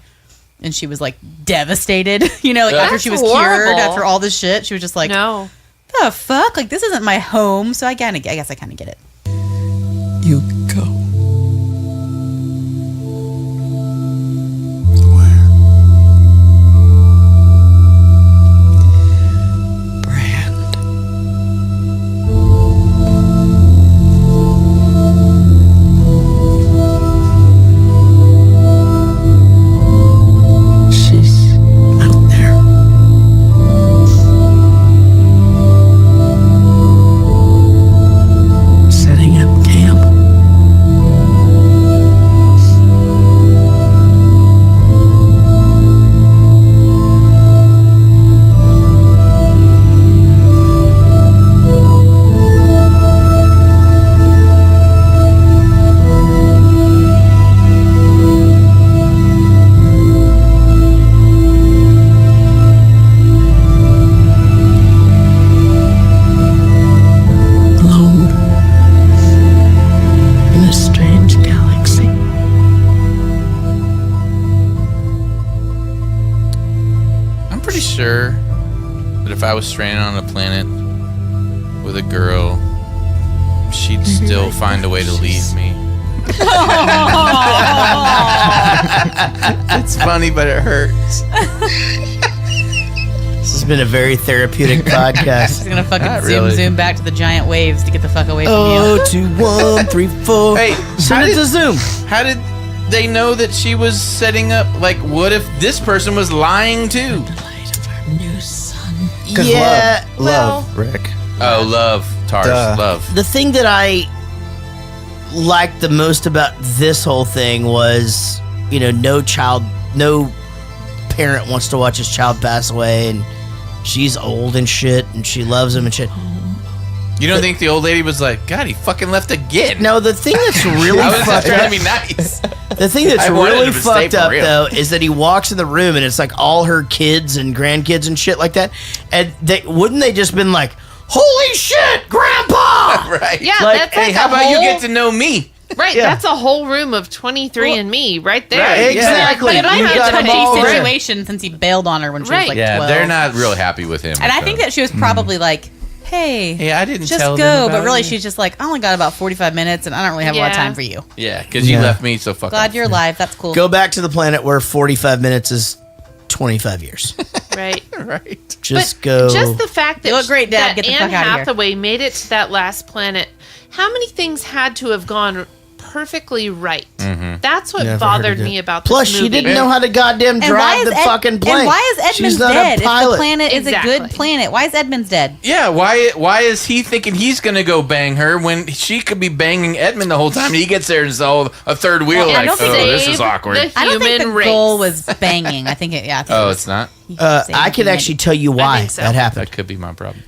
and she was like devastated, you know, like after That's she was horrible. cured, after all this shit, she was just like, No. the fuck, like this isn't my home. So I guess I kind of get it. You go. She's out there. Setting up camp. Alone in a strange galaxy. I'm pretty sure that if I was stranded on a planet with a girl, she'd still find a way to leave me. It's funny, but it hurts. This has been a very therapeutic She's podcast. gonna fucking Not really. zoom back to the giant waves to get the fuck away from Oh, you. 2, 1, 3, 4. Hey, Send it to Zoom. How did they know that she was setting up? Like, what if this person was lying too? Light of our new sun. Yeah, love, Rick. Oh, love, Tars, love. The thing that I liked the most about this whole thing was, no parent wants to watch his child pass away, and she's old and shit, and she loves him and shit. You don't think the old lady was like, God, he fucking left again? No, the thing that's really I was just fucked trying up. to be nice. The thing that's I wanted really him to stay fucked for up real. though is that he walks in the room and it's like all her kids and grandkids and shit like that, and wouldn't they just been like, "Holy shit, Grandpa!" Right? Yeah, Like, that's Hey, like how a about you whole- get to know me? Right, Yeah. that's a whole room of 23andMe right there. Right, exactly. But it might You be a got 'em all touchy there. situation since he bailed on her when she was Right. like Yeah, 12. they're not real happy with him. And I think that she was probably like, hey, Hey, I didn't just tell them go. about But really, you. she's just like, I only got about 45 minutes and I don't really have a lot of Yeah. time for you. Yeah, because you Yeah. left me so fucking. Glad you're alive. That's cool. Go back to the planet where 45 minutes is 25 years. Right. Right. Just But go. just the fact that, You look great, Dad. that Get the Anne fuck outta here. Hathaway made it to that last planet, how many things had to have gone perfectly right? That's what Never heard bothered of me it. about this Plus, movie. she didn't know how to goddamn drive the fucking plane. And why is Edmonds She's not dead a if pilot. the planet is a good Exactly. planet? Why is Edmonds dead? Yeah, why is he thinking he's gonna go bang her when she could be banging Edmund the whole time? He gets there and it's all a third wheel. Well, I like, don't think this Save is awkward. the I don't think the human race. goal was banging. I think it, yeah. I think it Oh, was- it's not. I could actually tell you why think so. that happened. That could be my problem.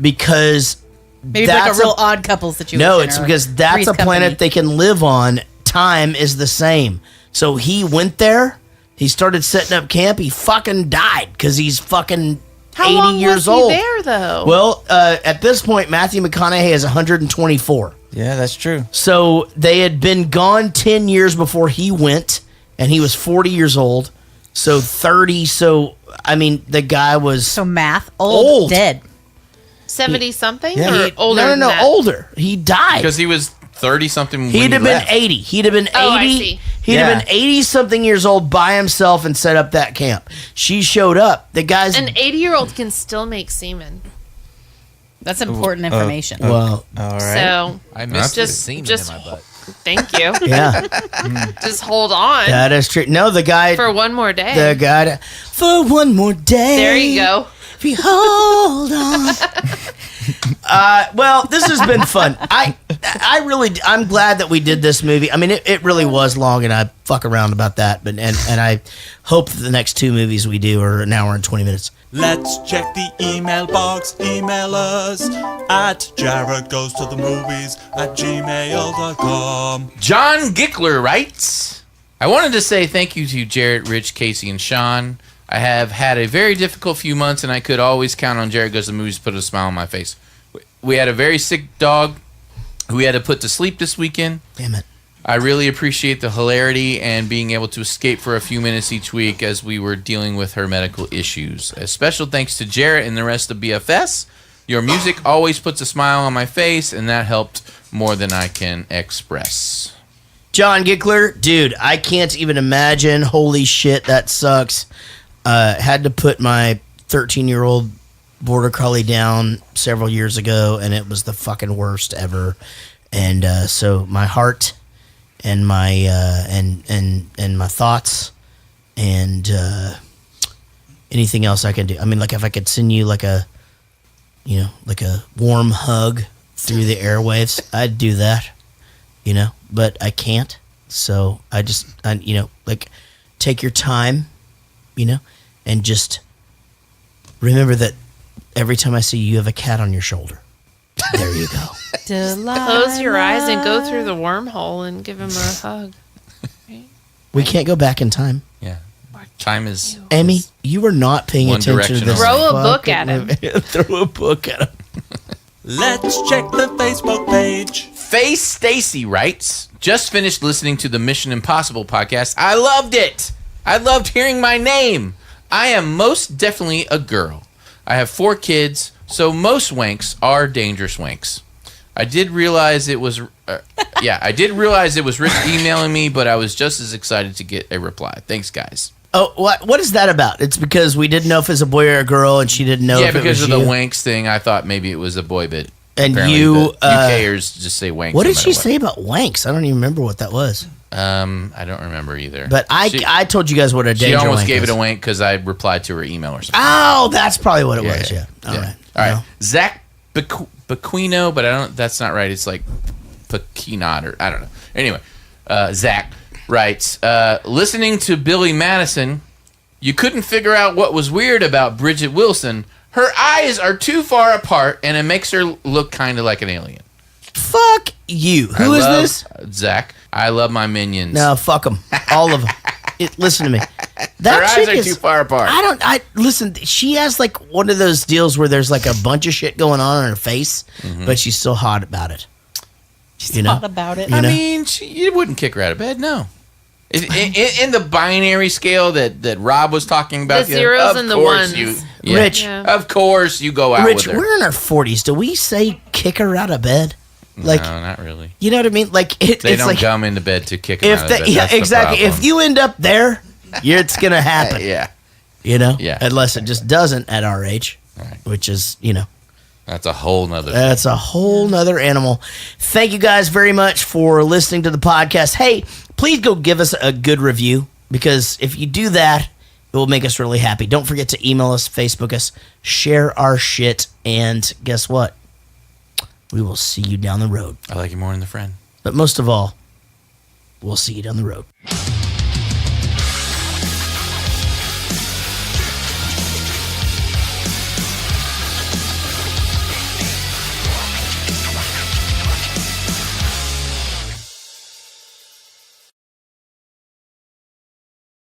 Because Maybe it's like that's a real odd couple situation. no, it's or because that's Three's a planet Company. they can live on. Time is the same. So he went there. He started setting up camp. He fucking died because he's fucking How 80 long years was he old. there, though? Well, at this point, Matthew McConaughey is 124. Yeah, that's true. So they had been gone 10 years before he went, and he was 40 years old. So 30. So, I mean, the guy was So math, old, dead. 70-something? Yeah, or he- older no, than that? older. He died. Because he was 30 something. when He'd he have been left. 80. He'd have been 80. Oh, I see. He'd have been 80 something years old by himself and set up that camp. She showed up. The guy's An 80-year-old can still make semen. That's important information. well, all right. So I missed the just, semen just in my butt. Thank you. yeah, Just hold on that is true. No, the guy for one more day. the guy for one more day. There you go. If you hold on. Well, this has been fun. I'm glad that we did this movie. I mean, it really was long, and I fuck around about that. But and I hope that the next two movies we do are an hour and 20 minutes. Let's check the email box. Email us at jaredgoestothemovies@gmail.com. John Gickler writes, I wanted to say thank you to Jarrett, Rich, Casey, and Sean. I have had a very difficult few months, and I could always count on Jared Goes to the Movies to put a smile on my face. We had a very sick dog who we had to put to sleep this weekend. Damn it. I really appreciate the hilarity and being able to escape for a few minutes each week as we were dealing with her medical issues. A special thanks to Jarrett and the rest of BFS. Your music always puts a smile on my face, and that helped more than I can express. John Gickler, dude, I can't even imagine. Holy shit, that sucks. Had to put my 13-year-old border collie down several years ago, and it was the fucking worst ever. And so my heart and my and my thoughts and anything else I can do. I mean, like if I could send you like a warm hug through the airwaves, I'd do that. But I can't. So I take your time, and just remember that every time I see you, you have a cat on your shoulder. There you go. Close your eyes and go through the wormhole and give him a hug. We can't go back in time. Yeah. Time is... Amy, you were not paying One attention to directional. this. Throw a book at him. Throw a book at him. Let's check the Facebook page. Face Stacy writes, just finished listening to the Mission Impossible podcast. I loved it. I loved hearing my name. I am most definitely a girl. I have 4 kids, so most wanks are dangerous wanks. I did realize it was Rich emailing me, but I was just as excited to get a reply. Thanks, guys. Oh, what is that about? It's because we didn't know if it was a boy or a girl, and she didn't know. Yeah, if it because was of you. the wanks thing, I thought maybe it was a boy, but And apparently you, the UKers just say wanks. What no did she matter say about wanks? I don't even remember what that was. I don't remember either. But I told you guys what a danger She almost wank gave is. it a wink because I replied to her email or something. Oh, that's probably what it was. Yeah. All right. All right. No. Zach Bequino, but I don't. That's not right. It's like Pequinot or I don't know. Anyway, Zach writes, listening to Billy Madison, you couldn't figure out what was weird about Bridget Wilson. Her eyes are too far apart, and it makes her look kind of like an alien. Fuck you. Who is this? Zach. I love my minions. No, fuck them. All of them. Listen to me. That Her eyes chick are is too far apart. Listen, she has like one of those deals where there's like a bunch of shit going on her face, but she's still hot about it. She's hot about it. I mean, you wouldn't kick her out of bed, no. In the binary scale that Rob was talking about, The zeros and the ones. Rich, of course you go out Rich, with her. we're in our 40s. Do we say kick her out of bed? Like, no, not really. You know what I mean? Like They it's don't like come into bed to kick them out of bed. yeah, That's the exactly. problem. If you end up there, it's gonna happen. Yeah. You know? Yeah. Unless it just doesn't at our age, which is, That's a whole nother thing. That's a whole nother animal. Thank you guys very much for listening to the podcast. Hey, please go give us a good review, because if you do that, it will make us really happy. Don't forget to email us, Facebook us, share our shit, and guess what? We will see you down the road. I like you more than the friend. But most of all, we'll see you down the road.